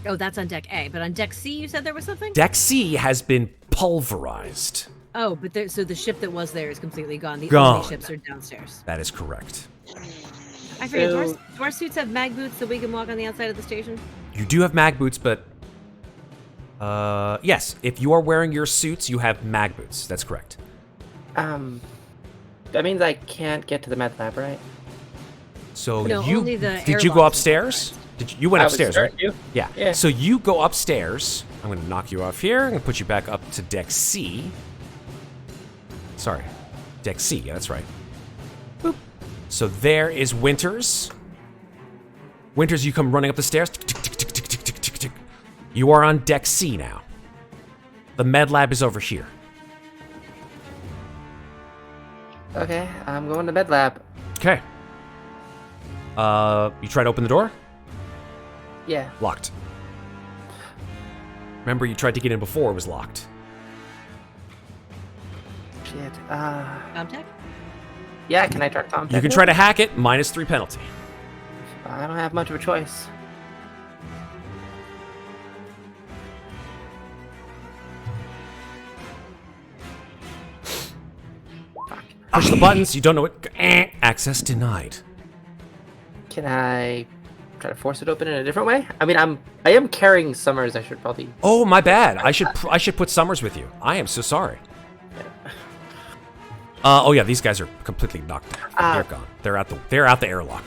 Oh, that's on Deck A, but on Deck C, you said there was something? Deck C has been pulverized. Oh, but so the ship that was there is completely gone. The Gone. only ships are downstairs. That is correct. I forget, So- do our suits have mag boots so we can walk on the outside of the station? You do have mag boots, but Yes. If you are wearing your suits, you have mag boots. That's correct. That means I can't get to the med lab, right? So No, you only the did you go airlocks upstairs? are You went I was upstairs, sure right? you. Yeah. Yeah. So you go upstairs. I'm going to knock you off here. I'm going to put you back up to deck C. Sorry. Deck C. Yeah, that's right. Boop. So there is Winters. Winters, you come running up the stairs. Tick, tick, tick, tick, tick, tick, tick, tick, tick. You are on deck C now. The med lab is over here. Okay, I'm going to med lab. Okay. You try to open the door? Yeah. Locked. Remember, you tried to get in before, it was locked. Shit. Contact? Yeah, can I try to contact You can it? try to hack it, -3 penalty. I don't have much of a choice. Push the buttons, you don't know what. Access denied. Can I try to force it open in a different way? I mean, I am carrying Summers. I should probably. Oh, my bad. I should put Summers with you. I am so sorry. Oh yeah, these guys are completely knocked out. They're gone. They're out the airlock.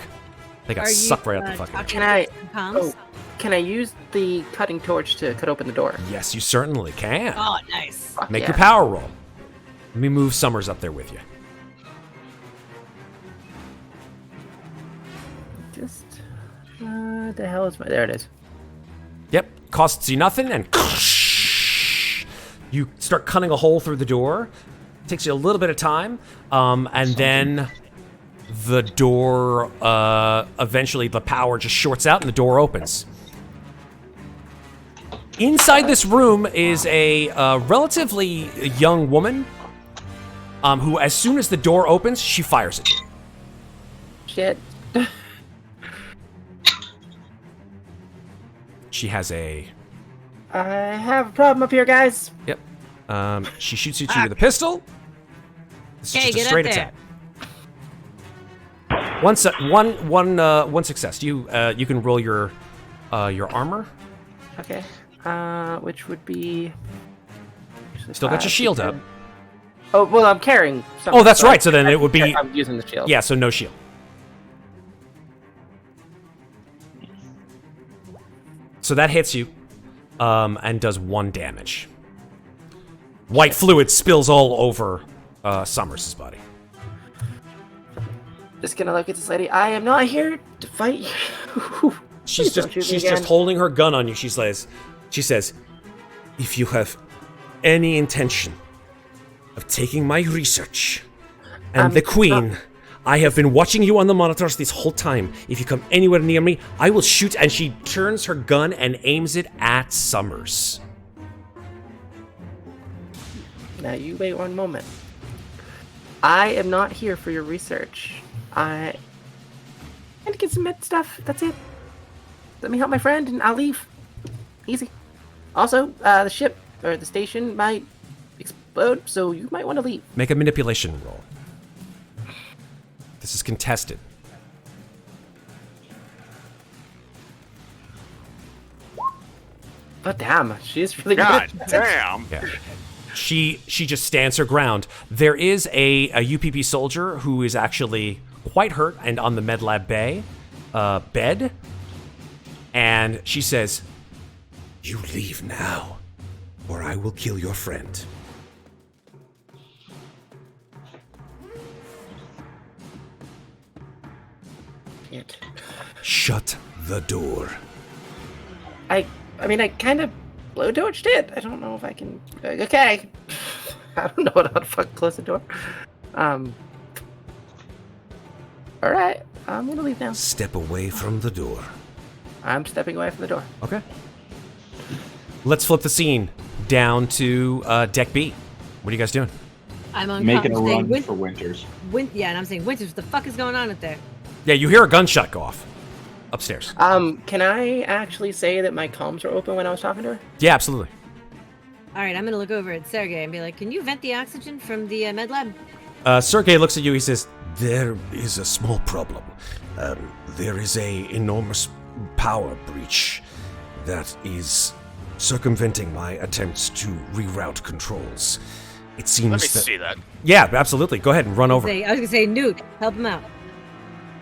They got Are you, sucked right out the fucking. talking Can I- to comms? Can I use the cutting torch to cut open the door? Yes, you certainly can. Oh, nice. Fuck Make yeah. your power roll. Let me move Summers up there with you. Just. The hell is my. There it is. Yep, costs you nothing, and you start cutting a hole through the door. Takes you a little bit of time, and then the door, eventually the power just shorts out and the door opens. Inside this room is a relatively young woman who, as soon as the door opens, she fires at you. Shit. She has a... I have a problem up here, guys. Yep. She shoots at you with a pistol. This is Okay, just a get up straight there. attack. One success. You can roll your armor. Okay. Which would be. Still got your shield up. Oh well, I'm carrying. Oh, that's right. So then it would be I'm using the shield. yeah. So no shield. So that hits you, and does 1 damage. White fluid spills all over Summers' body. Just gonna look at this lady. I am not here to fight you. She's Please don't shoot me just again. holding her gun on you. She says, "If you have any intention of taking my research and the Queen, I have been watching you on the monitors this whole time. If you come anywhere near me, I will shoot." And she turns her gun and aims it at Summers. Now you wait one moment. I am not here for your research. I to get some med stuff. That's it. Let me help my friend, and I'll leave. Easy. Also, the ship or the station might explode, so you might want to leave. Make a manipulation roll. This is contested. But damn, she's really God good. damn. Yeah. She just stands her ground. There is a UPP soldier who is actually quite hurt and on the med lab bay bed. And she says, "You leave now, or I will kill your friend." Shit. Shut the door. I mean, I kind of blowtorched it. I don't know if I can. Okay. I don't know how to fucking close the door. All right. I'm gonna leave now. Step away from the door. I'm stepping away from the door. Okay. Let's flip the scene down to deck B. What are you guys doing? I'm on Making a comms saying, run Win- for Winters. yeah, and I'm saying, Winters, what the fuck is going on up there? Yeah, you hear a gunshot go off upstairs. Can I actually say that my comms were open when I was talking to her? Yeah, absolutely. All right, I'm gonna look over at Sergey and be like, "Can you vent the oxygen from the med lab?" Sergey looks at you. He says, "There is a small problem. There is a enormous power breach that is circumventing my attempts to reroute controls. It seems Let me that... see that. Yeah, absolutely. Go ahead and run over. I was gonna say, Newt, help him out.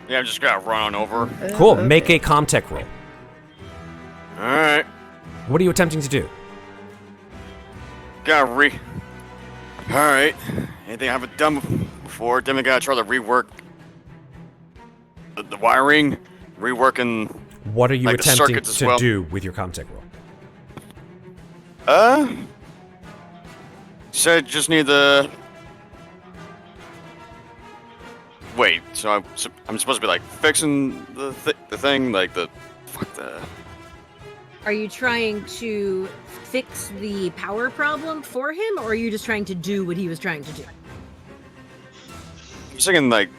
Yeah, I'm just gonna run on over. Cool. Make a comtech roll. Alright. What are you attempting to do? Alright. Anything I haven't done before. Then we gotta try to rework the wiring, reworking. What are you Like the attempting circuits as to well. do with your comtech roll? Said just need the. Wait, so I'm supposed to be like fixing the thing, like the. Fuck the. Are you trying to fix the power problem for him, or are you just trying to do what he was trying to do? I was thinking like.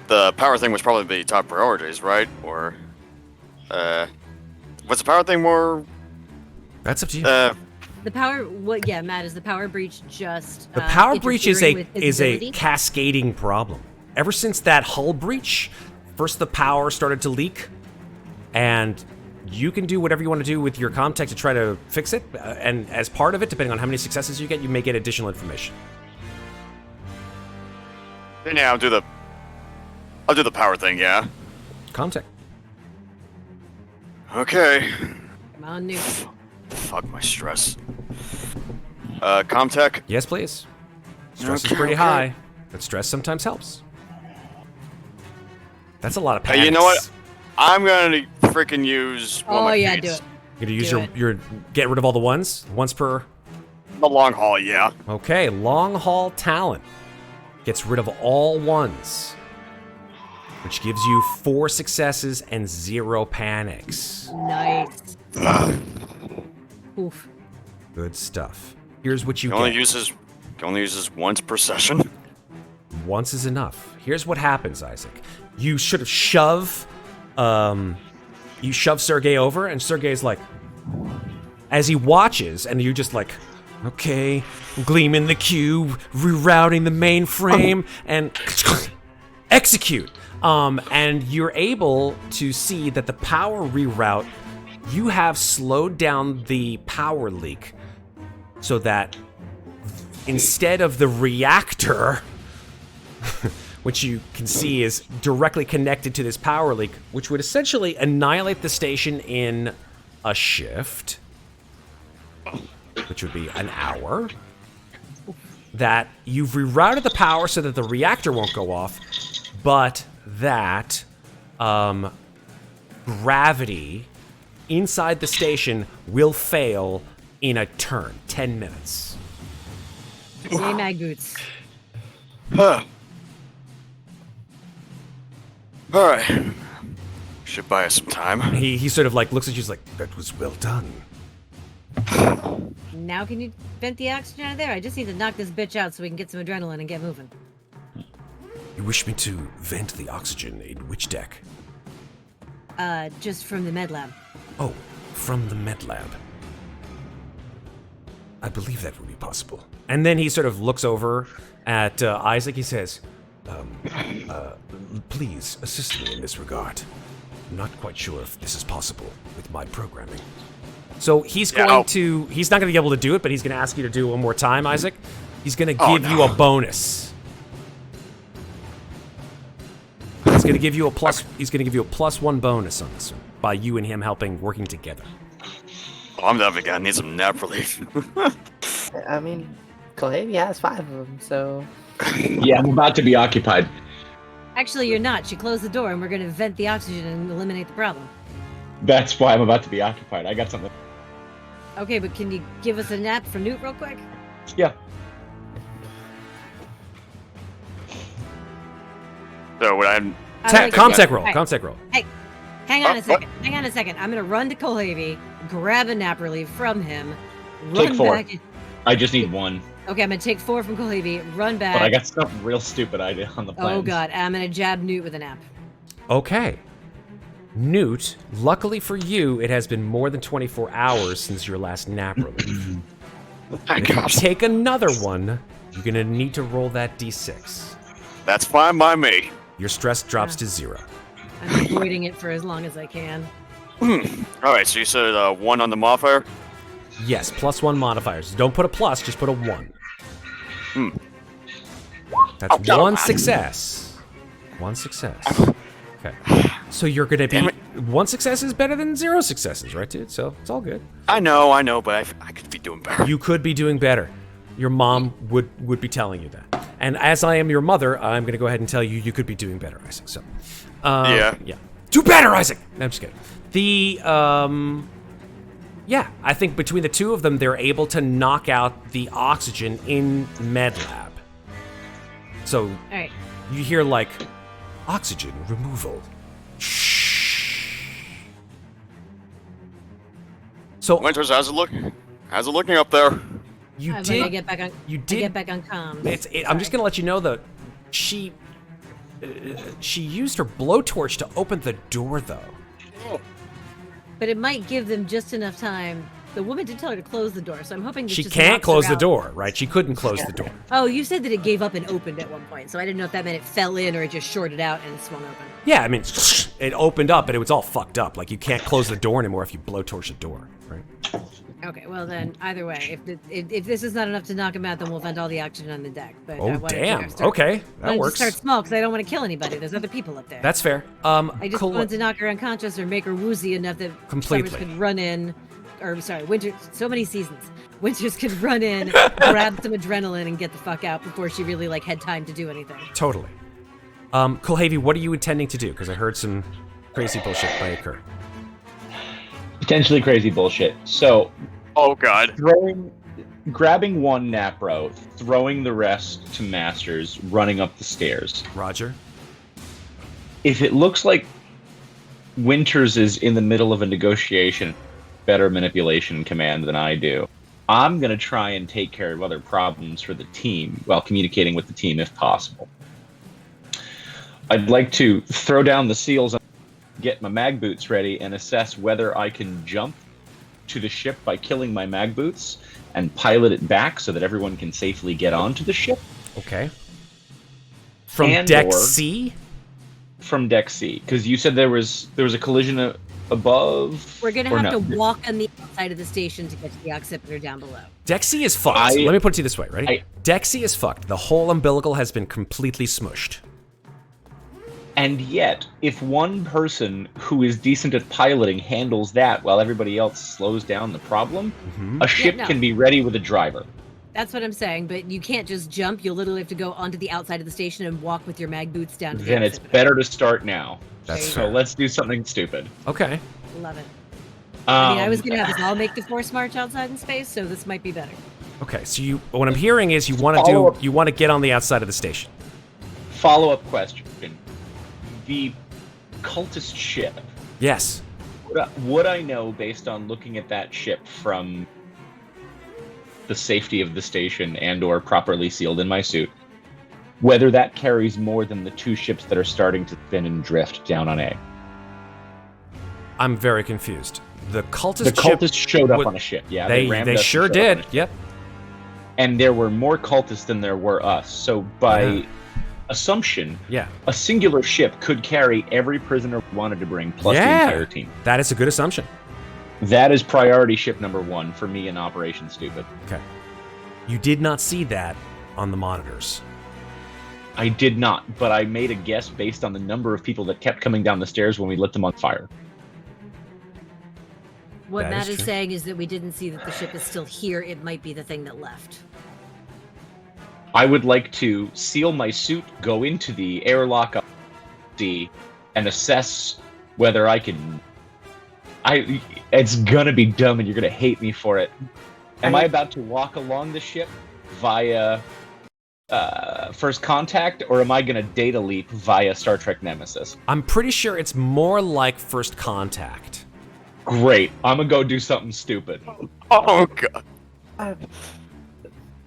The power thing was probably the top priorities, right? Or. Was the power thing more. That's up to you. The power, what? Yeah, Matt, is the power breach just The power breach is interfering with his a ability? cascading problem. Ever since that hull breach, first the power started to leak, and you can do whatever you want to do with your comtech to try to fix it. And as part of it, depending on how many successes you get, you may get additional information. Then yeah, I'll do the power thing. Yeah. Comtech. Okay. Come on, Newt. Fuck my stress. Comtech. Yes, please. Stress is Okay, pretty okay. high, but stress sometimes helps. That's a lot of panics. Hey, you know what? I'm gonna freaking use. one of Oh my yeah, feats. do it. You're gonna use Do your get rid of all the ones? Once per. The long haul, yeah. Okay, long haul talent. Gets rid of all ones. Which gives you 4 successes and 0 panics. Nice. Oof. Good stuff. Here's what you Can only get. use this once per session. Once is enough. Here's what happens, Isaac. You sort of shove Sergey over, and Sergey's like, as he watches, and you just like, okay, gleaming the cube, rerouting the mainframe, and execute. And you're able to see that the power reroute, you have slowed down the power leak so that instead of the reactor, which you can see is directly connected to this power leak, which would essentially annihilate the station in a shift, which would be an hour, that you've rerouted the power so that the reactor won't go off, but that gravity inside the station will fail in a turn, 10 minutes. Yay, mag boots. Alright. Should buy us some time. He sort of like looks at you, he's like, that was well done. Now can you vent the oxygen out of there? I just need to knock this bitch out so we can get some adrenaline and get moving. You wish me to vent the oxygen in which deck? Just from the med lab. Oh, from the med lab. I believe that would be possible. And then he sort of looks over at Isaac. He says, please assist me in this regard. I'm not quite sure if this is possible with my programming. So he's Yeah, going to, he's not going to be able to do it, but he's going to ask you to do it one more time, Isaac. He's going to give you a bonus. He's going to give you a plus, he's going to give you a +1 bonus on this one by you and him working together. Oh, I'm definitely gonna need some nap relief. I mean, Kulhavy has 5 of them, so. Yeah, I'm about to be occupied. Actually, you're not. She closed the door and we're gonna vent the oxygen and eliminate the problem. That's why I'm about to be occupied. I got something. Okay, but can you give us a nap for Newt real quick? Yeah. So what I'm Comtech roll. Hey, Comtech roll. Hey, hang on a second. Hang on a second. I'm gonna run to Kulhavy, grab a nap relief from him, run Take 4. back. I just need 1. Okay, I'm gonna take 4 from Kulhavy, run back. But I got something real stupid idea on the plan. Oh god, I'm gonna jab Newt with a nap. Okay. Newt, luckily for you, it has been more than 24 hours since your last nap relief. Thank If you God. take another one, you're gonna need to roll that d6. That's fine by me. Your stress drops to 0. I'm avoiding it for as long as I can. Alright, so you said 1 on the modifier? Yes, +1 modifiers. Don't put a plus, just put a 1. That's one success. One success. Okay. So you're gonna be... One success is better than 0 successes, right, dude? So it's all good. I know, but I could be doing better. You could be doing better. Your mom would be telling you that. And as I am your mother, I'm gonna go ahead and tell you you could be doing better, Isaac. So... Yeah. Do better, Isaac! No, I'm just kidding. Yeah, I think between the two of them, they're able to knock out the oxygen in MedLab. So, All right. you hear, like, oxygen removal. Shh. So, Winters, how's it looking? How's it looking up there? you I did... get back on. You I did... get back on comms. I'm just gonna let you know, though, she used her blowtorch to open the door, though. But it might give them just enough time. The woman did tell her to close the door, so I'm hoping this She just can't knocks close her the out. door, right? She couldn't close the door. Oh, you said that it gave up and opened at one point, so I didn't know if that meant it fell in or it just shorted out and swung open. Yeah, I mean, it opened up, but it was all fucked up. Like, you can't close the door anymore if you blowtorch the door, right? Okay, well then, either way, if this is not enough to knock him out, then we'll vent all the oxygen on the deck. But, Oh, why don't you damn. guys start- Okay, why that don't you works. start small, because I don't want to kill anybody. There's other people up there. That's fair. I just Col- wanted to knock her unconscious or make her woozy enough that Completely. Summers could run in, or sorry, Winter. So many seasons. Winters could run in, grab some adrenaline, and get the fuck out before she really had time to do anything. Totally. Kulhavy, what are you intending to do? Because I heard some crazy bullshit might occur. Potentially crazy bullshit. So, Oh god. grabbing one Napro, throwing the rest to Masters, running up the stairs. Roger. If it looks like Winters is in the middle of a negotiation, better manipulation command than I do, I'm going to try and take care of other problems for the team while communicating with the team if possible. I'd like to throw down the seals, get my mag boots ready, and assess whether I can jump to the ship by killing my mag boots and pilot it back so that everyone can safely get onto the ship. Okay. From And deck or- C? From deck C, because you said there was a collision above. We're gonna or have no? to walk on the outside of the station to get to the oximeter down below. Deck C is fucked. I- Let me put it to you this way, ready? I- Deck C is fucked. The whole umbilical has been completely smushed. And yet, if one person who is decent at piloting handles that while everybody else slows down the problem, a ship no. can be ready with a driver. That's what I'm saying, but you can't just jump. You'll literally have to go onto the outside of the station and walk with your mag boots down to the Then it's oximeter. better to start now. That's There you So fair. let's do something stupid. Okay. Love it. I mean, I was Um, gonna have us all make the force march outside in space, so this might be better. Okay, so what I'm hearing is you want to get on the outside of the station. Follow-up question. The cultist ship. Yes. Would I know, based on looking at that ship from the safety of the station and or properly sealed in my suit, whether that carries more than the 2 ships that are starting to spin and drift down on A? I'm very confused. The cultist The ship cultists showed up would- on a ship, yeah. They rammed us and sure showed up did. on a ship. Yep. And there were more cultists than there were us. So by Yeah. assumption, Yeah. a singular ship could carry every prisoner we wanted to bring, plus the Yeah. entire team. That is a good assumption. That is priority ship number 1 for me in Operation Stupid. Okay. You did not see that on the monitors. I did not, but I made a guess based on the number of people that kept coming down the stairs when we lit them on fire. What That is Matt is true. saying is that we didn't see that the ship is still here. It might be the thing that left. I would like to seal my suit, go into the airlock up D, and assess whether I can. It's gonna be dumb, and you're gonna hate me for it. Am I about to walk along the ship via first contact, or am I gonna data leap via Star Trek Nemesis? I'm pretty sure it's more like first contact. Great, I'm gonna go do something stupid. Oh god.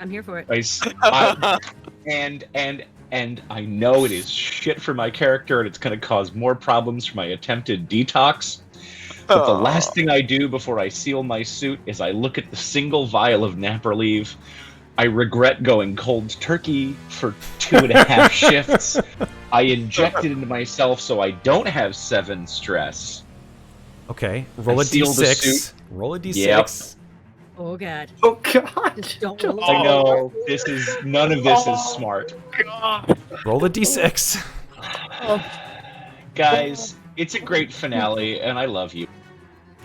I'm here for it. And I know it is shit for my character, and it's gonna cause more problems for my attempted detox. But the last thing I do before I seal my suit is I look at the single vial of Napraleave. I regret going cold turkey for 2.5 shifts. I inject it into myself so I don't have 7 stress. Okay, roll a seal the d6. suit. Roll a d6. Yep. Oh god. Oh god. Don't roll. I know none of this is smart. Roll a d6. Guys, it's a great finale, and I love you.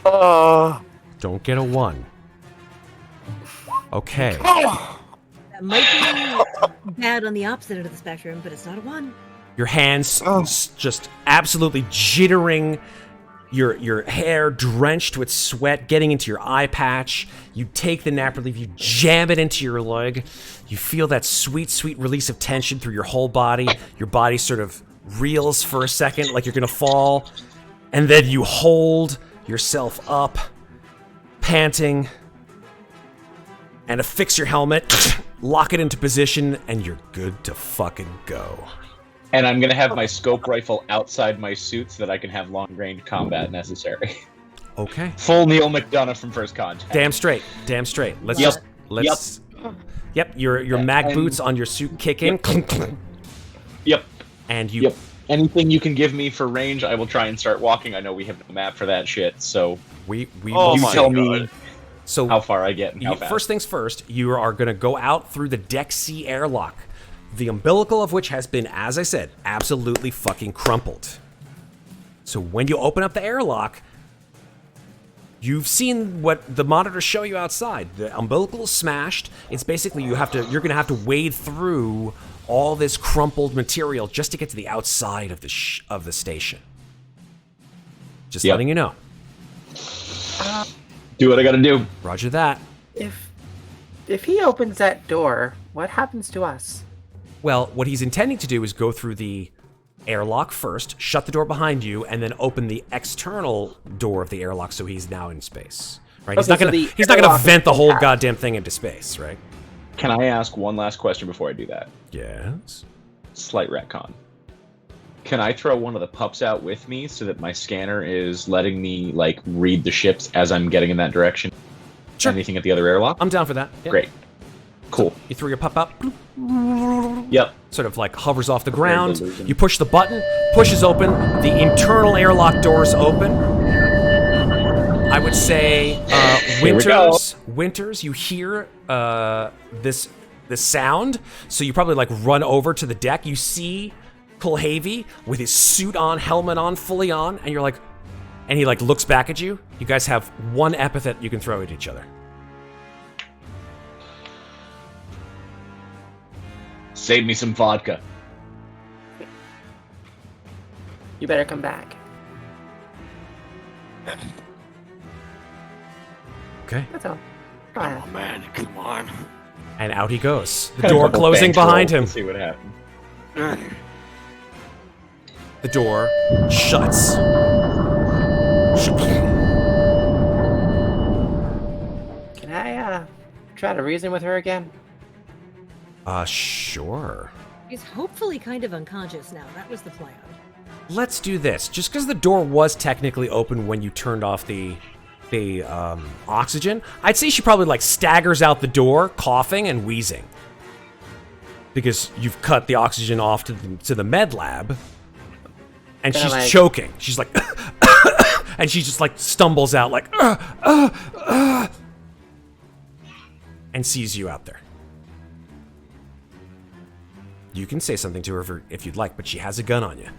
Don't get a 1. Okay. That might be bad on the opposite end of the spectrum, but it's not a 1. Your hands just absolutely jittering. Your hair drenched with sweat, getting into your eye patch. You take the napper leaf, you jam it into your leg. You feel that sweet, sweet release of tension through your whole body. Your body sort of reels for a second like you're gonna fall. And then you hold yourself up, panting, and affix your helmet, lock it into position, and you're good to fucking go. And I'm gonna have my scope rifle outside my suit so that I can have long-range combat necessary. Okay. Full Neil McDonough from First Contact. Damn straight. Let's Yep. just let's. Yep. Your mag boots on your suit kick in. Yep. And you. Yep. Anything you can give me for range, I will try and start walking. I know we have no map for that shit, so We Oh will you my see. tell God. me So how far I get and how fast. first things first, you are going to go out through the deck C airlock, the umbilical of which has been, as I said, absolutely fucking crumpled. So when you open up the airlock, you've seen what the monitors show you outside. The umbilical is smashed. It's basically you're going to have to wade through all this crumpled material just to get to the outside of the station. Just Yep. letting you know. Do what I gotta do. Roger that. If he opens that door, what happens to us? Well, what he's intending to do is go through the airlock first, shut the door behind you, and then open the external door of the airlock so he's now in space. Right? He's Okay, not so gonna the he's not gonna airlock vent the is whole out. goddamn thing into space, right? Can I ask one last question before I do that? Yes. Slight retcon. Can I throw one of the pups out with me so that my scanner is letting me, like, read the ships as I'm getting in that direction? Sure. Anything at the other airlock? I'm down for that. Yeah. Great. Cool. You throw your pup out, bloop, Yep. sort of like hovers off the ground. illusion. You push the button, pushes open, the internal airlock doors open. I would say, Here we go. Winters, you hear this sound, so you probably like run over to the deck. You see Kulhavy with his suit on, helmet on, fully on, and you're like, and he like looks back at you. You guys have one epithet you can throw at each other. Save me some vodka. You better come back. Okay. That's all. Go ahead. Oh man, come on. And out he goes. The Kind of door double closing bankroll behind to him. See what happens. The door shuts. Can I try to reason with her again? Sure. He's hopefully kind of unconscious now. That was the plan. Let's do this. Just because the door was technically open when you turned off the oxygen, I'd say she probably like staggers out the door, coughing and wheezing, because you've cut the oxygen off to the med lab, and Kinda she's like- choking. She's like, and she just like stumbles out like, and sees you out there. You can say something to her if you'd like, but she has a gun on you.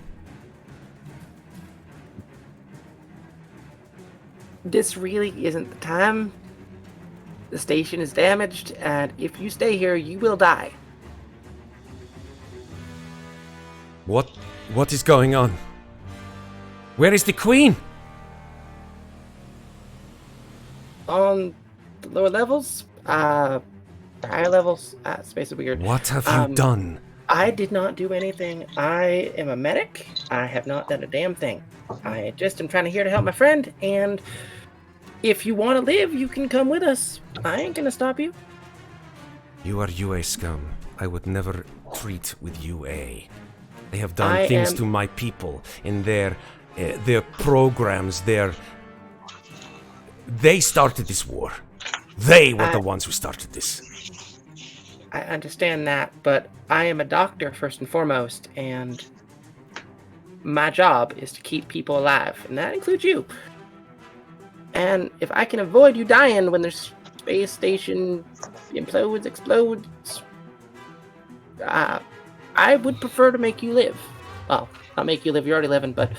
This really isn't the time. The station is damaged, and if you stay here, you will die. What is going on? Where is the queen? On the lower levels, the higher levels, space is weird. What have you done? I did not do anything. I am a medic. I have not done a damn thing. I just am trying to here to help my friend, and if you want to live, you can come with us. I ain't gonna stop you. You are UA scum. I would never treat with UA. They have done I things am- to my people in their programs. They started this war. They were the ones who started this. I understand that, but I am a doctor first and foremost, and my job is to keep people alive, and that includes you. And if I can avoid you dying when the space station explodes, I would prefer to make you live. Well, not make you live, you're already living, but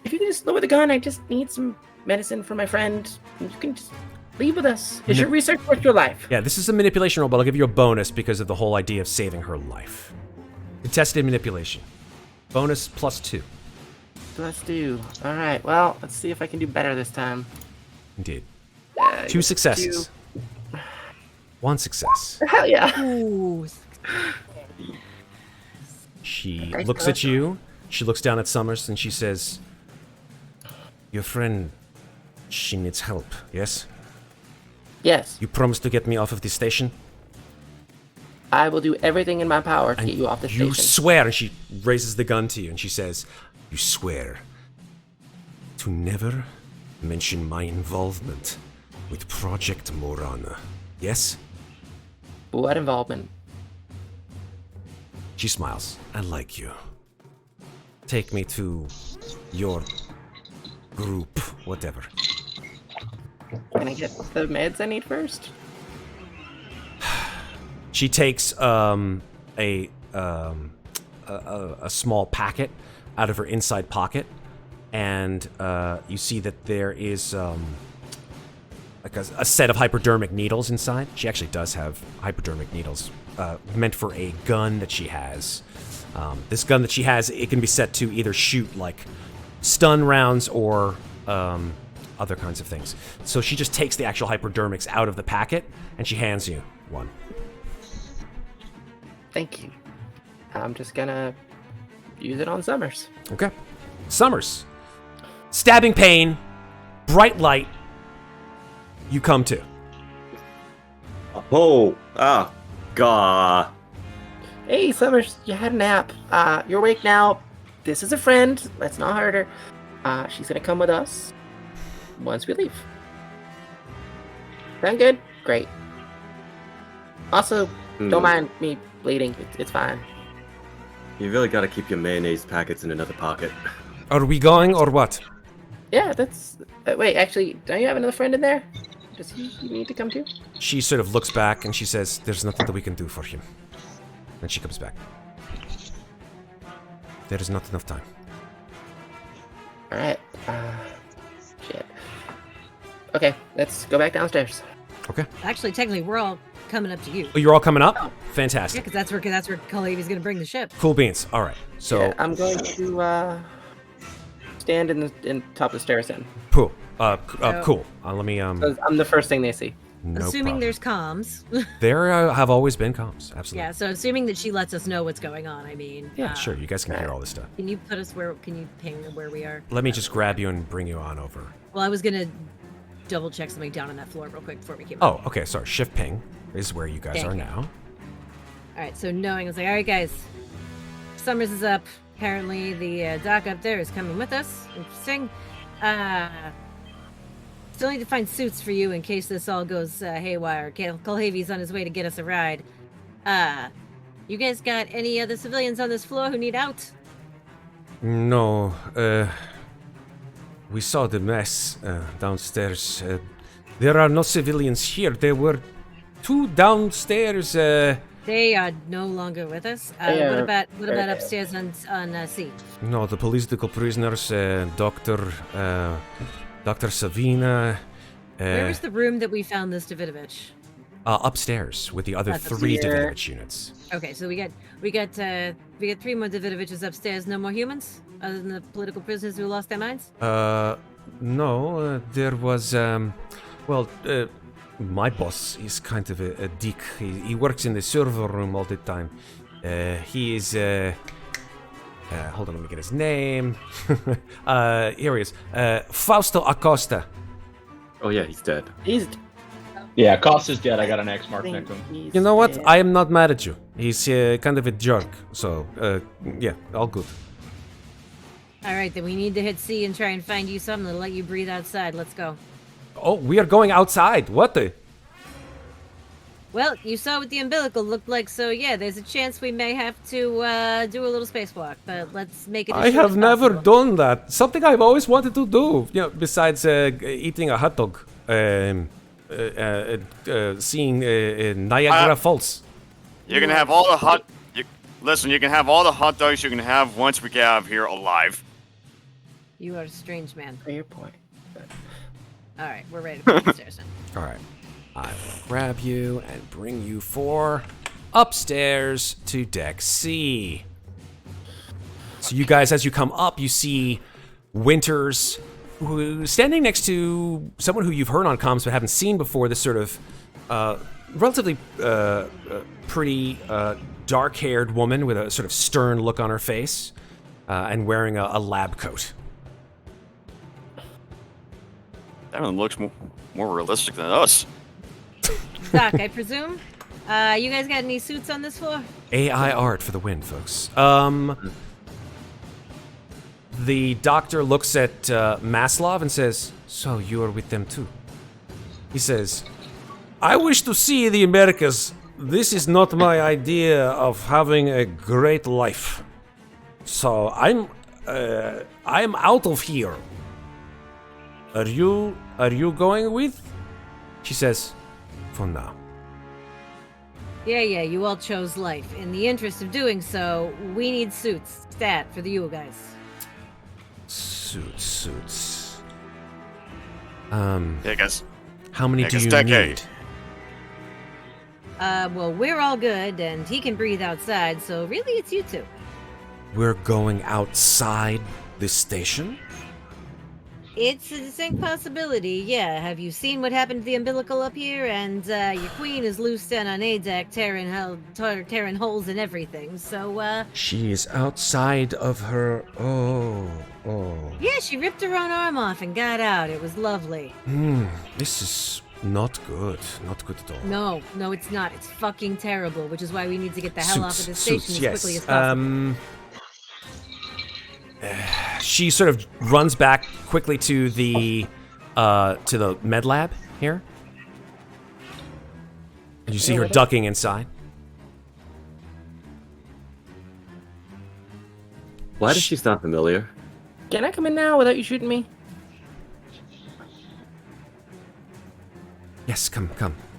if you can just lower the gun, I just need some medicine for my friend. And you can just leave with us. Is your research worth your life? Yeah, this is a manipulation roll, but I'll give you a bonus because of the whole idea of saving her life. Contested manipulation. Bonus +2. +2. Alright, well, let's see if I can do better this time. Indeed. 2 successes. 1 success. Hell yeah. Ooh. She looks at you. She looks down at Summers and she says, "Your friend, she needs help, yes? Yes, You promised to get me off of the station? I will do everything in my power to get you off the You station. swear," and she raises the gun to you and she says, "You swear to never mention my involvement with Project Morana, yes?" What involvement? She smiles. "I like you. Take me to your group, whatever." Can I get the meds I need first? She takes a small packet out of her inside pocket, and you see that there is like a set of hypodermic needles inside. She actually does have hypodermic needles meant for a gun that she has. This gun that she has, it can be set to either shoot like stun rounds or other kinds of things. So she just takes the actual hypodermics out of the packet and she hands you one. Thank you. I'm just gonna use it on Summers. Okay. Summers. Stabbing pain, bright light. You come to. Oh, God. Hey, Summers, you had a nap. You're awake now. This is a friend. Let's not hurt her. She's gonna come with us once we leave. Sound good? Great. Also, don't mind me bleeding. It's fine. You really gotta keep your mayonnaise packets in another pocket. Are we going or what? Yeah, that's... wait, actually, don't you have another friend in there? Does he need to come too? She sort of looks back and she says, "There's nothing that we can do for him." And she comes back. There is not enough time. Alright. Shit. Okay, let's go back downstairs. Okay. Actually, technically, we're all coming up to you. Oh, you're all coming up? Yeah, Fantastic. because that's where Kulhavy's gonna bring the ship. Cool beans. All right. So, Yeah, I'm going to stand in top of the stairs then. cool. Cool. Let me, 'Cause I'm the first thing they see. no Assuming problem. there's comms. There have always been comms. Absolutely. Yeah, so assuming that she lets us know what's going on, I mean. Yeah, sure. You guys can hear all this stuff. Can you can you ping where we are? Let me just grab you and bring you on over. Well, I was gonna double check something down on that floor real quick before we keep. Oh, okay. Sorry. Shift ping is where you guys Thank are you. now. All right, so knowing, I was like, all right, guys, Summers is up. Apparently, the doc up there is coming with us. Interesting. Still need to find suits for you in case this all goes haywire. Kulhavy's on his way to get us a ride. You guys got any other civilians on this floor who need out? No, we saw the mess downstairs. There are no civilians here. There were 2 downstairs. They are no longer with us. What about upstairs on C? No, the political prisoners, Dr. Savina. Where was the room that we found this Davidovich? Upstairs with the other That's 3 upstairs. Davidovich units. Okay, so we got 3 more Davidoviches upstairs. No more humans other than the political prisoners who lost their minds. No, there was, my boss is kind of a dick. He works in the server room all the time. He is, hold on, let me get his name. Here he is. Fausto Acosta. Oh yeah, he's dead. He's Yeah, Costa's dead. I got an X mark next to him. he's You know what? dead. I am not mad at you. He's kind of a jerk. So, yeah, all good. All right, then we need to hit C and try and find you something to let you breathe outside. Let's go. Oh, we are going outside. What the? Well, you saw what the umbilical looked like, so yeah, there's a chance we may have to do a little spacewalk, but let's make it as I short have as never possible. done that. Something I've always wanted to do. You know, besides eating a hot dog, seeing Niagara Falls. You can have all the hot. Listen, you can have all the hot dogs you can have once we get out of here alive. You are a strange man. Fair point. All right, we're ready to go upstairs now. All right, I will grab you and bring you upstairs to deck C. So you guys, as you come up, you see Winters, who standing next to someone who you've heard on comms but haven't seen before. This sort of relatively pretty dark-haired woman with a sort of stern look on her face, and wearing a lab coat. That one looks more realistic than us. Doc, I presume? You guys got any suits on this floor? AI art for the win, folks. The doctor looks at Maslov and says, "So you are with them too?" He says, "I wish to see the Americas. This is not my idea of having a great life. So I'm out of here. Are you going with?" She says, "For now." Yeah, you all chose life. In the interest of doing so, we need suits. Stat for the you guys. Suits. Yeah, guys. How many do you decade. need? Well, we're all good, and he can breathe outside, so really it's you two. We're going outside this station? It's a distinct possibility, yeah. Have you seen what happened to the umbilical up here? And your queen is loose down on A deck, tearing holes in everything. So She is outside of her. Oh. yeah, she ripped her own arm off and got out. It was lovely. This is not good. Not good at all. No, it's not. It's fucking terrible, which is why we need to get the hell off of this Suits, station as yes. quickly as possible. She sort of runs back quickly to the med lab here. And you see her ducking inside. Why does she sound familiar? Can I come in now without you shooting me? Yes, come.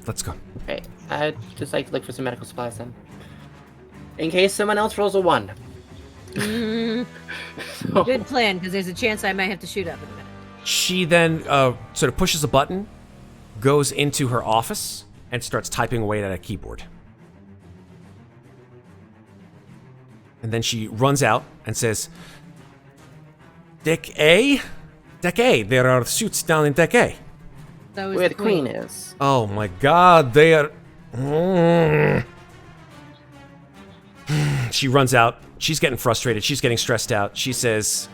Let's go. Okay, I'd just like to look for some medical supplies then. In case someone else rolls a 1. Good plan, because there's a chance I might have to shoot up in a minute. She then sort of pushes a button, goes into her office, and starts typing away at a keyboard. And then she runs out and says, Deck A? Deck A, there are suits down in Deck A. So is Where the the queen is. Oh my god, they are... She runs out. She's getting frustrated. She's getting stressed out. She says...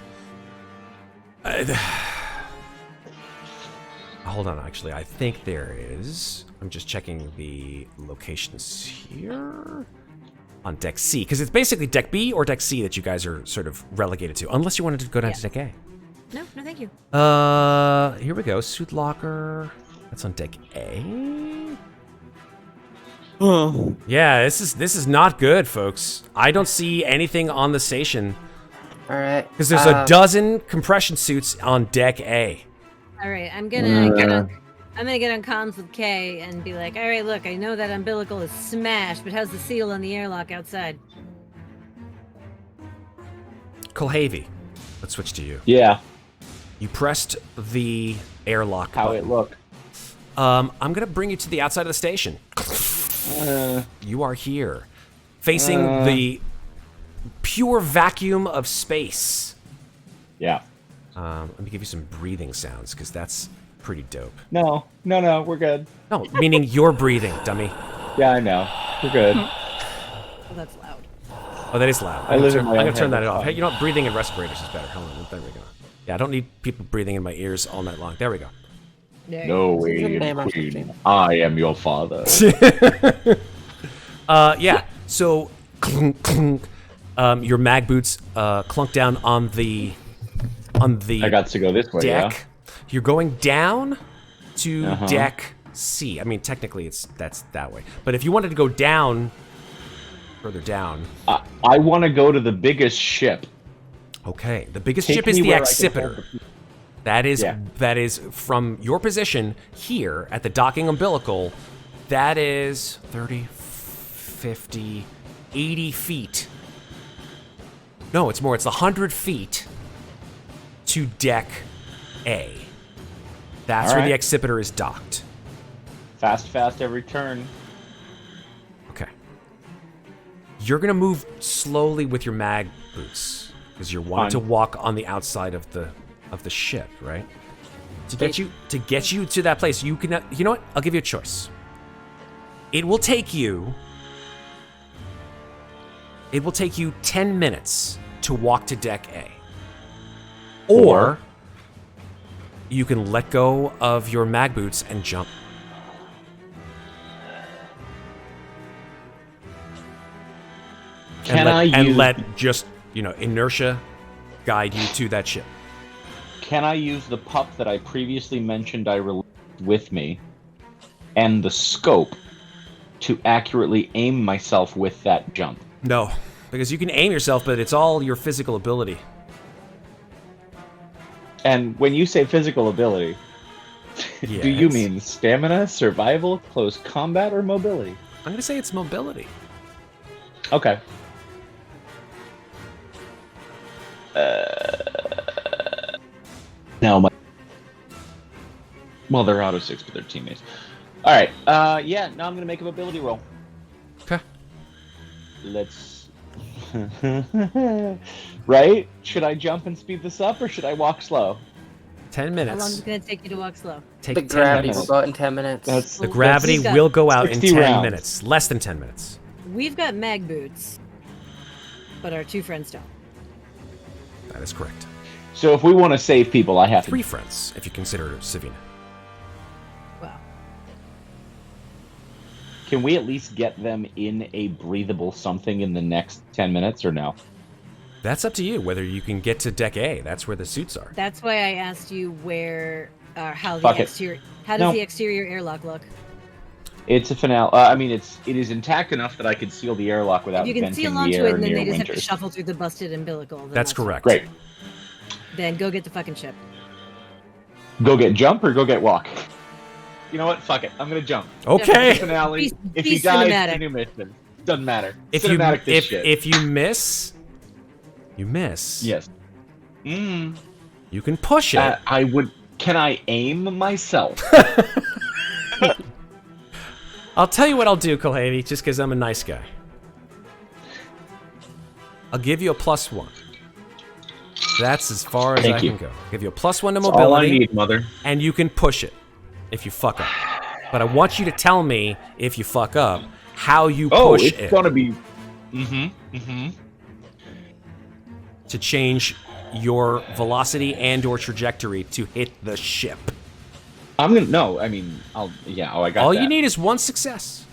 Hold on, actually. I think there is... I'm just checking the locations here. On Deck C. Because it's basically Deck B or Deck C that you guys are sort of relegated to. Unless you wanted to go down to Deck A. No, thank you. Here we go. Suit locker. That's on Deck A. Yeah, this is not good, folks. I don't see anything on the station. All right. Because there's a dozen compression suits on Deck A. All right, I'm gonna get on comms with Kay and be like, all right, look, I know that umbilical is smashed, but how's the seal on the airlock outside? Kulhavy, let's switch to you. Yeah. You pressed the airlock How button. it looked. I'm gonna bring you to the outside of the station. You are here, facing the pure vacuum of space. Yeah. Let me give you some breathing sounds, because that's pretty dope. No, we're good. No, meaning you're breathing, dummy. Yeah, I know. We're good. Oh, that's loud. Oh, that is loud. I live in my I'm own gonna turn head, that it's off. fine. Hey, you know what? Breathing in respirators is better. Hold on, there we go. Yeah, I don't need people breathing in my ears all night long. There we go. There No This is a way, damn Queen. I am your father. Yeah. So, clunk, clunk, your mag boots clunk down on the I got to go this way, deck. yeah? You're going down to deck sea. I mean, technically, that's that way. But if you wanted to go down, further down. I want to go to the biggest ship. Okay, the biggest Take ship is me the where I can Accipiter. hold the- That is from your position here at the docking umbilical. That is 30, 50, 80 feet. No, it's more. It's 100 feet to deck A. That's All where the right. Accipiter is docked. Fast every turn. Okay. You're gonna move slowly with your mag boots because you're wanting to Fine. walk on the outside of the ship, right? To get you to that place, you can. You know what? I'll give you a choice. It will take you 10 minutes to walk to deck A. Or you can let go of your mag boots and jump. And let just, inertia guide you to that ship. Can I use the pup that I previously mentioned I released with me and the scope to accurately aim myself with that jump? No, because you can aim yourself, but it's all your physical ability. And when you say physical ability, do you Yes. mean stamina, survival, close combat, or mobility? I'm going to say it's mobility. Okay. No, well, they're auto 6, but they're teammates. All right. Yeah. Now I'm gonna make a mobility roll. Okay. Let's. Right? Should I jump and speed this up, or should I walk slow? 10 How minutes. long is it going to take you to walk slow? Take The 10 gravity minutes. will go out in 10 minutes. That's The gravity We've got will go out in 60 10 rounds. minutes. Less than 10 minutes. We've got mag boots, but our 2 friends don't. That is correct. so. If we want to save people, I have 3 to. friends, if you consider Savina. Wow. Can we at least get them in a breathable something in the next 10 minutes, or no? That's up to you, whether you can get to deck A. That's where the suits are. That's why I asked you where, how Fuck the it. exterior, how does No. the exterior airlock look? It's a finale. I mean, it is intact enough that I could seal the airlock without If you can venting seal the onto air it, and then near they just have to Winters. shuffle through the busted umbilical. Then That's correct. Great. Then go get the fucking ship. Go get jump or go get walk. You know what? Fuck it. I'm gonna jump. Okay. Finale. Be- If be he dies, cinematic. it's a new mission. Doesn't matter. If you Cinematic this shit. if you miss, you miss. Yes. You can push it. I would. Can I aim myself? I'll tell you what I'll do, Kulhavy, just because I'm a nice guy. I'll give you a +1. That's as far as Thank I you. can go. I'll give you a +1 to That's all I mobility, need, mother. and you can push it if you fuck up. But I want you to tell me, if you fuck up, how you Oh, push it's it gonna be. to change your velocity and or trajectory to hit the ship. I'm gonna. No, I mean, I'll. Yeah. Oh, I got All that. you need is 1 success.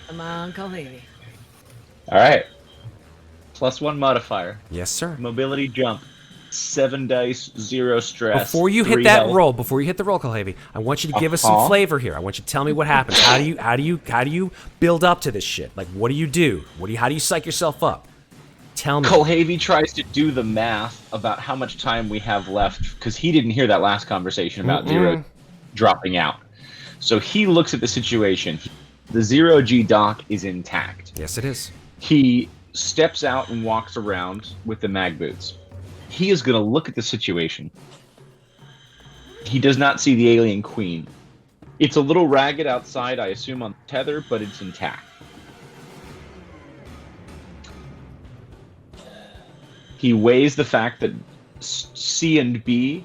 Come on, Kulhavy. All right. +1 modifier. Yes, sir. Mobility jump. 7 dice, 0 stress. Before you hit 3 that health. roll, Kulhavy, I want you to give us some Uh-huh. flavor here. I want you to tell me what happens. How do you build up to this shit? Like, what do you do? How do you psych yourself up? Tell me. Kulhavy tries to do the math about how much time we have left because he didn't hear that last conversation about Zero dropping out. So he looks at the situation. The 0G dock is intact. Yes, it is. He steps out and walks around with the mag boots. He is going to look at the situation. He does not see the alien queen. It's a little ragged outside, I assume, on the tether, but it's intact. He weighs the fact that C and B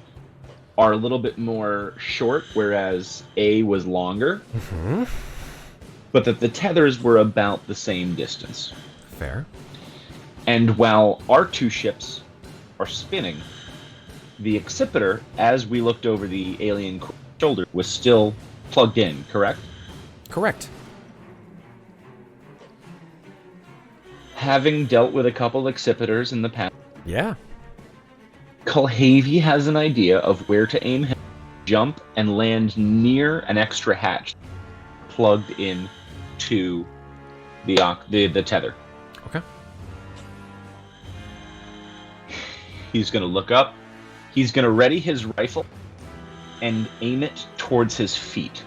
are a little bit more short, whereas A was longer, but that the tethers were about the same distance. Fair. And while our 2 ships are spinning, the Accipiter, as we looked over the alien shoulder, was still plugged in, correct? Correct. Having dealt with a couple Accipiters in the past, Yeah. Kulhavy has an idea of where to aim him jump and land near an extra hatch plugged in to the tether. Okay. He's going to look up. He's going to ready his rifle and aim it towards his feet,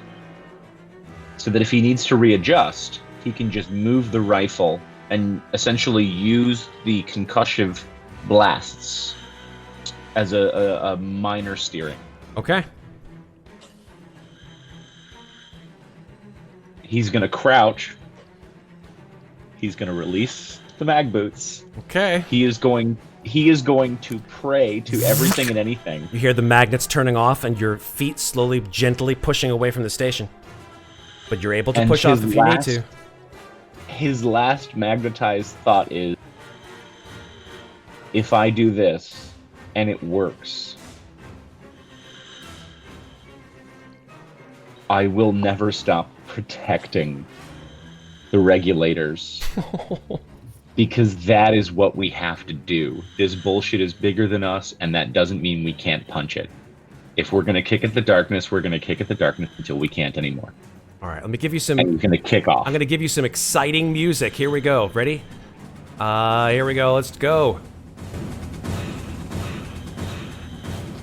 so that if he needs to readjust, he can just move the rifle and essentially use the concussive blasts as a minor steering. Okay. He's going to crouch. He's going to release the mag boots. Okay. He is going to pray to everything and anything. You hear the magnets turning off and your feet slowly, gently pushing away from the station. But you're able to And push off his if you need to. His last magnetized thought is, if I do this and it works, I will never stop protecting the regulators. Because that is what we have to do. This bullshit is bigger than us, and that doesn't mean we can't punch it. If we're going to kick at the darkness, we're going to kick at the darkness until we can't anymore. All right, let me give you some... And we're going to kick off. I'm going to give you some exciting music. Here we go. Ready? Here we go. Let's go.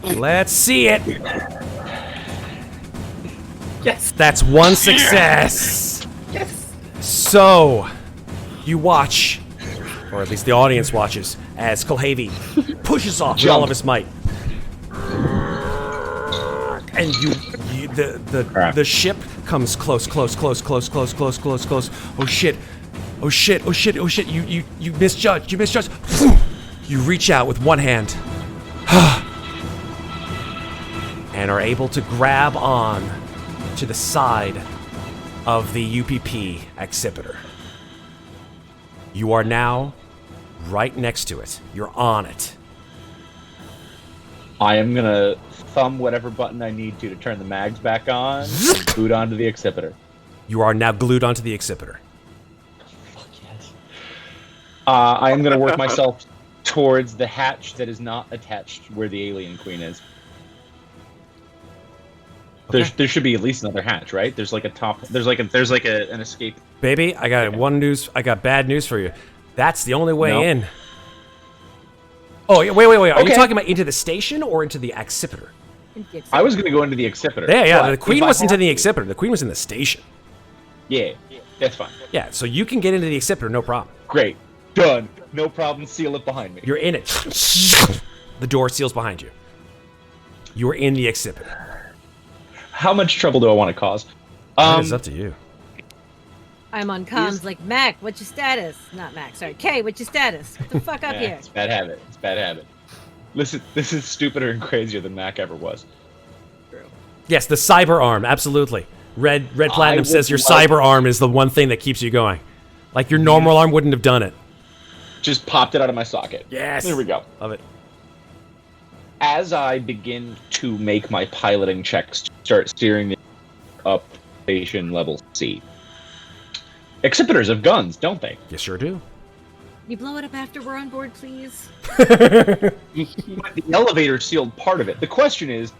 Let's see it. Yes. That's one success. Yes. So, you watch, or at least the audience watches, as Kulhavy pushes off with all of his might. And the ship comes close. Oh shit. You misjudged. You reach out with one hand. And are able to grab on to the side of the UPP accipiter. You are now right next to it. You're on it. I am going to thumb whatever button I need to turn the mags back on and boot onto the accipiter. You are now glued onto the accipiter. Fuck yes. I am going to work myself towards the hatch that is not attached where the alien queen is. Okay. There should be at least another hatch, right? There's like a top. There's like an escape. Baby, I got I got bad news for you. That's the only way No. in. Oh, wait. Are you Okay. talking about into the station or into the accipiter? I was going to go into the accipiter. Yeah. but The queen if I wasn't in have- the accipiter. The queen was in the station. Yeah, that's fine. Yeah, so you can get into the accipiter, no problem. Great, done. No problem. Seal it behind me. You're in it. The door seals behind you. You are in the accipiter. How much trouble do I want to cause? It's up to you. I'm on comms like, Mac, what's your status? Not Mac, sorry. Kay, what's your status? What the fuck up Yeah, here? it's bad habit. It's bad habit. Listen, this is stupider and crazier than Mac ever was. Yes, the cyber arm, absolutely. Red Platinum would says your love- cyber arm is the one thing that keeps you going. Like your normal arm wouldn't have done it. Just popped it out of my socket. Yes. There we go. Love it. As I begin to make my piloting checks to start steering the up station level C. Accipiters have guns, don't they? You sure do. You blow it up after we're on board, please? But the elevator sealed part of it. The question is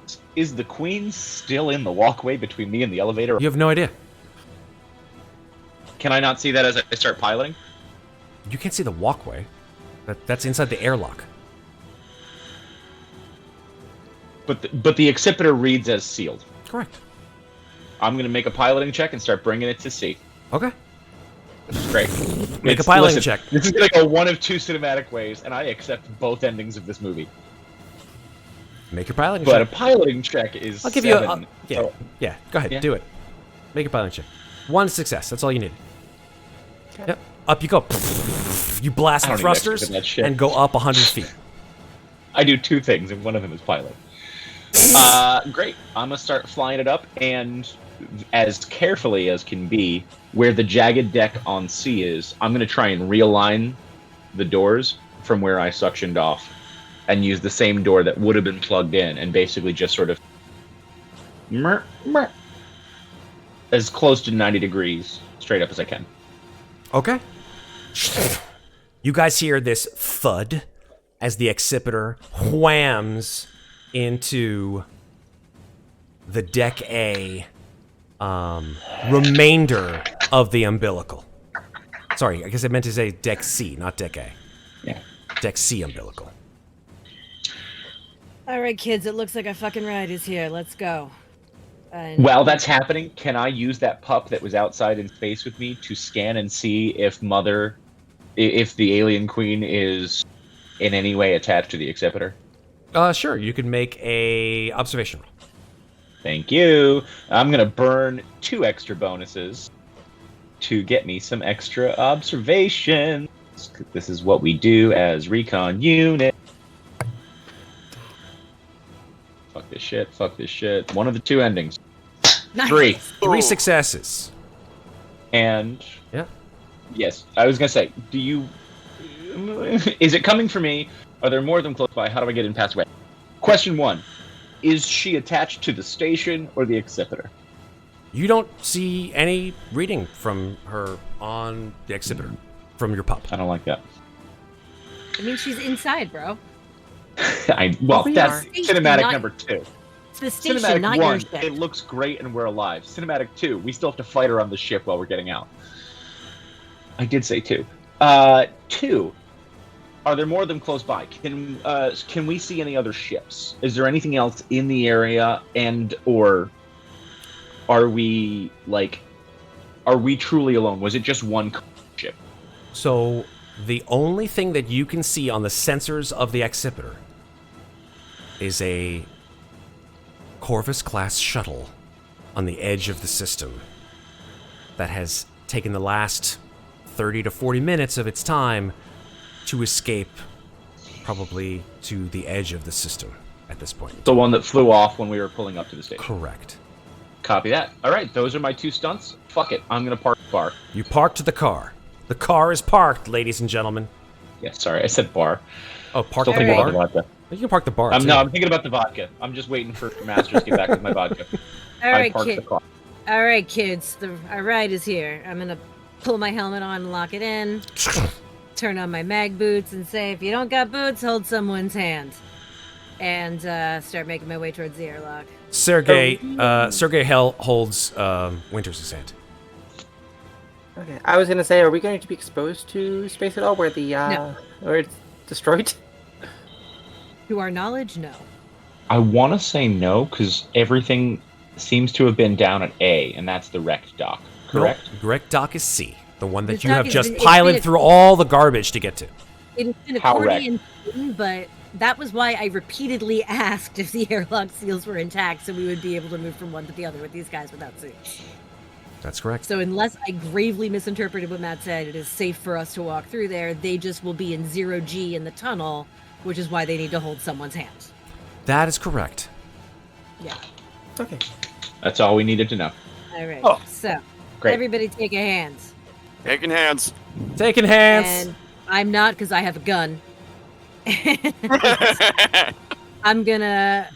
the queen still in the walkway between me and the elevator? You have no idea. Can I not see that as I start piloting? You can't see the walkway. That's inside the airlock. But the accipiter reads as sealed. Correct. I'm going to make a piloting check and start bringing it to C. Okay. Great. Make a piloting check. This is going to go one of two cinematic ways, and I accept both endings of this movie. Make your piloting But check. a piloting check is I'll give you a... 7. yeah, So yeah. Go ahead. Yeah. Do it. Make your piloting check. One success. That's all you need. Yep. Up you go. You blast I don't the need extra thrusters for that shit. and go up 100 feet. I do two things, and one of them is pilot. Great. I'm going to start flying it up, and as carefully as can be, where the jagged deck on C is, I'm going to try and realign the doors from where I suctioned off and use the same door that would have been plugged in and basically just sort of as close to 90 degrees straight up as I can. Okay. You guys hear this thud as the accipiter whams into the Deck A remainder of the umbilical. Sorry, I guess I meant to say Deck C, not Deck A. Yeah. Deck C umbilical. All right, kids, it looks like a fucking ride is here. Let's go. And While that's happening, can I use that pup that was outside in space with me to scan and see if the alien queen is in any way attached to the Accipiter? Sure, you can make a observation roll. Thank you. I'm going to burn 2 extra bonuses to get me some extra observations. This is what we do as recon unit. Fuck this shit, fuck this shit. One of the 2 endings. Nice. 3. 3 successes. And Yeah. yes, I was going to say, is it coming for me? Are there more of them close by? How do I get in past away? Question 1. Is she attached to the station or the Accipiter? You don't see any reading from her on the Accipiter from your pup. I don't like that. I mean, she's inside, bro. We That's are. cinematic Not- number 2. It's the station, Cinematic not 1, your shit. it looks great and we're alive. Cinematic 2, we still have to fight her on the ship while we're getting out. I did say 2. 2. Are there more of them close by? Can we see any other ships? Is there anything else in the area, or are we truly alone? Was it just one ship? So the only thing that you can see on the sensors of the Accipiter is a Corvus-class shuttle on the edge of the system that has taken the last 30 to 40 minutes of its time to escape, probably to the edge of the system at this point. The one that flew off when we were pulling up to the station. Correct. Copy that. All right, those are my 2 stunts. Fuck it, I'm gonna park the bar. You parked the car. The car is parked, ladies and gentlemen. Yeah, sorry, I said bar. Oh, park Still the thinking bar? about the vodka. You can park the bar, too. No, I'm thinking about the vodka. I'm just waiting for Masters to get back with my vodka. All I right, parked kid. the car. All right, kids. Our ride is here. I'm gonna pull my helmet on and lock it in. Turn on my mag boots and say, if you don't got boots, hold someone's hand. And start making my way towards the airlock. Sergey holds Winters' hand. Okay, I was gonna say, are we going to be exposed to space at all, where the No. where it's destroyed? To our knowledge, no. I want to say no, because everything seems to have been down at A, and that's the wrecked dock, correct? Nope. Correct dock is C, the one that The you dock have is- just it's piloted been- through all the garbage to get to. It's been How accordion, but that was why I repeatedly asked if the airlock seals were intact, so we would be able to move from one to the other with these guys without suits. That's correct. So unless I gravely misinterpreted what Matt said, it is safe for us to walk through there. They just will be in 0G in the tunnel, which is why they need to hold someone's hand. That is correct. Yeah. Okay. That's all we needed to know. All right. Oh, So great. everybody take a hand. Taking hands. Taking hands. And I'm not, because I have a gun. I'm gonna,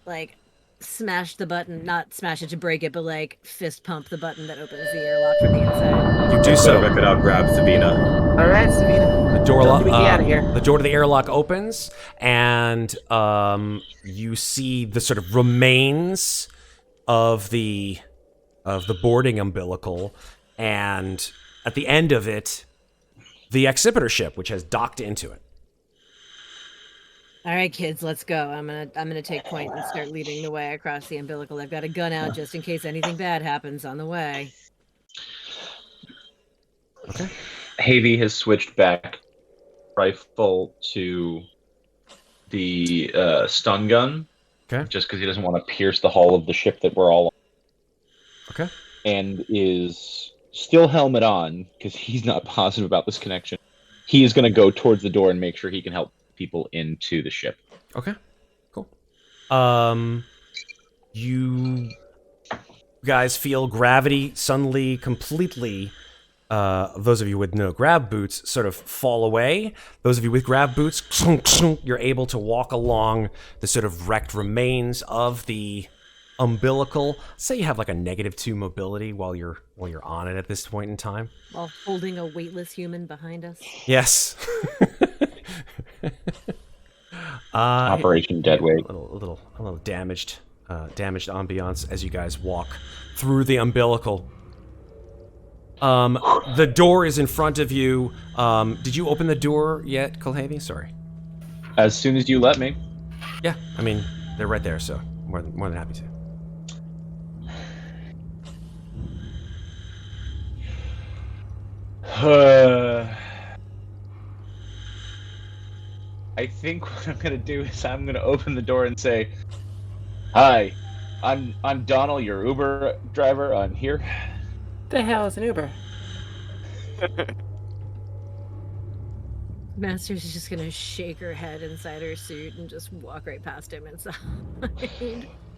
like, smash the button. Not smash it to break it, but, like, fist pump the button that opens the airlock from the inside. You do So so. rip it out, grab Sabina. All right, Savina. The door, Tell me we get outta here. the door to the airlock opens, and you see the sort of remains of the boarding umbilical, and at the end of it, the Accipiter ship, which has docked into it. All right, kids, let's go. I'm gonna take point and start leading the way across the umbilical. I've got a gun out just in case anything bad happens on the way. Okay. Havy has switched back rifle to the stun gun. Okay. Just because he doesn't want to pierce the hull of the ship that we're all on. Okay. And is still helmet on because he's not positive about this connection. He is going to go towards the door and make sure he can help people into the ship. Okay. Cool. You guys feel gravity suddenly completely, those of you with no grab boots sort of fall away. Those of you with grab boots, you're able to walk along the sort of wrecked remains of the umbilical. Say you have like a -2 mobility while you're on it at this point in time. While holding a weightless human behind us. Yes. Operation Deadweight. A little damaged damaged ambiance as you guys walk through the umbilical. The door is in front of you. Did you open the door yet, Kulhavy? Sorry. As soon as you let me. Yeah, I mean, they're right there, so more than happy to. I think what I'm gonna do is I'm gonna open the door and say, "Hi, I'm Donal, your Uber driver. I'm here." The hell is an Uber? Masters is just gonna shake her head inside her suit and just walk right past him inside.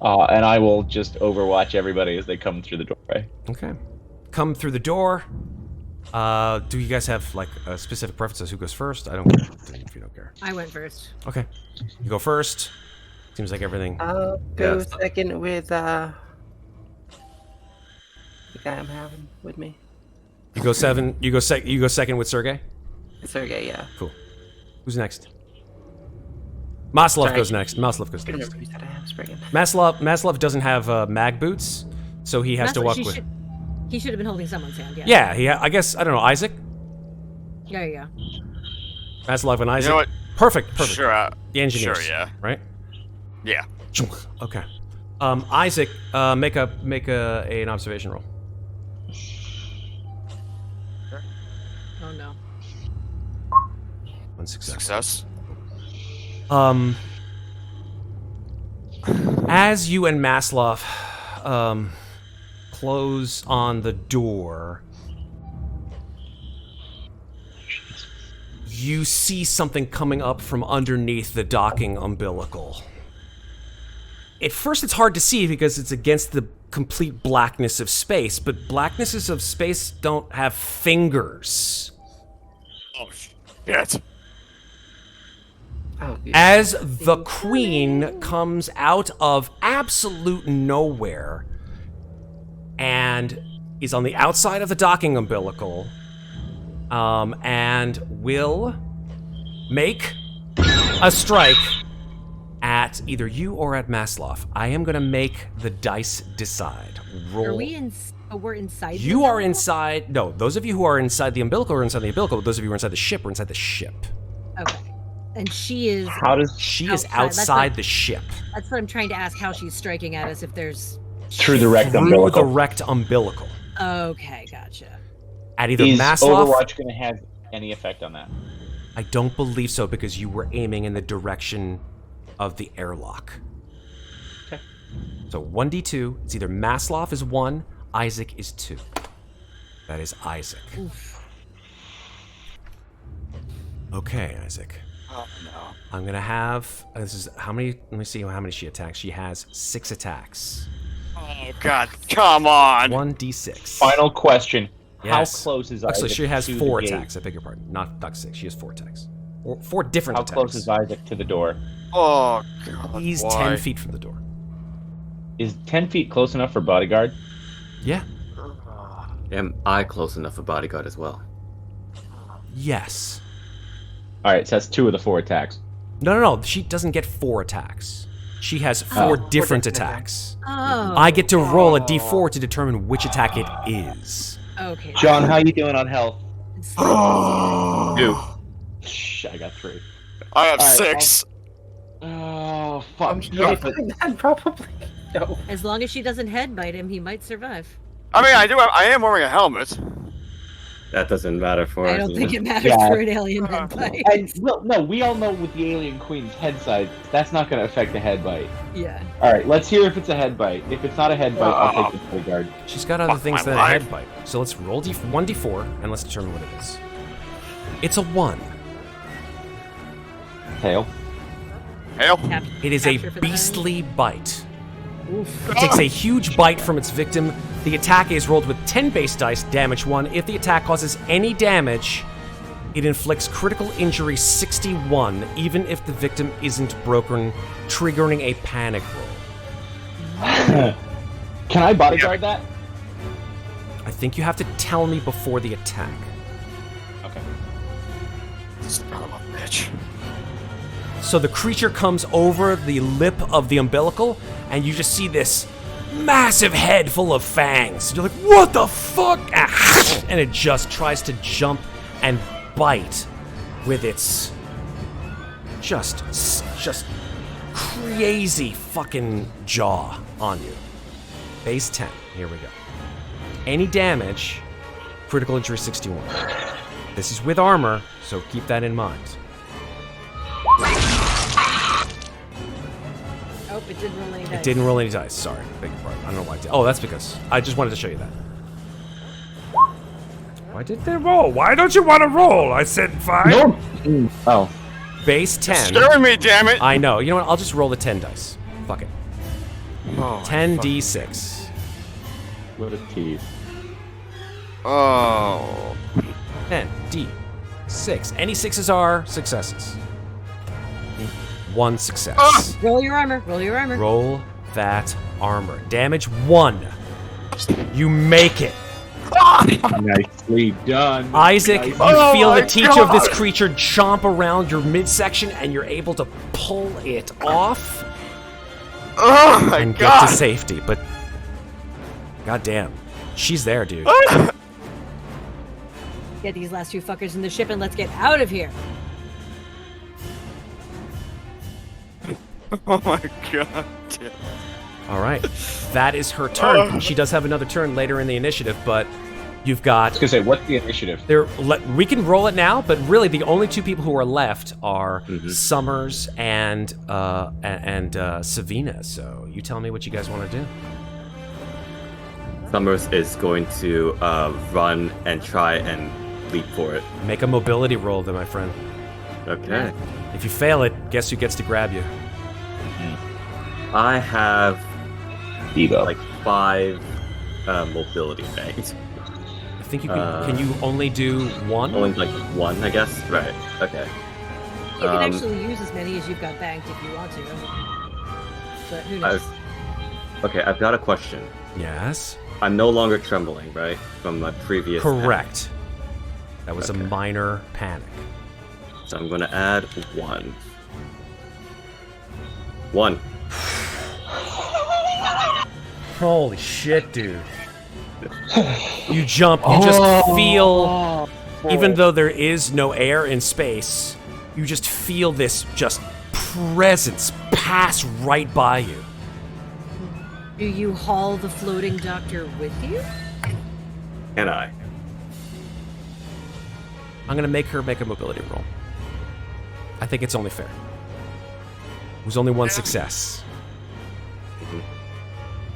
And I will just overwatch everybody as they come through the doorway. Okay. Come through the door. Do you guys have like a specific preference as who goes first? I don't care if you don't care. I went first. Okay. You go first. Seems like everything. I'll go Yeah. second with the guy I'm having with me. You go seven. You go second with Sergey. Sergey, yeah. Cool. Who's next? Maslov Sorry. goes next. Maslov goes I next. remember you said I have Spriggan. Maslov doesn't have mag boots, so he has to walk with. He should have been holding someone's hand. Yeah, I guess I don't know. Isaac. There you go. Maslov and Isaac. You know what? Perfect. Sure. The engineers. Sure, yeah. Right. Yeah. Okay. Isaac, make an observation roll. Oh no. One success. Success. As you and Maslov close on the door, you see something coming up from underneath the docking umbilical. At first, it's hard to see because it's against the complete blackness of space, but blacknesses of space don't have fingers. Oh, shit. Oh, good. As the queen comes out of absolute nowhere and is on the outside of the docking umbilical, and will make a strike at either you or at Maslov. I am going to make the dice decide. Roll. Are we in? Oh, we're inside. You the are umbilical? inside. No, those of you who are inside the umbilical are inside the umbilical. Those of you who are inside the ship are inside the ship. Okay. And she is. How does She is Outside. That's outside not- the ship. That's what I'm trying to ask. How she's striking at us? If there's. through the rect Through the umbilical? wrecked umbilical. Okay, gotcha. At either Is Maslov. Overwatch going to have any effect on that? I don't believe so because you were aiming in the direction of the airlock. Okay. So 1d2. It's either Maslov is 1, Isaac is 2. That is Isaac. Oof. Okay, Isaac. Oh, no. I'm gonna have. This is how many? Let me see how many she attacks. She has 6 attacks. Oh, God. Come on. 1d6. Final question. Yes. How close is Actually, Isaac she has to 4 the gate? attacks. I beg your pardon. Not 6. She has 4 attacks. Or 4 different How attacks. close is Isaac to the door? Oh, God. He's why? 10 feet from the door. Is 10 feet close enough for bodyguard? Yeah. Am I close enough for bodyguard as well? Yes. All right, so that's 2 of the 4 attacks. No. She doesn't get 4 attacks. She has 4 different attacks. Oh. I get to roll a d4 to determine which attack it is. Okay. John, how you doing on health? It's- 2. Shh, I got 3. I have All right, 6. Oh, fuck. I'm sure that probably. No. As long as she doesn't headbite him, he might survive. I mean, I am wearing a helmet. That doesn't matter for I us. don't think it matters Yeah. for an alien headbite. And, no, we all know with the alien queen's head size, that's not going to affect the head bite. Yeah. All right, let's hear if it's a head bite. If it's not a head bite, I'll take the bodyguard. She's got other Fuck things my than a life. head bite. So let's roll 1d4 and let's determine what it is. It's a 1. Tail. Hail. It is a Capture for the beastly bite. Oof. It takes a huge bite from its victim. The attack is rolled with 10 base dice, damage 1. If the attack causes any damage, it inflicts critical injury 61, even if the victim isn't broken, triggering a panic roll. Can I bodyguard that? I think you have to tell me before the attack. Okay. Son of a bitch. So the creature comes over the lip of the umbilical, and you just see this massive head full of fangs. You're like, what the fuck? And it just tries to jump and bite with its just crazy fucking jaw on you. Base 10. Here we go. Any damage, critical injury 61. This is with armor, so keep that in mind. Oh, it didn't roll any dice. It didn't roll any dice. Sorry. Beg your pardon. I don't know why it did. Oh, that's because I just wanted to show you that. Why did they roll? Why don't you want to roll? I said 5. No. Oh. Base 10. Scaring me, damn it! I know. You know what? I'll just roll the 10 dice. Fuck it. Oh, 10d6. What a tease. Oh. 10d6. Any 6s are successes. 1 success. Roll your armor. Roll your armor. Roll that armor. Damage 1. You make it. Nicely done. Isaac, you Oh feel the my teeth of this God. creature chomp around your midsection, and you're able to pull it off Oh my and god! get to safety. But goddamn, she's there, dude. Get these last 2 fuckers in the ship and let's get out of here. Oh my god! All right, that is her turn. She does have another turn later in the initiative, but you've I got was gonna say, what's the initiative? we can roll it now, but really the only 2 people who are left are Summers and Savina. So you tell me what you guys want to do. Summers is going to run and try and leap for it. Make a mobility roll, then, my friend. Okay. If you fail it, guess who gets to grab you? I have Devo. like 5 mobility bags. I think you can you only do 1? Only like 1, I guess. Right. Okay. You can actually use as many as you've got banked if you want to. But who knows? Okay, I've got a question. Yes. I'm no longer trembling, right? From my previous. Correct. That was Okay. a minor panic. So I'm gonna add 1. 1. Holy shit, dude. You jump, you just feel, even though there is no air in space, you just feel this just presence pass right by you. Do you haul the floating doctor with you? Can I? I'm gonna make her make a mobility roll. I think it's only fair. It was only 1 success.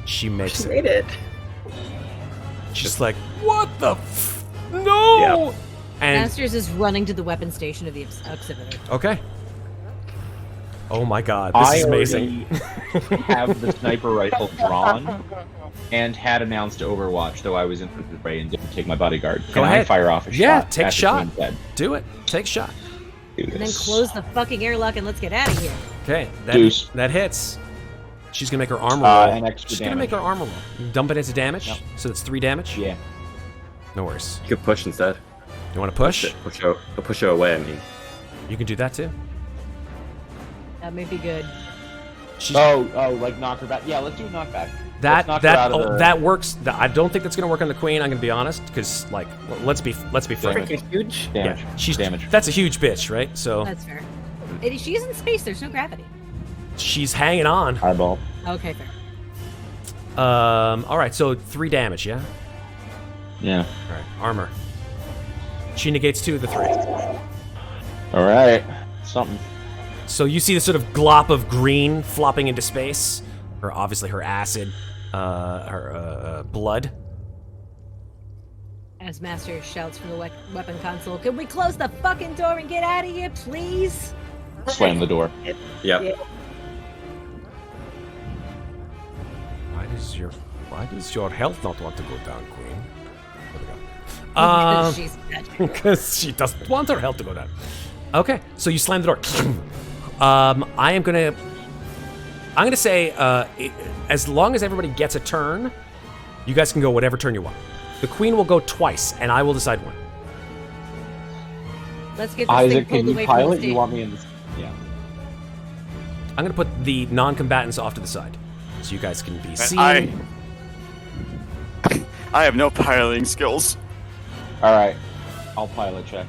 She makes it. Made it. She's like, what the no! And Masters is running to the weapon station of the exhibitor. okay. Oh my god, this is amazing. already have the sniper rifle drawn and had announced Overwatch, though I was in the fray and didn't take my bodyguard. Go Can I ahead. fire off a Yeah, shot? take at the shot. queen's head? Do it. Take a shot. Do And then this. close the fucking airlock and let's get out of here. Okay, Deuce. that hits. She's gonna make her armor roll. An extra She's damage. gonna make her armor roll. You dump it into damage, Yep. so that's 3 damage. Yeah. No worries. You could push instead. You want to push? Push her away. I mean. You can do that too. That may be good. She's, Oh, like knock her back. Yeah, let's do a knockback. that let's knock her out of the- that works. I don't think that's gonna work on the queen. I'm gonna be honest, because like, let's be frank. Freaking huge. Damage. Yeah, she's damage. That's a huge bitch, right? So That's fair. She's in space. There's no gravity. she's hanging on. Eyeball. Okay, fair. All right, so 3 damage, yeah. Yeah. All right, armor. She negates 2 of the 3. All right. Something. So you see this sort of glop of green flopping into space, or obviously her acid, her blood. As Master shouts from the weapon console, can we close the fucking door and get out of here, please? Slam the door. Yep. Yeah. Why does your health not want to go down, Queen? Because she's magic. Because she doesn't want her health to go down. Okay, so you slam the door. I'm gonna say, as long as everybody gets a turn, you guys can go whatever turn you want. The Queen will go twice, and I will decide when. Let's get this Isaac, thing can pulled you away pilot? from the You want me in this? Yeah. I'm gonna put the non-combatants off to the side, so you guys can be seen. I have no piloting skills. All right, I'll pilot check.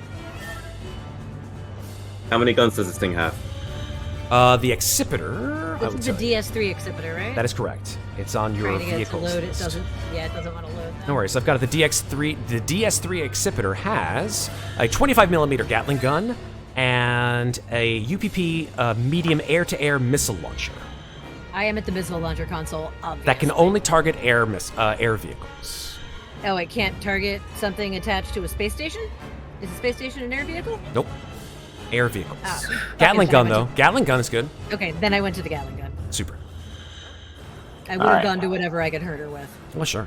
How many guns does this thing have? The Accipiter. I This will is the tell you. DS3 Accipiter, right? That is correct. It's on your Trying to get it to vehicles load. It list. doesn't. Yeah, it doesn't want to load. No worries. I've got it. The DS3 Accipiter has a 25mm Gatling gun and a UPP medium air-to-air missile launcher I am at the missile launcher console. Obviously. that can only target air vehicles. Oh, it can't target something attached to a space station? Is a space station an air vehicle? Nope. Air vehicles. Ah, Gatling okay, gun so I though. went Gatling gun is good. Okay, then I went to the Gatling gun. Super. I would have Alright. gone to whatever I could hurt her with. Well, sure.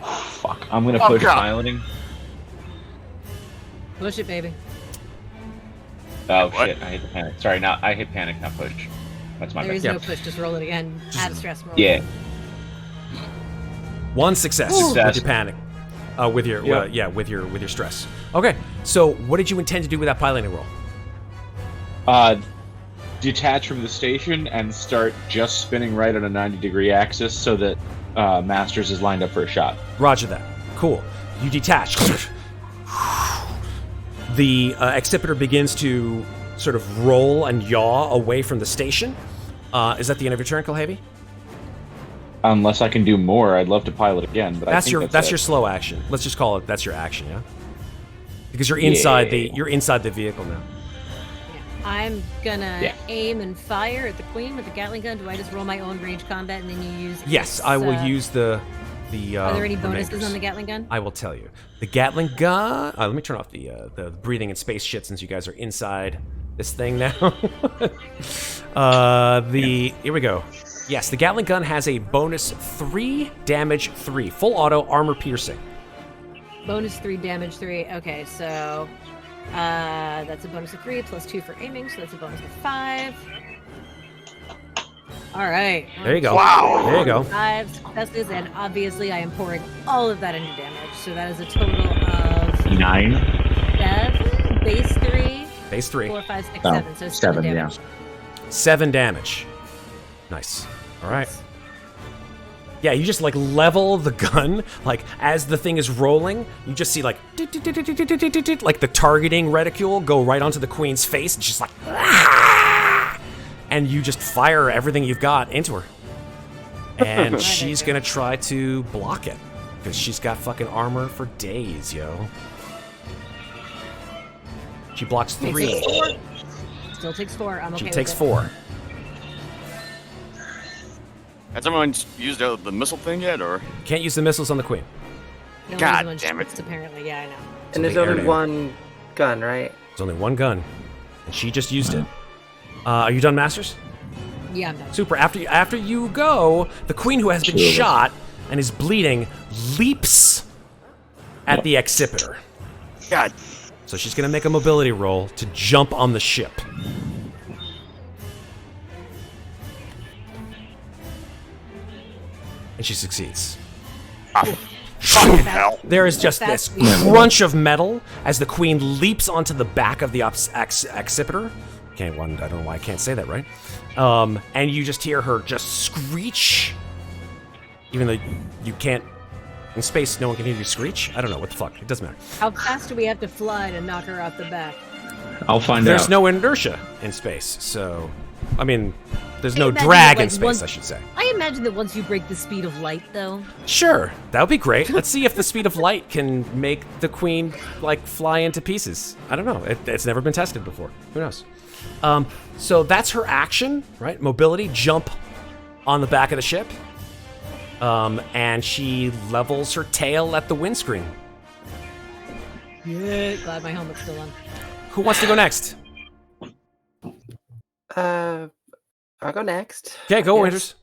Fuck. I'm gonna Oh, push God. piloting. Push it, baby. Oh What? shit! I hit the panic. Sorry, I hit panic, not push. That's my There bad. is no push. Just roll it again. Add a stress roll. Yeah. One success with Success. your panic. With your Yep. with your stress. Okay. So what did you intend to do with that piloting roll? Detach from the station and start just spinning right on a 90-degree axis so that Masters is lined up for a shot. Roger that. Cool. You detach. The Accipiter begins to sort of roll and yaw away from the station. Is that the end of your turn, Kulhavy? Unless I can do more, I'd love to pilot again. But That's I think that's it. your slow action. Let's just call it that's your action, yeah? Because you're inside Yeah. you're inside the vehicle now. Yeah. I'm gonna Yeah. aim and fire at the queen with the Gatling gun. Do I just roll my own range combat and then you use? Yes, its, I will use the. Are there any bonuses remainders. on the Gatling gun? I will tell you. The Gatling gun. Let me turn off the breathing in space shit since you guys are inside this thing now. Here we go. Yes, the Gatling gun has a bonus 3 damage 3 full auto armor piercing. Bonus 3 damage 3. Okay, so that's a bonus of 3 plus 2 for aiming, so that's a bonus of 5. All right. There you go. Wow. There you go. 5 successes, and obviously I am pouring all of that into damage. So that is a total of 9. 7, base 3, Base 3. 4, 5, 6, Oh, 7. So 7 7, yeah. damage. 7 damage. Nice. All right. Yeah, you just like level the gun, like as the thing is rolling, you just see like the targeting reticule go right onto the queen's face, and she's like, "Ah!" And you just fire everything you've got into her, and she's gonna try to block it because she's got fucking armor for days, yo. She blocks 3. Still takes 4. I'm okay. She with takes it. 4. Has everyone used the missile thing yet, or? Can't use the missiles on the queen. The only God one damn it. shoots, apparently, yeah, I know. And there's Something only air-to-air. one gun, right? There's only one gun, and she just used it. Are you done, Masters? Yeah, I'm done. Super. After you go, the queen who has been shot and is bleeding leaps at the Accipiter. God. So she's gonna make a mobility roll to jump on the ship. And she succeeds. Fucking hell. There is just That's this weird. crunch of metal as the queen leaps onto the back of the Accipiter. I don't know why I can't say that right. And you just hear her just screech. Even though you can't... In space, no one can hear you screech? I don't know. What the fuck? It doesn't matter. How fast do we have to fly to knock her off the back? I'll find There's out. no inertia in space, so... I mean, there's no imagine drag that, in like, space, once- I should say. I imagine that once you break the speed of light, though. Sure, that would be great. Let's see if the speed of light can make the queen, like, fly into pieces. I don't know. It's never been tested before. Who knows? So that's her action, right? Mobility, jump on the back of the ship. And she levels her tail at the windscreen. Yeah. Glad my helmet's still on. Who wants to go next? I'll go next. Okay, go, Yes.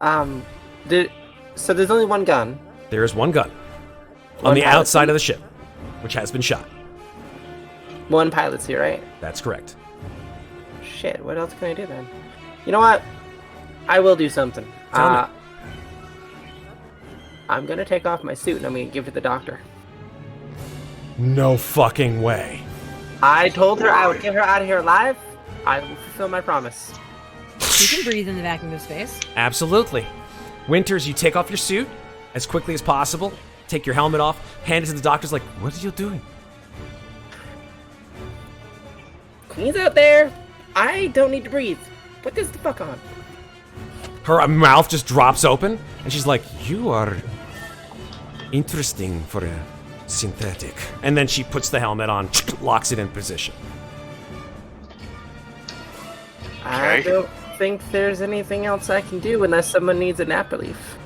Winters. So there's only one gun. There is one gun on One the pilot outside seat. of the ship, which has been shot. One pilot's here, right? That's correct. Shit, what else can I do then? You know what? I will do something. Tell me. I'm gonna take off my suit and I'm gonna give it to the doctor. No fucking way. I told her I would get her out of here alive. I will fulfill my promise. She can breathe in the vacuum of space. Absolutely. Winters, you take off your suit as quickly as possible, take your helmet off, hand it to the doctor's like, what are you doing? Queen's out there. I don't need to breathe. Put this the fuck on. Her mouth just drops open, and she's like, you are interesting for a synthetic. And then she puts the helmet on, locks it in position. I don't think there's anything else I can do unless someone needs a nap relief.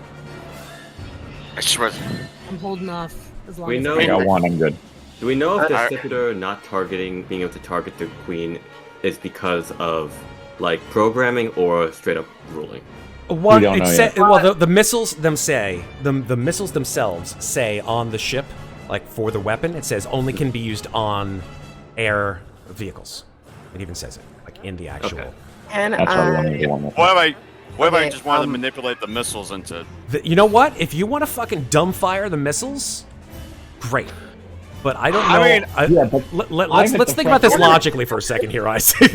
I'm holding off as long We as know- I got one. I'm good. Do we know if the Scepter not being able to target the queen is because of like programming or straight up ruling? What We don't know yet. well, the missiles the missiles themselves say on the ship, like for the weapon, it says only can be used on air vehicles. It even says it, like in the actual. Okay. And That's why we wanted to go on with it. What if I Okay, just wanted to manipulate the missiles into? You know what? If you want to fucking dumbfire the missiles, great. But I don't know. I mean, Yeah, but let's think about this logically for a second here, Isaac.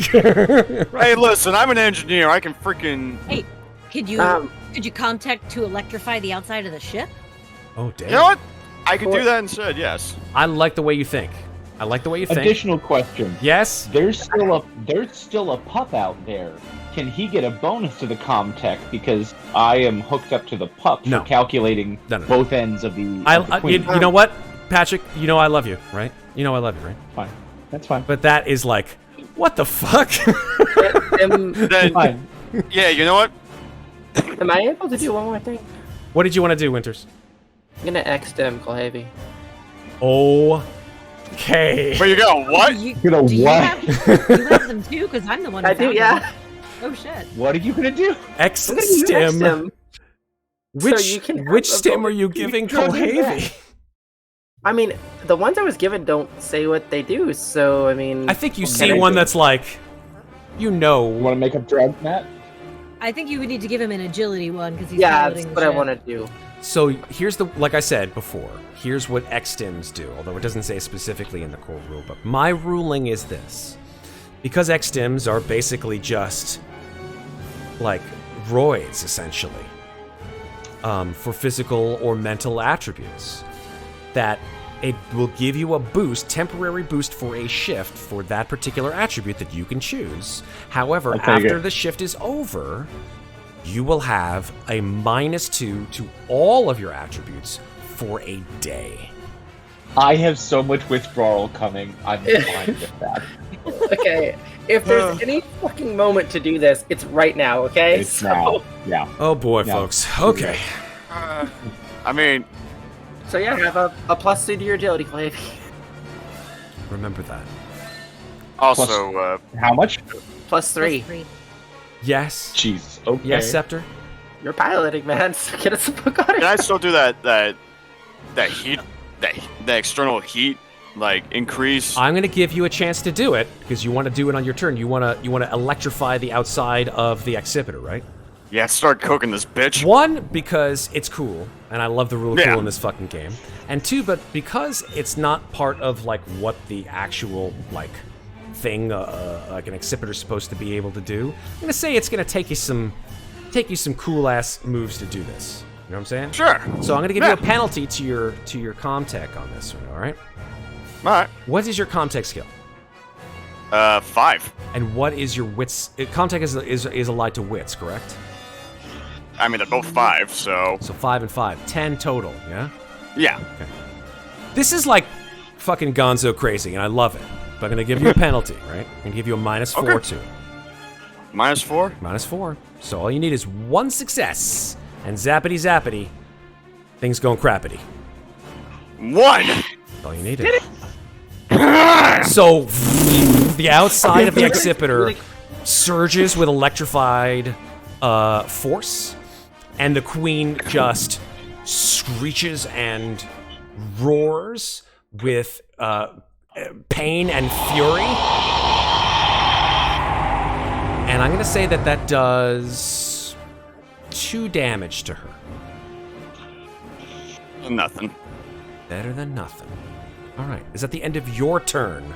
Hey, listen, I'm an engineer. I can freaking. Hey, could you contact to electrify the outside of the ship? Oh damn! You know what? I could do that instead. Yes. I like the way you think. I like the way you think. Additional question. Yes. There's still a pup out there. Can he get a bonus to the Comtech because I am hooked up to the pup No. for calculating No. both ends of the, of the you, queen? you know what, Patrick? You know I love you, right? You know I love you, right? Fine. That's fine. But that is like, what the fuck? Then, Fine. yeah, you know what? am I able to do one more thing? What did you want to do, Winters? I'm gonna X-Dem Kulhavy. Okay. Where you go? What? You, You know do you what? have them too? Because I'm the one. Who I do, found yeah. them. Oh shit. What are you gonna do? X I'm gonna use stim. X-Dem. Which So you can have which a stim are bonus. you giving can do Kulhavy? I mean, the ones I was given don't say what they do, so I mean. I think you What see can I one do? that's like, you You know. want to make up drugs, Matt? I think you would need to give him an agility one because he's Yeah, piloting that's the what I ship. want to do. So here's the, like I said before, here's what X-Stims do, although it doesn't say specifically in the core rulebook. My ruling is this. Because X-Stims are basically just, like, roids, essentially, for physical or mental attributes, that it will give you a boost, temporary boost for a shift for that particular attribute that you can choose. However, Okay, after good. the shift is over, you will have a -2 to all of your attributes for a day. I have so much withdrawal coming. I'm fine with that. Okay, if there's any fucking moment to do this, it's right now, okay? It's now. Yeah. Oh boy, No. folks. Okay. I mean, So yeah, have a +2 to your agility, Kulhavy. Remember that. also, How much? +3. Yes. Jesus. Okay. Yes, Scepter. You're piloting, man. So get us a book on can I it. still do that heat, that external heat, like increase? I'm going to give you a chance to do it because you want to do it on your turn. You want to electrify the outside of the exhibitor, right? Yeah, start cooking this bitch. One, because it's cool, and I love the rule of Yeah. cool in this fucking game. And two, but because it's not part of like what the actual like thing like an exhibitor's supposed to be able to do. I'm gonna say it's gonna take you some cool ass moves to do this. You know what I'm saying? Sure. So I'm gonna give Yeah. you a penalty to your Comtech on this one. All right. All right. What is your Comtech skill? 5. And what is your wits? Comtech is allied to wits, correct? I mean, they're both 5, so So 5 and 5, 10 total. Yeah. yeah. This is like fucking gonzo crazy, and I love it. But I'm gonna give you a penalty, right? I'm gonna give you a -4 Okay. to it. -4. -4. So all you need is one success, and zappity zappity, things going crappity. 1. All you needed. So the outside of the exhibitor surges with electrified force, and the queen just screeches and roars with pain and fury. And I'm gonna say that does 2 damage to her. Nothing. Better than nothing. All right. Is that the end of your turn?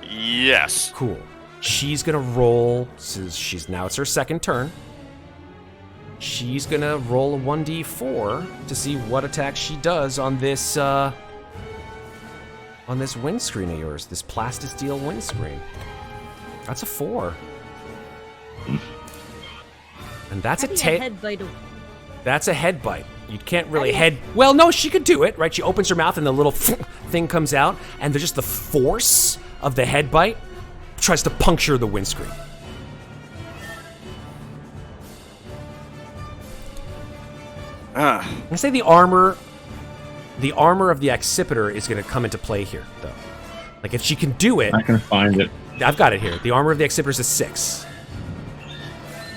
Yes. Cool. she's gonna roll. Since it's her second turn. She's gonna roll a 1d4 to see what attack she does on this windscreen of yours, this plastisteel windscreen. That's a 4. And that's a head bite. That's a head bite. You can't really head. Well, no, she could do it, right? She opens her mouth and the little thing comes out, and there's just the force of the head bite tries to puncture the windscreen. I say the armor of the accipiter is going to come into play here, though. Like, if she can do it... I can find it. I've got it here. The armor of the accipiter is a 6.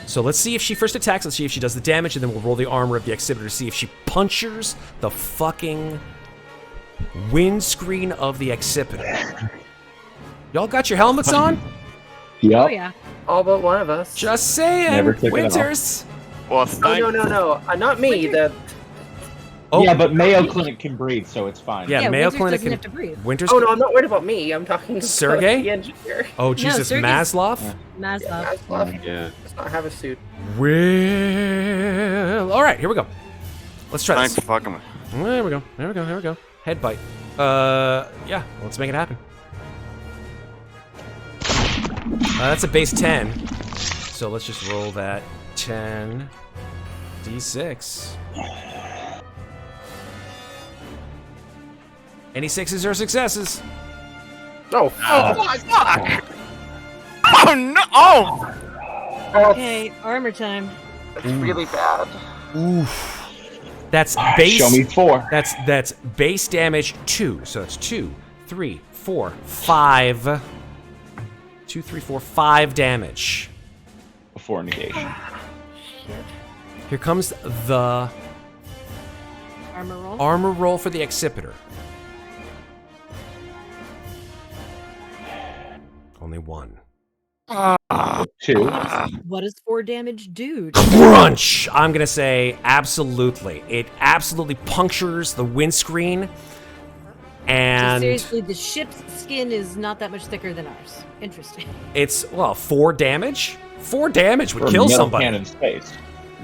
So let's see if she first attacks. Let's see if she does the damage, and then we'll roll the armor of the accipiter to see if she punctures the fucking windscreen of the accipiter. Y'all got your helmets on? Yep. Oh yeah. All but one of us. Just saying. Never took it Winters. Well, Oh, no. Not me. The Oh. Yeah, but Mayo Clinic can breathe, so it's fine. Yeah, Mayo Winters Clinic doesn't have to breathe. Winters. Oh no, I'm not worried about me. I'm talking to Sergey? the engineer. Oh Jesus, Sergey's- Maslov. Maslov. Maslov Yeah. does not have a suit. Well, all right, here we go. Let's try thanks this. for fucking me. There we go. Head bite. Yeah, let's make it happen. That's a base 10. So let's just roll that 10 d6. Any 6s or successes? Oh, Fuck! Oh no! Oh! Okay, armor time. it's really bad. Oof. That's base. Show me 4. That's base damage 2. So that's 2, 3, 4, 5. 2, 3, 4, 5 damage. Before negation. Here comes the Armor roll. armor roll for the accipiter. Only 1. 2. What does 4 damage do? Crunch! I'm gonna say absolutely. It absolutely punctures the windscreen. So And seriously, the ship's skin is not that much thicker than ours. Interesting. it's, 4 damage? 4 damage would We're kill a metal somebody. can in space.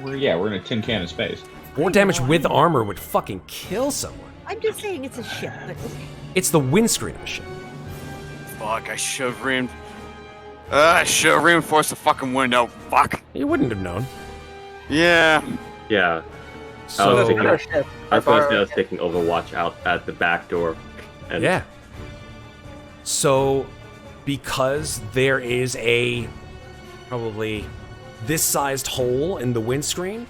We're in a tin can in space. 4 damage with armor would fucking kill someone. I'm just saying it's a ship, but It's the windscreen of a ship. Fuck! I should have reinforced the fucking window. Fuck! You wouldn't have known. Yeah. Yeah. So, thinking- Our ship. I was taking Overwatch out at the back door. And yeah. So, because there is a probably this sized hole in the windscreen,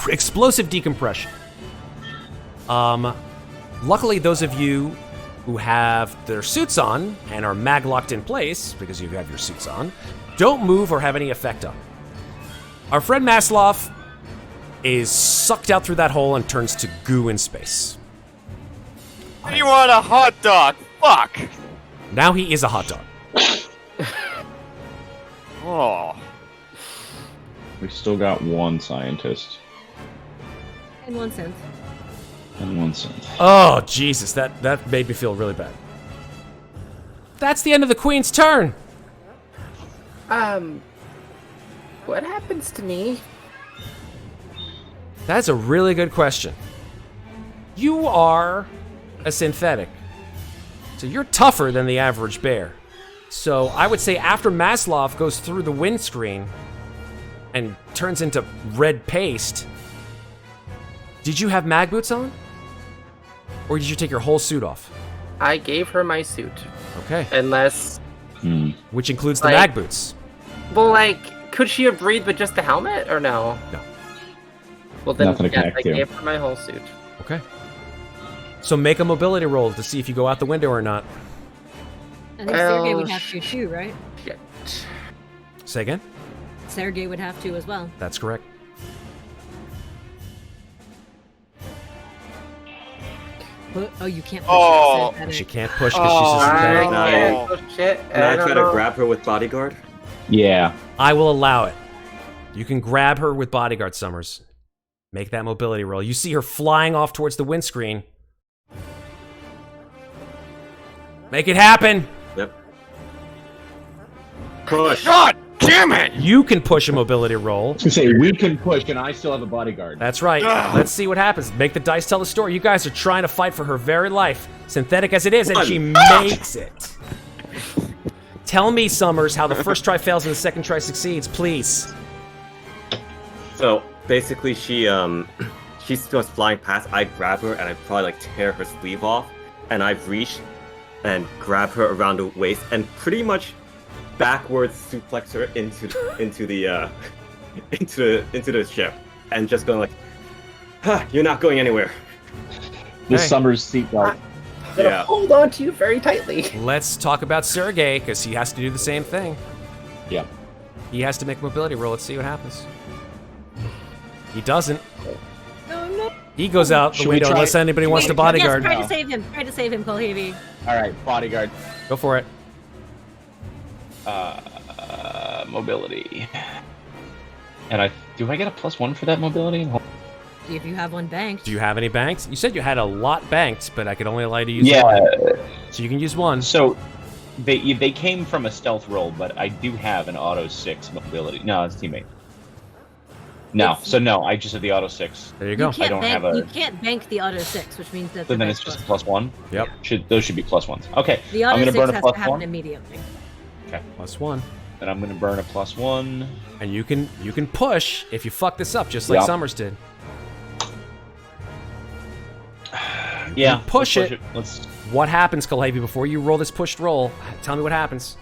explosive decompression. Luckily, those of you who have their suits on and are mag locked in place because you have your suits on, don't move or have any effect on. Our friend Maslov is sucked out through that hole and turns to goo in space. You want a hot dog? Fuck! Now he is a hot dog. Oh. We still got 1 scientist in 1 sense. and 1 synth. Oh, Jesus, that made me feel really bad. That's the end of the Queen's turn. What happens to me? That's a really good question. You are a synthetic, so you're tougher than the average bear. So I would say after Maslov goes through the windscreen and turns into red paste, did you have mag boots on? Or did you take your whole suit off? I gave her my suit. Okay. Unless, Which includes the Like- mag boots. well, like, could she have breathed with just the helmet, or no? No. Well, then, Nothing to yes, connect I to. gave her my whole suit. Okay. So make a mobility roll to see if you go out the window or not. I think Sergey would have to too, right? Shit. Say again? Sergey would have to as well. That's correct. Oh, you can't push Oh. it. She can't push because she's a I synthetic. can't push it. Can I don't try to know. grab her with bodyguard? Yeah. I will allow it. You can grab her with bodyguard, Summers. Make that mobility roll. You see her flying off towards the windscreen. Make it happen. Yep. Push. God damn it! You can push a mobility roll. To say we can push, and I still have a bodyguard. That's right. Let's see what happens. Make the dice tell the story. You guys are trying to fight for her very life, synthetic as it is, and she makes it. Tell me, Summers, how the first try fails and the second try succeeds, please. So basically, she goes flying past. I grab her and I probably like tear her sleeve off, and I reach and grab her around the waist and pretty much backwards suplex her into the ship, and just going like, "You're not going anywhere." The Hey. Summers seatbelt. I'm gonna hold on to you very tightly. Let's talk about Sergey, because he has to do the same thing. Yeah. He has to make a mobility roll. Let's see what happens. He doesn't. Oh no. He goes out the Should we window try- unless anybody wants to bodyguard. Yes, try to save him. Try to save him, Kulhavy. All right, bodyguard. Go for it. Mobility. And do I get a +1 for that mobility? If you have one banked. Do you have any banked? You said you had a lot banked, but I could only allow you to use Yeah. one. So you can use one. So they came from a stealth roll, but I do have an auto 6 mobility. No, it's teammate. No, It's- so no, I just have the auto 6. There you go. Can't don't bank, have a- You can't bank the auto 6, which means that So then it's just a +1. Yep. Those should be +1s. Okay, the I'm auto gonna 6 burn a has to happen +1. immediately. +1. Then I'm gonna burn a +1. And you can push if you fuck this up, just like Yeah. Summers did. Yeah, push let's it. Let's. What happens, Kulhavy, before you roll this pushed roll? Tell me what happens.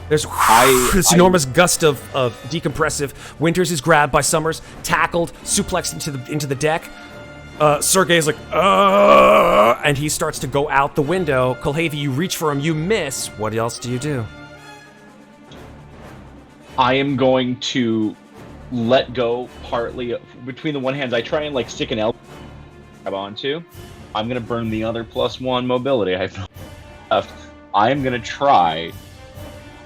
There's this enormous gust of decompressive. Winters is grabbed by Summers, tackled, suplexed into the deck. Sergey's like, and he starts to go out the window. Kulhavy, you reach for him, you miss. What else do you do? I am going to let go partly between the one hands. I try and like stick an elbow grab onto. I'm gonna burn the other +1 mobility. I am gonna try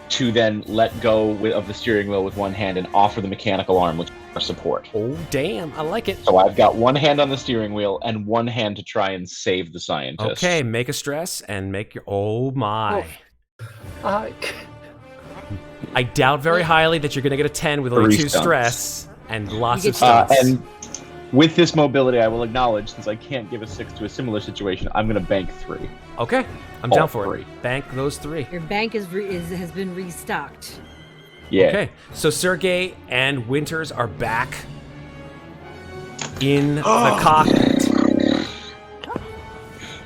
to then let go of the steering wheel with one hand and offer the mechanical arm with support. Oh, damn, I like it. So I've got one hand on the steering wheel and one hand to try and save the scientist. Okay, make a stress and make your. Oh my. I doubt very highly that you're going to get a 10 with only 3 2 stunts. stress and lots You of get stunts. And with this mobility, I will acknowledge, since I can't give a 6 to a similar situation, I'm going to bank 3. Okay, I'm All down for 3. it. Bank those 3. Your bank has been restocked. Yeah. Okay, so Sergey and Winters are back in the cockpit.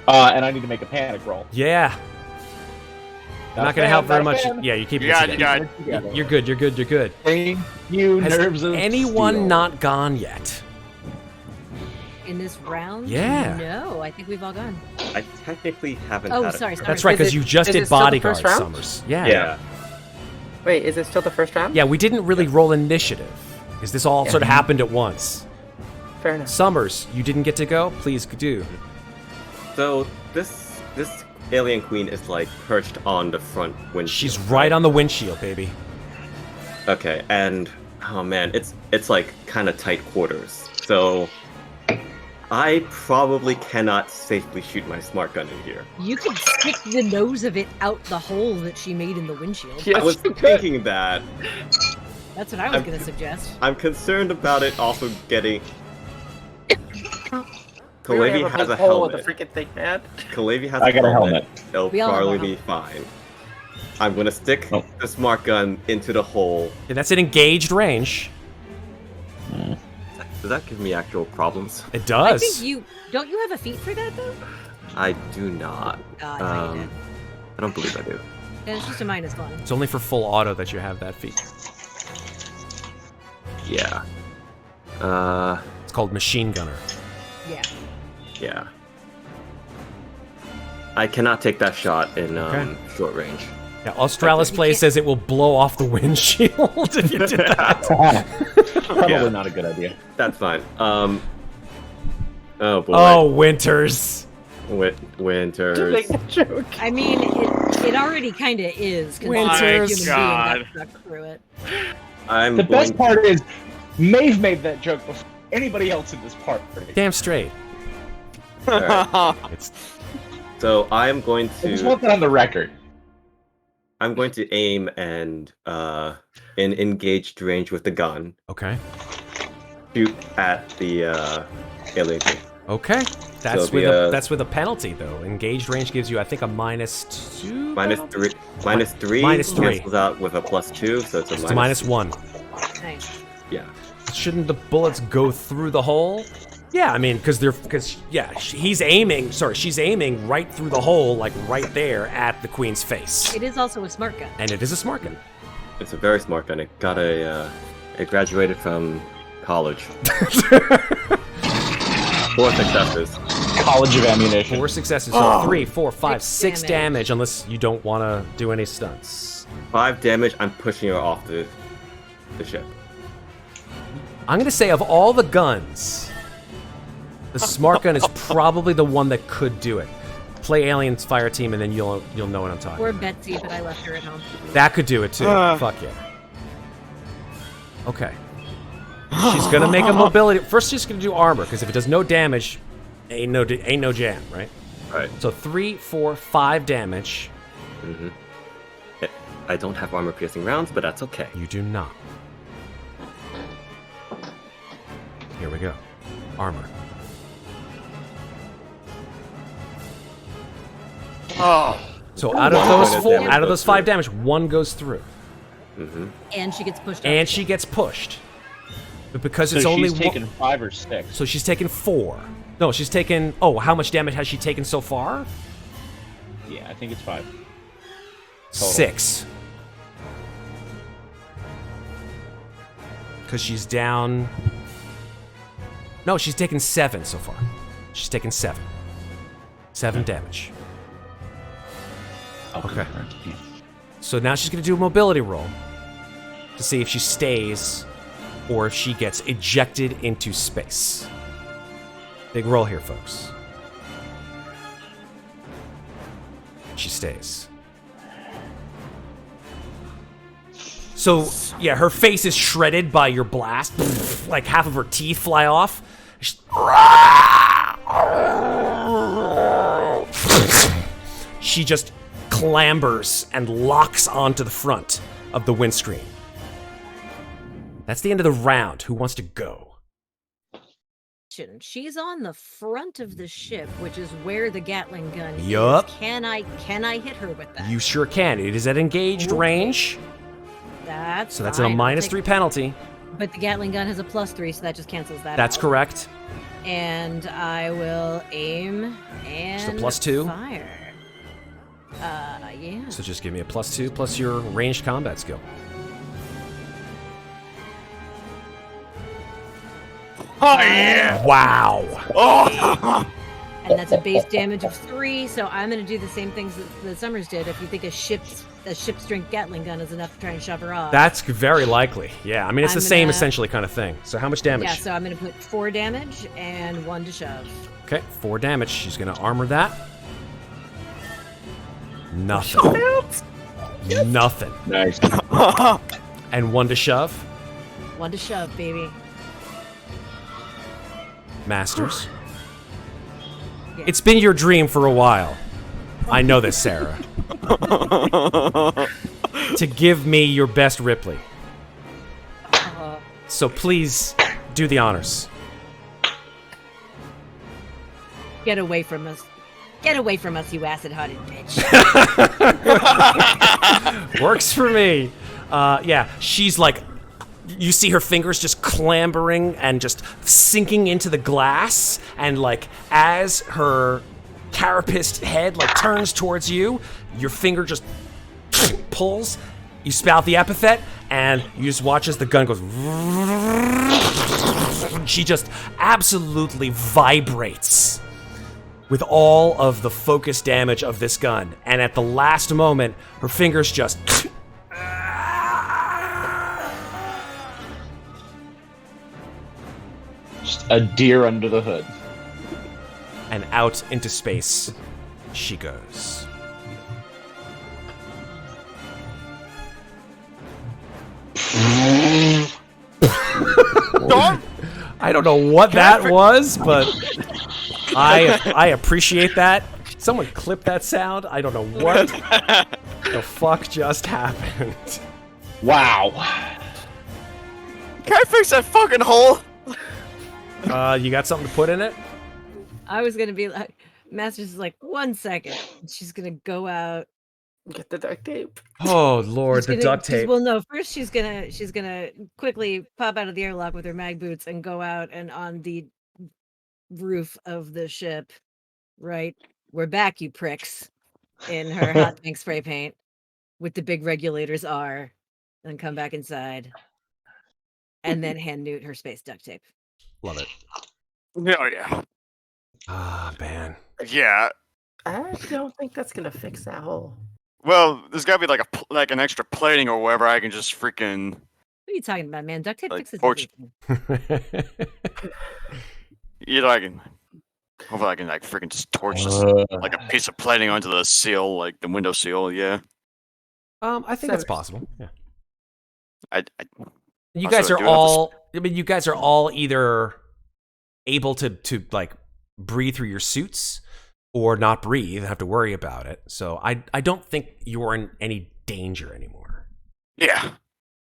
And I need to make a panic roll. Yeah. Not going to help very much. Yeah, you keep You got it, you got it. You're good, you're good, you're good. Thank you, Has nerves of anyone steel. not gone yet? In this round? Yeah. No, I think we've all gone. I technically haven't. Oh, had sorry, it. sorry. That's right, Is because it- you just is did it still the bodyguard, first round? Summers. Yeah. Yeah. Wait, is it still the first round? Yeah, we didn't really roll initiative, because this all sort of happened at once. Fair enough. Summers, you didn't get to go? Please do. So this alien queen is like perched on the front windshield. She's right on the windshield, baby. Okay, and oh man, it's like kind of tight quarters. So I probably cannot safely shoot my smart gun in here. You could stick the nose of it out the hole that she made in the windshield. Yes, I was you could. thinking that. That's what I was going to suggest. I'm concerned about it also getting. We already Kulhavy have has a big hole with helmet. the freaking thing, man. Kulhavy has I got a helmet. It'll We all have a probably be fine. I'm gonna stick the smart gun into the hole. Yeah, that's an engaged range. Does that give me actual problems? It I does. think don't you have a feat for that though? I do not. God, I did. I don't believe I do. Then it's just a -1. It's only for full auto that you have that feat. Yeah. It's called Machine Gunner. Yeah. Yeah. I cannot take that shot in Okay. short range. Yeah, Australis You Play can't- says it will blow off the windshield if you did that. Probably Yeah. not a good idea. That's fine. Oh boy. Oh, Winters. To Winters. make the joke. I mean, it already kind of is. considering Winters. a human being God. got stuck through it. I'm The going. best part is, Maeve made that joke before anybody else in this party. Damn straight. Alright. It's So I am going I just to. want that on the record. I'm going to aim and in engaged range with the gun, Okay. shoot at the alien thing. Okay. That's So with the, that's with a penalty though. Engaged range gives you, I think, a -2. Minus penalty? three. -3. Cancels out with a +2, so it's a It's a -1. Nice. Yeah. Shouldn't the bullets go through the hole? Yeah, I mean, because he's aiming. Sorry, she's aiming right through the hole, like right there at the queen's face. It is also a smart gun. And it is a smart gun. It's a very smart gun. It graduated from college. 4 successes. College of ammunition. 4 successes. So 3, 4, 5, 6 damage, unless you don't want to do any stunts. 5 damage. I'm pushing her off the ship. I'm gonna say of all the guns, the smart gun is probably the one that could do it. Play Aliens Fire Team, and then you'll know what I'm talking Or about. Betsy, but I left her at home. That could do it too. Fuck yeah. Okay. She's gonna make a mobility. First, she's gonna do armor, because if it does no damage, ain't no jam, right? Right. So 3, 4, 5 damage. Mm-hmm. I don't have armor-piercing rounds, but that's okay. You do not. Here we go. Armor. Oh. So out of those 5 damage, 1 goes through, Mm-hmm. And she gets pushed up. and she gets pushed. But because So it's only she's taken 5 or 6. so she's taken 4. No, she's taken. Oh, how much damage has she taken so far? Yeah, I think it's 5. 6. Because she's down. No, she's taken 7 so far. She's taken 7. 7 damage. Okay. So now she's going to do a mobility roll to see if she stays or if she gets ejected into space. Big roll here, folks. She stays. So, yeah, her face is shredded by your blast. Like half of her teeth fly off. She just clambers and locks onto the front of the windscreen. That's the end of the round. Who wants to go? She's on the front of the ship, which is where the Gatling gun Yup. is. Can I hit her with that? You sure can. It is at engaged Okay. range. That's So that's fine. a I'll minus take- 3 penalty. But the Gatling gun has a +3, so that just cancels that That's out. correct. And I will aim and Just a +2? fire. Yeah. So just give me a +2 plus your ranged combat skill. Oh yeah! Wow. Oh! And that's a base damage of 3, so I'm going to do the same things that Summers did. If you think a ship's strength Gatling gun is enough to try and shove her off. That's very likely. Yeah, I mean, it's I'm the same gonna- essentially kind of thing. So how much damage? Yeah, so I'm going to put 4 damage and 1 to shove. Okay, 4 damage. She's going to armor that. Nothing. Nothing. Nice. And 1 to shove. 1 to shove, baby. Masters. Yeah. It's been your dream for a while. I know this, Sarah. To give me your best Ripley. So please do the honors. Get away from us. Get away from us, you acid-hearted bitch. Works for me. Yeah, she's like, you see her fingers just clambering and just sinking into the glass, and like as her carapaced head like turns towards you, your finger just pulls. You spout the epithet, and you just watch as the gun goes. She just absolutely vibrates with all of the focus damage of this gun, and at the last moment, her fingers just. Just a deer under the hood. And out into space she goes. I don't know what that was, but I appreciate that Someone clip that sound. I don't know what the fuck just happened. Wow. Can I fix that fucking hole? You got something to put in it? I was gonna be like, Masters is like, 1 second. And she's gonna go out. Get the duct tape. Oh Lord, She's the gonna- duct tape. Well, no. First, she's gonna quickly pop out of the airlock with her mag boots and go out and on the roof of the ship. Right, we're back, you pricks. In her hot pink spray paint, with the big regulators are, and come back inside, and then hand Newt her space duct tape. Love it. Oh yeah. Ah, man. Yeah. I don't think that's gonna fix that hole. Well, there's gotta be like an extra plating or whatever. I can just freaking. What are you talking about, man? Duct tape Like, fixes fortune- everything. I can. Hopefully, I can like freaking just torch this, like a piece of plating onto the seal, like the window seal. Yeah. I think that's possible. Yeah. I You Also, guys are do you have to all. I mean, you guys are all either able to like breathe through your suits or not breathe and have to worry about it. So I don't think you're in any danger anymore. yeah.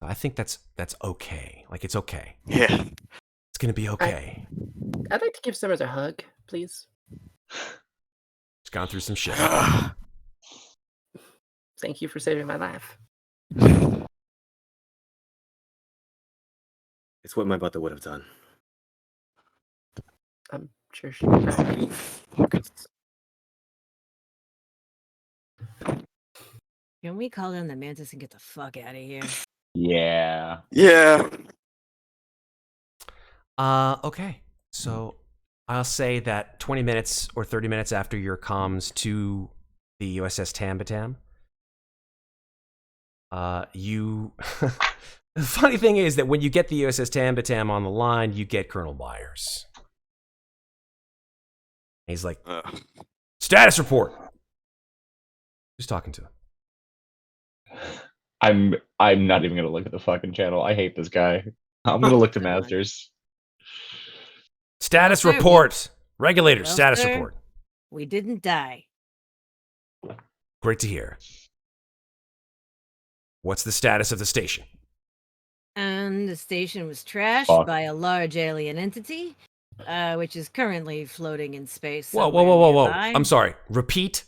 I think that's okay. Like it's okay. Yeah. It's gonna be okay. I'd like to give Summers a hug, please. It's gone through some shit. Thank you for saving my life. It's what my mother would have done. I'm sure she would cry. Can we call down the Mantis and get the fuck out of here? Yeah. Yeah. Okay. So I'll say that 20 minutes or 30 minutes after your comms to the USS Tambatam, you. The funny thing is that when you get the USS Tambatam on the line, you get Colonel Myers. He's like, status report. Who's talking to him? I'm not even gonna look at the fucking channel. I hate this guy. I'm gonna look to Masters. Status Well, sir, report. Regulator, well, status sir. report. We didn't die. Great to hear. What's the status of the station? And the station was trashed Fuck. by a large alien entity, which is currently floating in space. Whoa, somewhere whoa. nearby. I'm sorry. Repeat.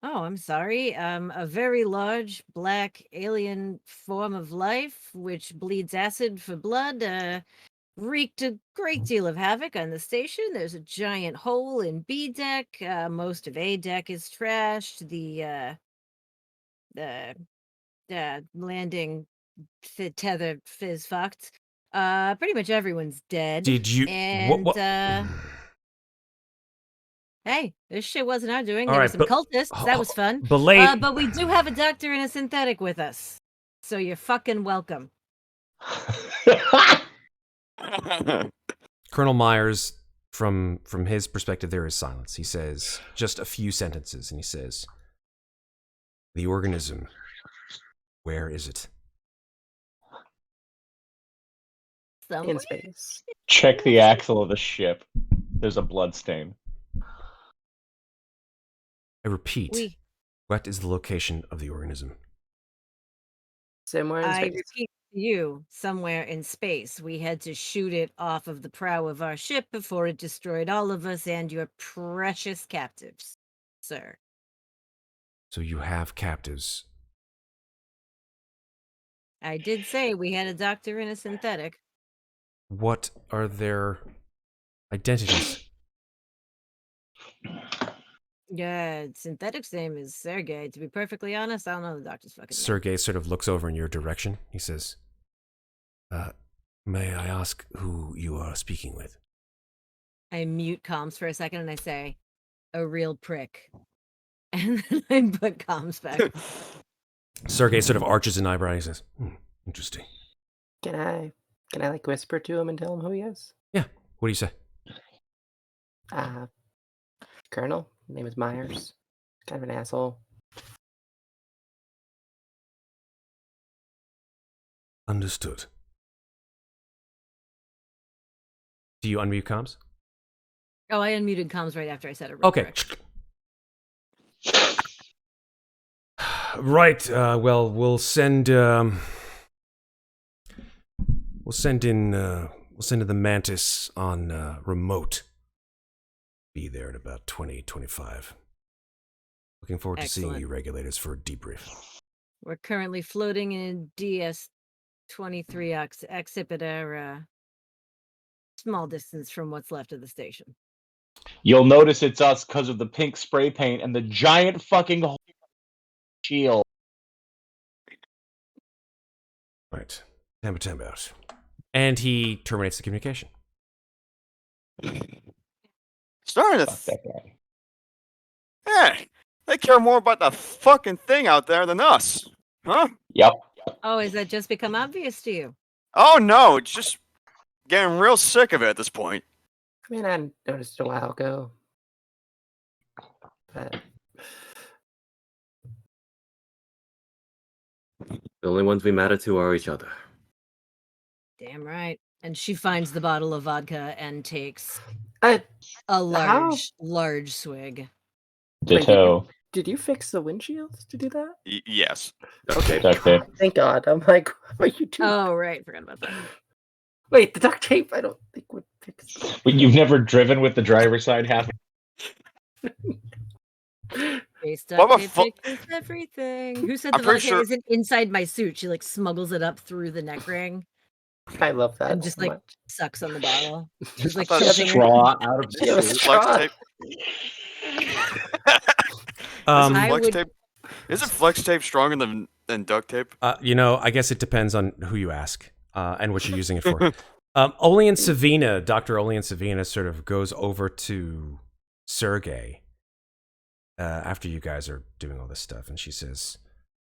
Oh, I'm sorry. A very large black alien form of life, which bleeds acid for blood, wreaked a great deal of havoc on the station. There's a giant hole in B deck. Most of A deck is trashed. The landing tether fizz fucked. Pretty much everyone's dead. Did you? And what? hey, this shit wasn't our doing. All There were right, some but- cultists. That was fun. Belay. But we do have a doctor and a synthetic with us, so you're fucking welcome. Colonel Myers, from his perspective, there is silence. He says just a few sentences, and he says, "The organism. Where is it?" Somewhere. In space. Check the axle of the ship. There's a blood stain. I repeat. We, What is the location of the organism? Somewhere in I space. repeat to you, somewhere in space. We had to shoot it off of the prow of our ship before it destroyed all of us and your precious captives, sir. So you have captives. I did say we had a doctor and a synthetic. What are their identities? Yeah, synthetic's name is Sergey. To be perfectly honest, I don't know the doctor's fucking name. Sergei sort of looks over in your direction. He says, may I ask who you are speaking with? I mute comms for a second and I say, a real prick. And then I put comms back. Sergei sort of arches an eyebrow and he says, interesting. Can I like whisper to him and tell him who he is? Yeah, what do you say? Colonel, name is Myers. Kind of an asshole. Understood. Do you unmute comms? Oh, I unmuted comms right after I said it. Real Okay. quick. Right. Well, we'll send in the Mantis on remote. Be there in about 2025. Looking forward to seeing Excellent. you, regulators, for a debrief. We're currently floating in DS-23 Accipiter, small distance from what's left of the station. You'll notice it's us because of the pink spray paint and the giant fucking shield. Right. Time out. And he terminates the communication. Starting to. Fuck that guy. Hey, they care more about the fucking thing out there than us, huh? Yep. Oh, has that just become obvious to you? Oh no, it's just getting real sick of it at this point. I mean, I noticed a while ago. But The only ones we matter to are each other. Damn right. And she finds the bottle of vodka and takes I, a large swig. Ditto. did you fix the windshields to do that? Yes. Okay. Duct tape. Thank God. I'm like, what are you doing? Oh, right. Forgot about that. Wait, the duct tape I don't think would fix that. But you've never driven with the driver's side half. Face What duct the tape fixes everything. Who said I'm the pretty vodka sure- isn't inside my suit? She like smuggles it up through the neck ring I love that. and just so like much. sucks on the bottle. She's like thought it was shoving it. Straw out of Yeah, it was the Flex straw. tape. I Flex would- tape. Isn't flex tape stronger than duct tape? I guess it depends on who you ask and what you're using it for. Olean Savina, Dr. Olean Savina sort of goes over to Sergey after you guys are doing all this stuff, and she says,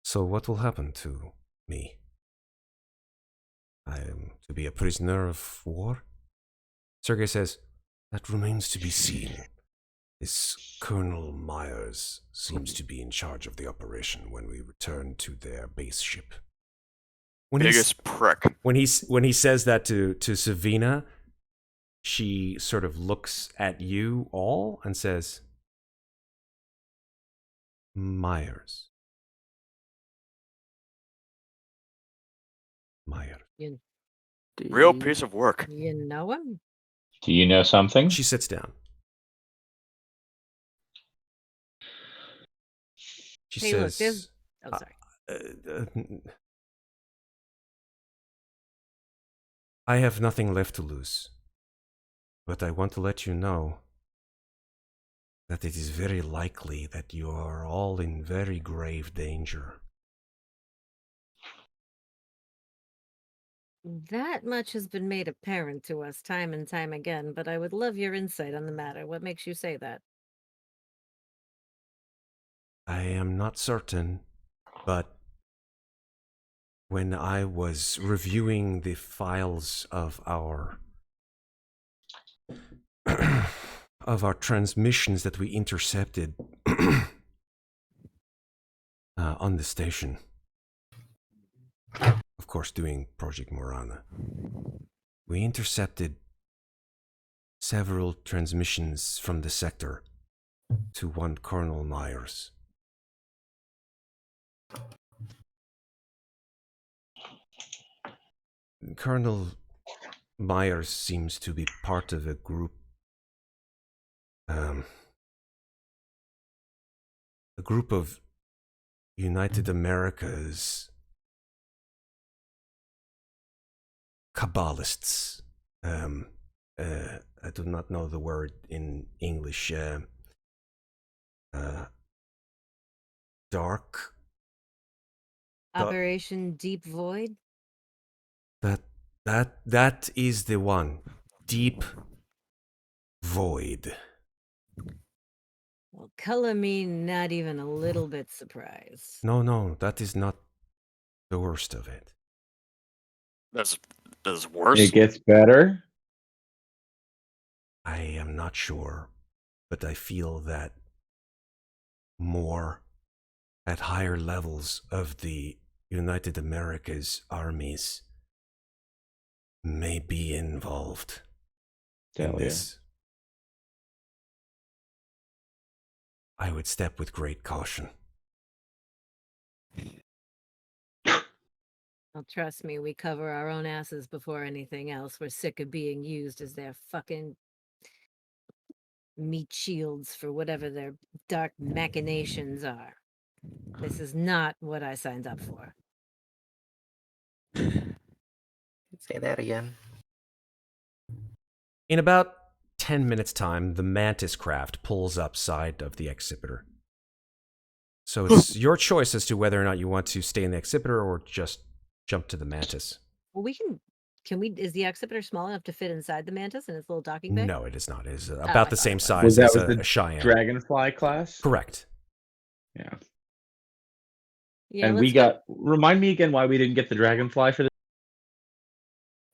"So what will happen to me? I am to be a prisoner of war?" Sergey says, "That remains to be seen. This Colonel Myers seems to be in charge of the operation when we return to their base ship." Biggest prick. When he says that to Savina, she sort of looks at you all and says, "Myers. Real piece of work. You know him? Do you know something? She sits down. She Hey, look, says, Oh, sorry. "I have nothing left to lose, but I want to let you know that it is very likely that you are all in very grave danger." That much has been made apparent to us time and time again, but I would love your insight on the matter. What makes you say that? I am not certain, but when I was reviewing the files of our of our transmissions that we intercepted on the station, of course doing Project Morana, we intercepted several transmissions from the sector to one Colonel Myers. Colonel Myers seems to be part of a group, a group of United America's Kabbalists. I do not know the word in English. Dark. Operation Deep Void? That is the one. Deep Void. Well, color me not even a little bit surprised. No, that is not the worst of it. That's worse. It gets better. I am not sure, but I feel that more at higher levels of the United America's armies may be involved in Hell yeah. this. I would step with great caution. Well, trust me, we cover our own asses before anything else. We're sick of being used as their fucking meat shields for whatever their dark machinations are. This is not what I signed up for. Say that again. In about 10 minutes' time, the Mantis craft pulls up side of the Excipitor. So it's your choice as to whether or not you want to stay in the Excipitor or just jump to the Mantis. Well, is the Excipitor small enough to fit inside the Mantis in its little docking bay? No, it is not. It is I about the thought same it was. size that as was the a Cheyenne. Dragonfly class? Correct. Yeah. Yeah, And let's we go- got. Remind me again why we didn't get the Dragonfly for this.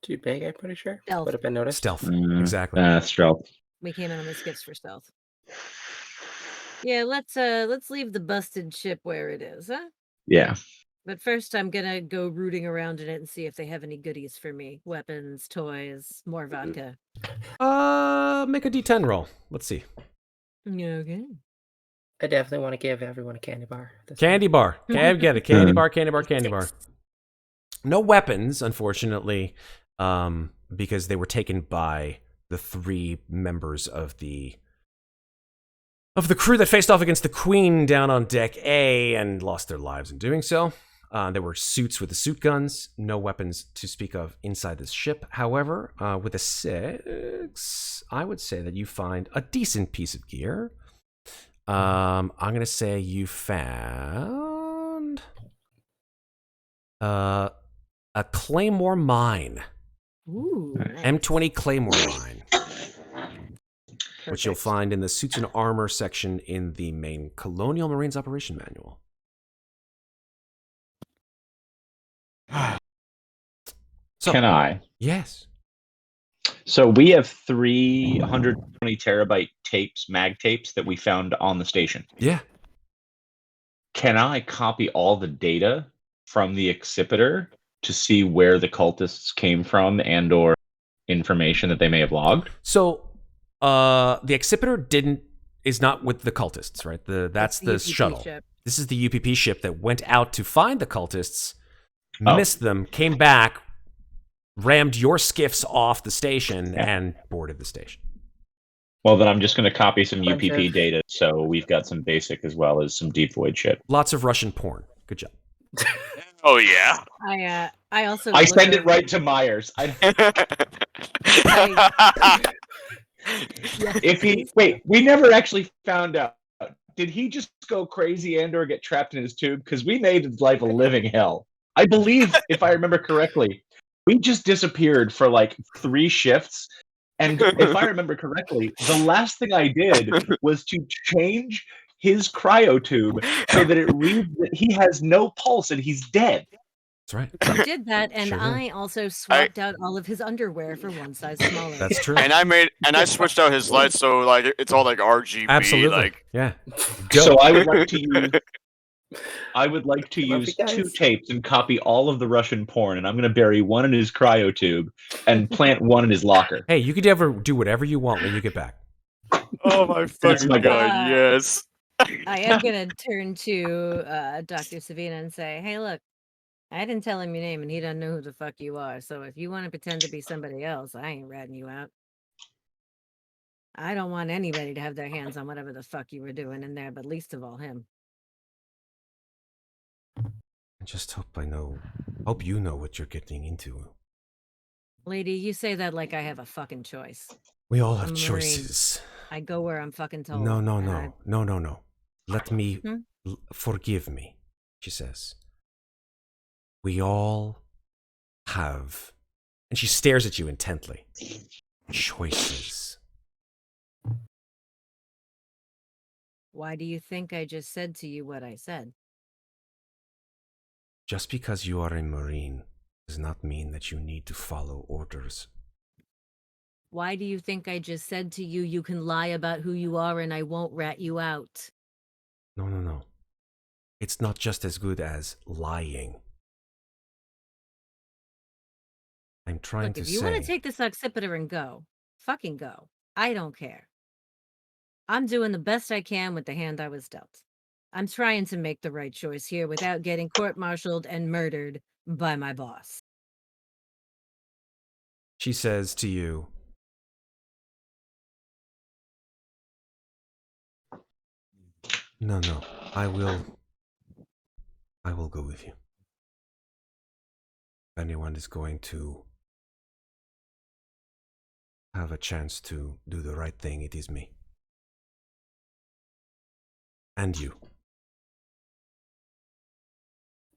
Too big, I'm pretty sure. Stealth. Would have been noticed. Stealth. Exactly. Stealth. We came in on the skips for stealth. Yeah, let's leave the busted ship where it is, huh? Yeah. But first, I'm gonna go rooting around in it and see if they have any goodies for me: weapons, toys, more vodka. Make a D10 roll. Let's see. Okay. I definitely want to give everyone a candy bar. That's Candy bar. Can get it. Candy bar, candy bar, candy bar. No weapons, unfortunately, because they were taken by the 3 members of the crew that faced off against the Queen down on Deck A and lost their lives in doing so. There were suits with the suit guns, no weapons to speak of inside this ship. However, with a 6, I would say that you find a decent piece of gear. I'm going to say you found a Claymore mine. Ooh, nice. M20 Claymore mine. Which you'll find in the suits and armor section in the main Colonial Marines Operation Manual. So, Can I? yes. So we have 320 terabyte tapes, mag tapes that we found on the station. Yeah. Can I copy all the data from the Excipitor to see where the cultists came from and or information that they may have logged? So, the Excipitor is not with the cultists, right? That's the UPP shuttle. ship. This is the UPP ship that went out to find the cultists, Oh. missed them, came back, rammed your skiffs off the station, and boarded the station. Well, then I'm just going to copy some Bunch UPP of- data, so we've got some basic as well as some deep void shit. Lots of Russian porn. Good job. Oh yeah. I also I looked send it over- right to Myers. Yes, If he please. wait, we never actually found out. Did he just go crazy and or get trapped in his tube? Because we made his life a living hell. I believe, if I remember correctly, we just disappeared for like 3 shifts. And if I remember correctly, the last thing I did was to change his cryotube so that it reads that he has no pulse and he's dead. That's right. You did that, and Sure did. I also swapped out all of his underwear for one size smaller. That's true. And I switched out his lights so like it's all like RGB. Absolutely. Like Yeah. So I would like to use Love use you 2 guys. tapes and copy all of the Russian porn, and I'm going to bury one in his cryotube and plant one in his locker. Hey, you could ever do whatever you want when you get back. oh my fucking my god, God. yes. I am gonna turn to Dr. Savina and say, "Hey, look, I didn't tell him your name, and he doesn't know who the fuck you are. So if you want to pretend to be somebody else, I ain't ratting you out. I don't want anybody to have their hands on whatever the fuck you were doing in there, but least of all him." I just hope you know what you're getting into. Lady, you say that like I have a fucking choice. We all I'm have a Marine. choices. I go where I'm fucking told. No. and I- Let me Hmm? forgive me, she says. We all have, and she stares at you intently, choices. Why do you think I just said to you what I said? Just because you are a Marine does not mean that you need to follow orders. Why do you think I just said to you, you can lie about who you are and I won't rat you out? No. It's not just as good as lying. I'm trying Look, to if you say... want to take this occipitor and go, fucking go. I don't care. I'm doing the best I can with the hand I was dealt. I'm trying to make the right choice here without getting court-martialed and murdered by my boss. She says to you, no, I will go with you. If anyone is going to have a chance to do the right thing, it is me. And you.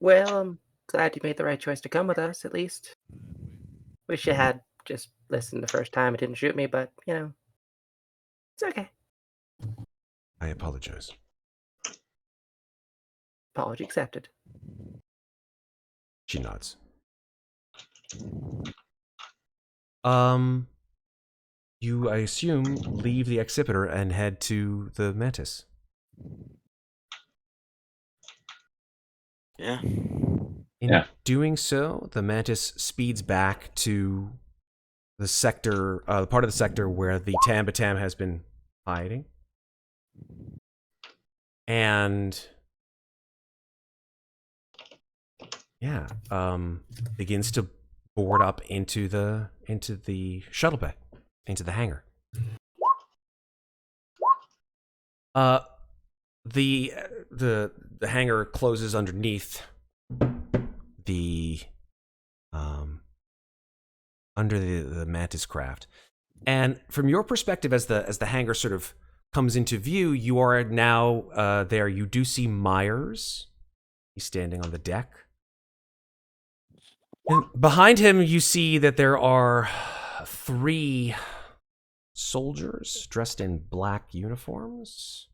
Well, I'm glad you made the right choice to come with us, at least. Wish you had just listened the first time and didn't shoot me, but, it's okay. I apologize. Apology accepted. She nods. You, I assume, leave the Excipitor and head to the Mantis. Yeah. In doing so, the Mantis speeds back to the sector, the part of the sector where the Tambatam has been hiding. And yeah, begins to board up into the shuttle bay, into the hangar. The hangar closes underneath the under the Mantis craft, and from your perspective, as the hangar sort of comes into view, you are now there. You do see Myers. He's standing on the deck. And behind him, you see that there are 3 soldiers dressed in black uniforms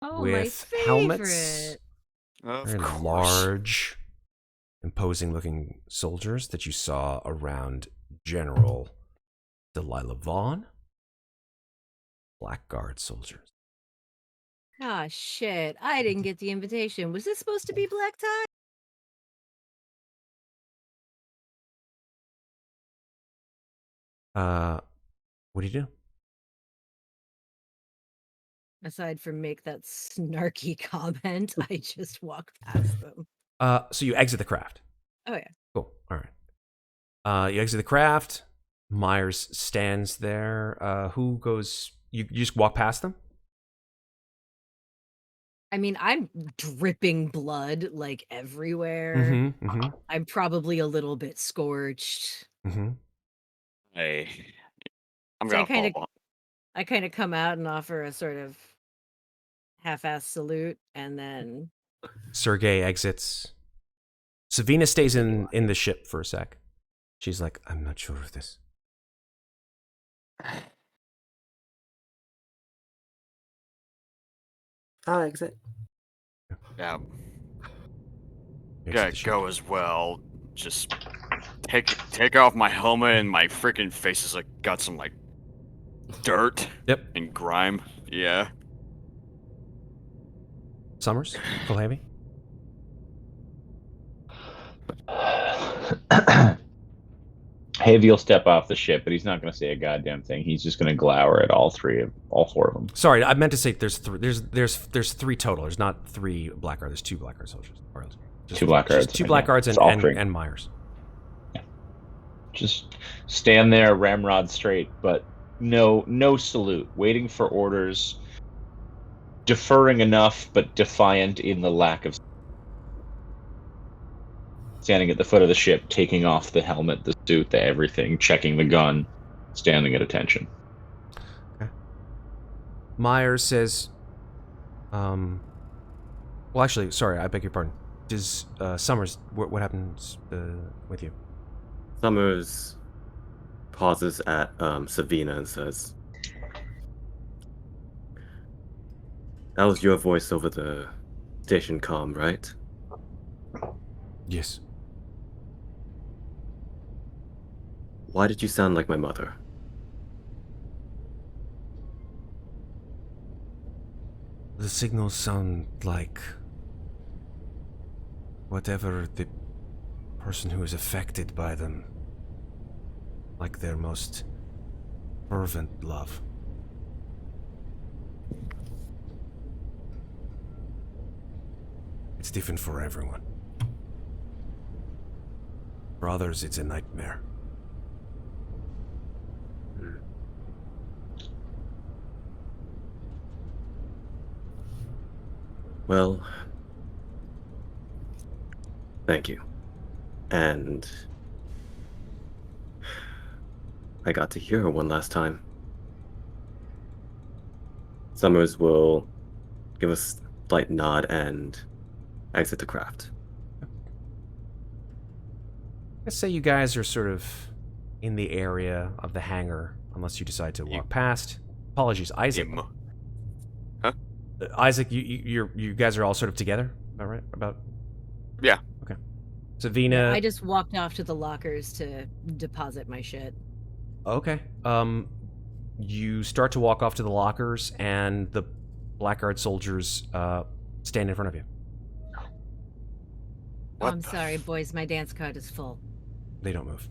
with helmets. Very large, imposing-looking soldiers that you saw around General Delilah Vaughn. Blackguard soldiers. Ah, shit. I didn't get the invitation. Was this supposed to be black tie? What do you do? Aside from make that snarky comment, I just walk past them. So you exit the craft. Oh, yeah. Cool. All right. You exit the craft. Myers stands there. Who goes? You just walk past them? I mean, I'm dripping blood, like, everywhere. I'm probably a little bit scorched. Hey, I'm So gonna follow. I kind of come out and offer a sort of half-ass salute, and then Sergei exits. Savina stays in the ship for a sec. She's like, I'm not sure of this. I'll exit. Yeah. Exit Gotta the ship. go as well. Just take off my helmet and my freaking face is like got some like dirt. Yep. And grime. Yeah. Summers? Kulhavy? Heavy will step off the ship, but he's not going to say a goddamn thing. He's just going to glower at all 4 of them. Sorry, I meant to say there's 3 total. There's not 3 Blackguard. There's 2 Blackguard soldiers. Just 2 Blackguards. 2 Blackguards and Myers. Yeah. Just stand there, ramrod straight, but no salute. Waiting for orders. Deferring enough, but defiant in the lack of. Standing at the foot of the ship, taking off the helmet, the suit, the everything, checking the gun, standing at attention. Okay. Myers says, well, actually, sorry, I beg your pardon. Does Summers, what happens with you? Summers pauses at Savina and says, that was your voice over the station comm, right? Yes. Why did you sound like my mother? The signals sound like whatever the person who is affected by them, like their most fervent love. It's different for everyone. For others, it's a nightmare. Well, thank you. And I got to hear her one last time. Summers will give us a slight nod and exit the craft. Let's say you guys are sort of in the area of the hangar, unless you decide to walk past. Apologies, Isaac. Huh? Isaac, you guys are all sort of together, all right? About. Yeah. Okay. Savina. I just walked off to the lockers to deposit my shit. Okay. You start to walk off to the lockers, and the Blackguard soldiers stand in front of you. Oh, I'm sorry, boys. My dance card is full. They don't move.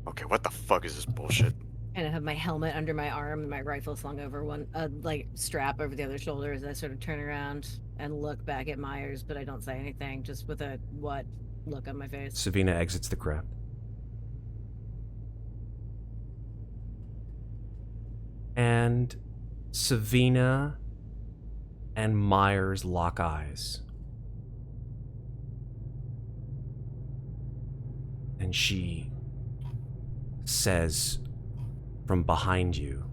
Okay, what the fuck is this bullshit? And I have my helmet under my arm and my rifle slung over one, like strap over the other shoulder as I sort of turn around and look back at Myers, but I don't say anything, just with a what look on my face. Savina exits the craft. And Savina and Myers lock eyes. And she says from behind you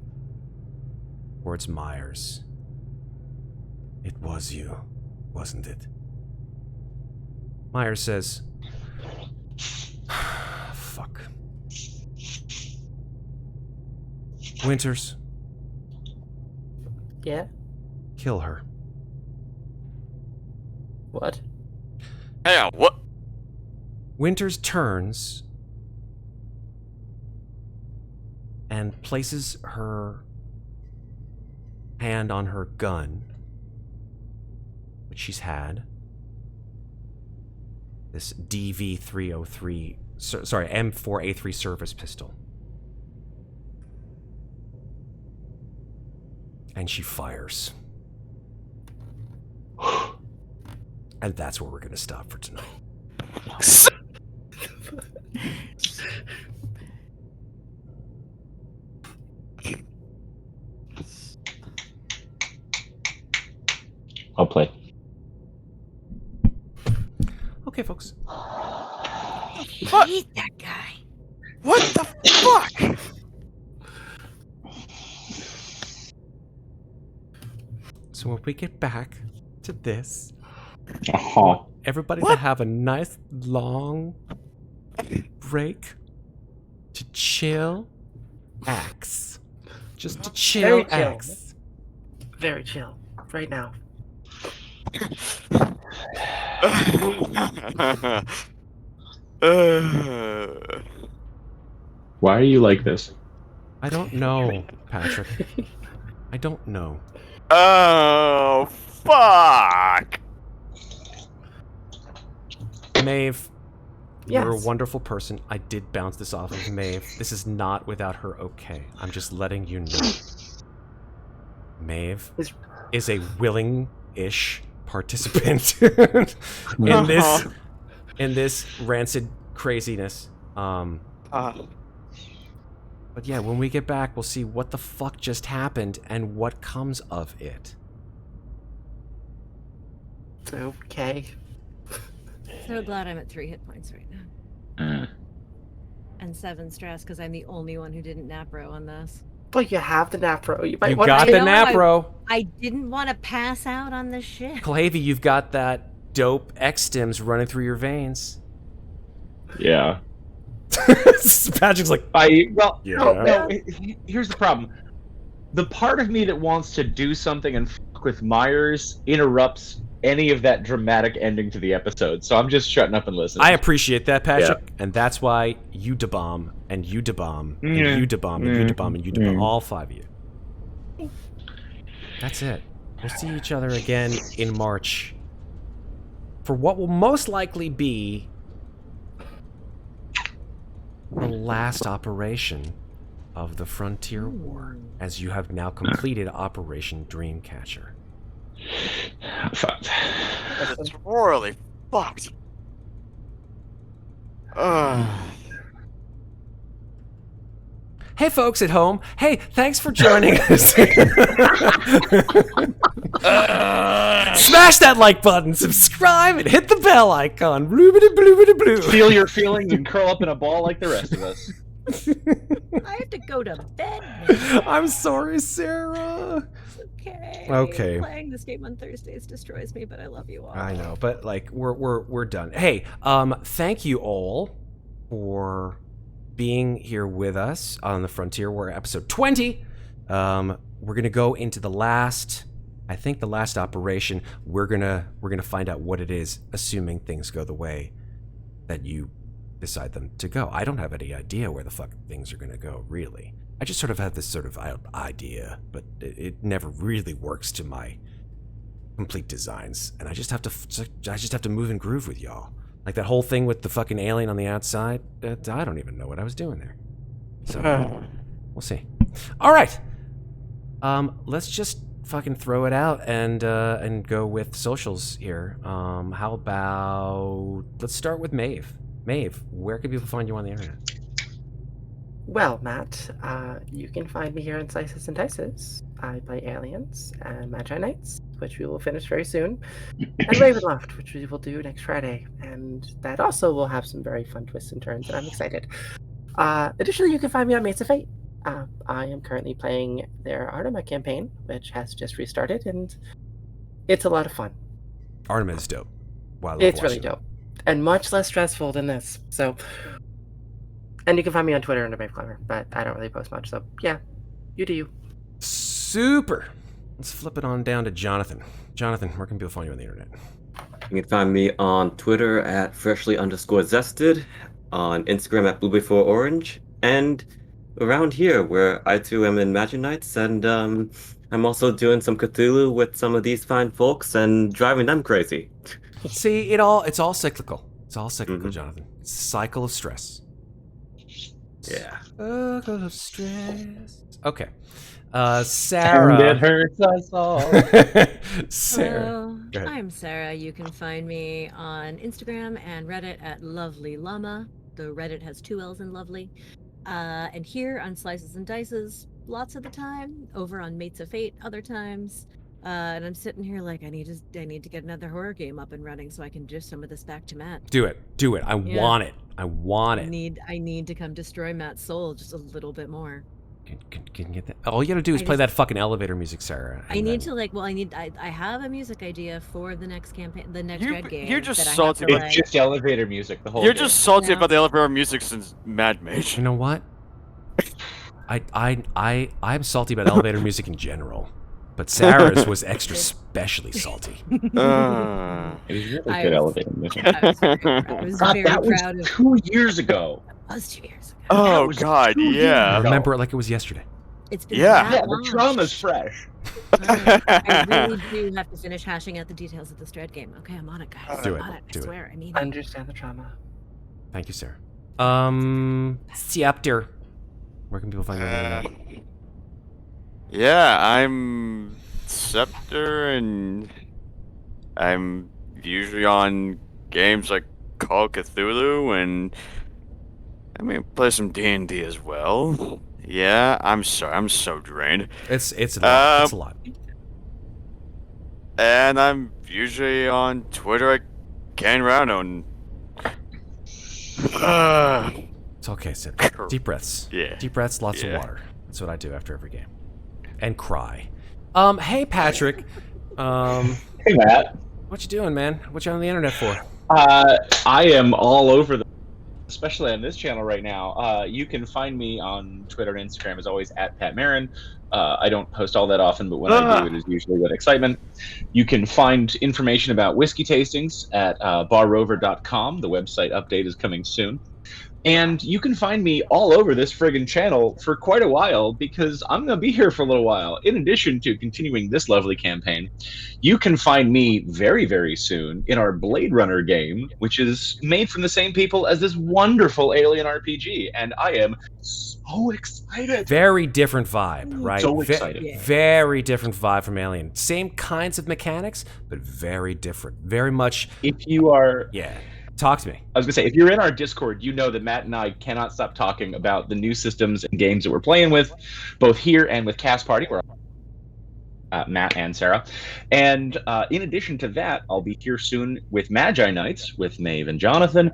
towards Myers, "It was you, wasn't it?" Myers says, "Fuck. Winters, Yeah? kill her." What? Hey, what? Winters turns and places her hand on her gun, which she's had. This DV-303, sorry, M4A3 service pistol. And she fires. And that's where we're going to stop for tonight. I'll play. Okay, folks. I hate that guy. What the fuck? So when we get back to this, Uh-huh. everybody to have a nice long break to chill, axe. Just to chill, Very chill. axe. Very chill. Right now. Why are you like this? I don't know, Patrick. I don't know. Oh, fuck. Maeve, you're a Yes. wonderful person. I did bounce this off of Maeve. This is not without her okay. I'm just letting you know. Maeve is a willing-ish participant in this rancid craziness. But yeah, when we get back, we'll see what the fuck just happened and what comes of it. Okay. So glad I'm at 3 hit points right now. And 7 stress because I'm the only one who didn't napro on this. But you have the napro. You might wanna- got the I know, napro. I didn't want to pass out on this shit. Kulhavy, you've got that dope X-stims running through your veins. Yeah. Patrick's like, No, here's the problem. The part of me that wants to do something and fuck with Myers interrupts any of that dramatic ending to the episode, so I'm just shutting up and listening. I appreciate that, Patrick, and that's why you debomb, and you debomb, and you debomb, and you debomb, and you debomb, all 5 of you. That's it. We'll see each other again in March for what will most likely be the last operation of the Frontier War, as you have now completed Operation Dreamcatcher. Fucked. It's royally fucked. Hey, folks at home. Hey, thanks for joining us. Smash that like button, subscribe, and hit the bell icon. Blue. Feel your feelings and curl up in a ball like the rest of us. I have to go to bed now. I'm sorry, Sarah. Okay. Playing this game on Thursdays destroys me, but I love you all. I know, but like we're done. Hey, thank you all for being here with us on the Frontier. We're episode 20. We're gonna go into the last operation. We're gonna find out what it is, assuming things go the way that you decide them to go. I don't have any idea where the fuck things are gonna go, really. I just sort of have this sort of idea, but it never really works to my complete designs, and I just have to move and groove with y'all. Like that whole thing with the fucking alien on the outside. I don't even know what I was doing there. So we'll see. All right, let's just fucking throw it out and go with socials here. How about let's start with Maeve. Maeve, where can people find you on the internet? Well, Matt, you can find me here in Slices and Dices. I play Aliens and Magi Knights, which we will finish very soon, and Ravenloft, which we will do next Friday. And that also will have some very fun twists and turns, and I'm excited. Additionally, you can find me on Mates of Fate. I am currently playing their Artema campaign, which has just restarted, and it's a lot of fun. Artema is dope. Wow, it's really dope, and much less stressful than this. So. And you can find me on Twitter under Brave Climber, but I don't really post much, so yeah, you do you. Super. Let's flip it on down to Jonathan. Jonathan, where can people find you on the internet? You can find me on Twitter at freshly_zested, on Instagram at bluebefore_orange, and around here where I too am in Magic Knights, and I'm also doing some Cthulhu with some of these fine folks and driving them crazy. See, it's all cyclical. It's all cyclical, Jonathan. It's a cycle of stress. Yeah. Cycle of stress. Okay. Sarah. And it hurts us all. Sarah. Hello, I'm Sarah. You can find me on Instagram and Reddit at Lovely Llama. The Reddit has 2 L's in Lovely. And here on Slices and Dices, lots of the time. Over on Mates of Fate, other times. And I'm sitting here like I need to get another horror game up and running so I can give some of this back to Matt. Do it. I want it. I need to come destroy Matt's soul just a little bit more. Can you get that? All you gotta do is play that fucking elevator music, Sarah. I have a music idea for the next campaign, the next Dread game. You're just that salty. It's just elevator music the whole You're game. just salty No. about the elevator music since Mad Mage. You know what? I'm salty about elevator music in general, but Sarah's was extra specially salty. It was really good elevator music. I was very that was proud of 2 years ago. It was 2 years ago. Oh was God, 2 years yeah. I remember it like it was yesterday. It's been Yeah. that Yeah, the long. trauma's fresh. I really do have to finish hashing out the details of this Dread game. Okay, I'm on it, guys. Do I'm it, on it. do I it. swear. I need it. Understand the trauma. Thank you, Sarah. Scepter. Where can people find you on the internet? Yeah, I'm Scepter, and I'm usually on games like Call of Cthulhu, and I mean play some D&D as well. Yeah, I'm sorry, I'm so drained. It's a lot. It's a lot. And I'm usually on Twitter at Ken Rano, and It's okay, Sid. Deep breaths. Yeah. Deep breaths, lots of Yeah. water. That's what I do after every game. And cry. Hey Patrick. Hey, Matt. What you doing, man? What you on the internet for? I am all over especially on this channel right now. You can find me on Twitter and Instagram, as always, at Pat Marin. I don't post all that often, but when I do, it is usually with excitement. You can find information about whiskey tastings at barrover.com. The website update is coming soon. And you can find me all over this friggin' channel for quite a while, because I'm going to be here for a little while. In addition to continuing this lovely campaign, you can find me very, very soon in our Blade Runner game, which is made from the same people as this wonderful Alien RPG. And I am so excited. Very different vibe, right? So excited. Very different vibe from Alien. Same kinds of mechanics, but very different. Very much. If you are... Yeah. Talk to me. I was gonna say, if you're in our Discord, you know that Matt and I cannot stop talking about the new systems and games that we're playing with, both here and with Cast Party, where Matt and Sarah. And in addition to that, I'll be here soon with Magi Nights with Maeve and Jonathan.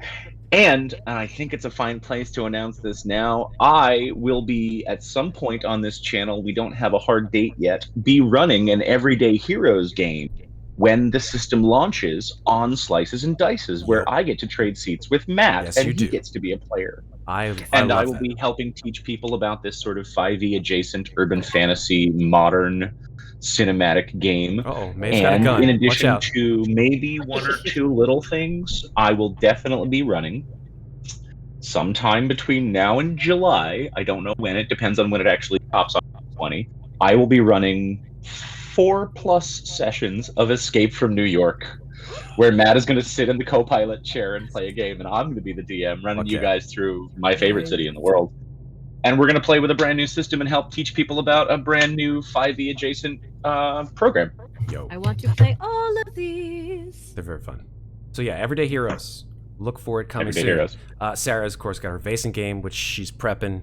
And I think it's a fine place to announce this now. I will be, at some point on this channel, we don't have a hard date yet, be running an Everyday Heroes game when the system launches on Slices and Dices, where I get to trade seats with Matt, Yes, and you he do. gets to be a player. I I will be helping teach people about this sort of 5e adjacent urban fantasy modern cinematic game. Uh-oh, Maeve's got a And gun. in Watch addition out. to maybe one or two little things, I will definitely be running sometime between now and July. I don't know when. It depends on when it actually pops on 20. I will be running 4+ sessions of Escape from New York, where Matt is going to sit in the co-pilot chair and play a game, and I'm going to be the DM, running you guys through my favorite city in the world. And we're going to play with a brand new system and help teach people about a brand new 5e adjacent program. Yo, I want to play all of these. they're very fun. So yeah, Everyday Heroes. Look for it coming Everyday soon. Heroes. Sarah's, of course, got her Vason game, which she's prepping.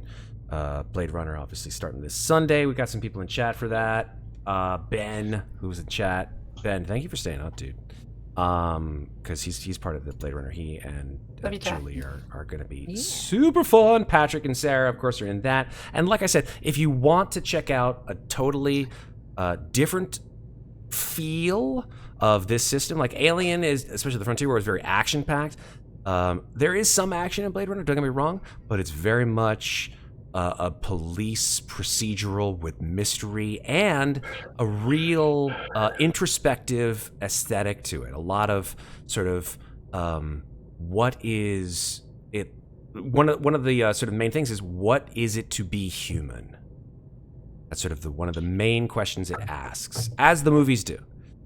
Blade Runner, obviously, starting this Sunday. We got some people in chat for that. Ben, who's in chat. Ben, thank you for staying up, dude. Because he's part of the Blade Runner. He and Love you, Jack. Julie are going to be super fun. Patrick and Sarah, of course, are in that. And like I said, if you want to check out a totally different feel of this system, like Alien is, especially the Frontier War, is very action-packed. There is some action in Blade Runner, don't get me wrong, but it's very much a police procedural with mystery and a real introspective aesthetic to it. A lot of sort of what is it? One of the sort of main things is, what is it to be human? That's sort of one of the main questions it asks, as the movies do.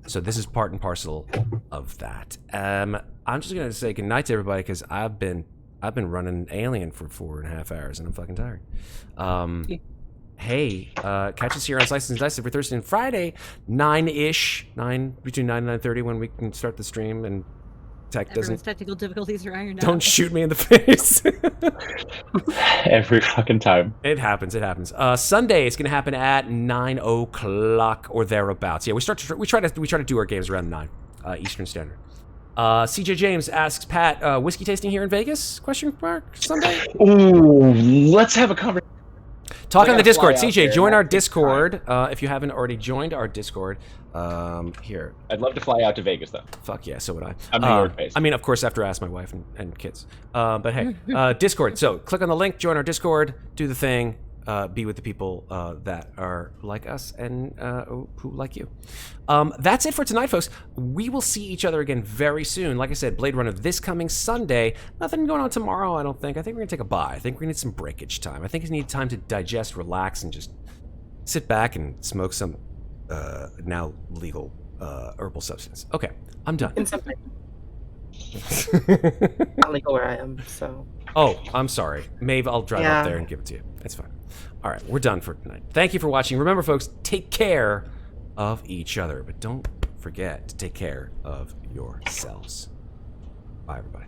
So this is part and parcel of that. I'm just gonna say goodnight to everybody because I've been running Alien for 4.5 hours and I'm fucking tired. Hey, catch us here on Slices and Dice every Thursday and Friday, 9-ish, between 9 and 9:30 when we can start the stream and tech Everyone's doesn't. technical difficulties are ironed out. Don't shoot me in the face. Every fucking time. It happens. Sunday is going to happen at 9 o'clock or thereabouts. Yeah, we try to do our games around 9 Eastern Standard. CJ James asks Pat, whiskey tasting here in Vegas? Question mark. Sunday. Ooh, let's have a conversation. Talk I on the gotta fly Discord. out CJ, there, join and our that takes Discord if you haven't already joined our Discord. Here. I'd love to fly out to Vegas, though. Fuck yeah, so would I. I'm New York based. I mean, of course, after I ask my wife and kids. But hey, Discord. So click on the link, join our Discord, do the thing, be with the people that are like us and who like you. That's it for tonight, folks. We will see each other again very soon. Like I said, Blade Runner this coming Sunday. Nothing going on tomorrow, I don't think. I think we're going to take a bye. I think we're going to need some breakage time. I think we need time to digest, relax, and just sit back and smoke some now legal herbal substance. Okay, I'm done. In something. Not legal where I am, so. Oh, I'm sorry. Maeve, I'll drive Yeah. up there and give it to you. That's fine. All right, we're done for tonight. Thank you for watching. Remember, folks, take care of each other, but don't forget to take care of yourselves. Bye, everybody.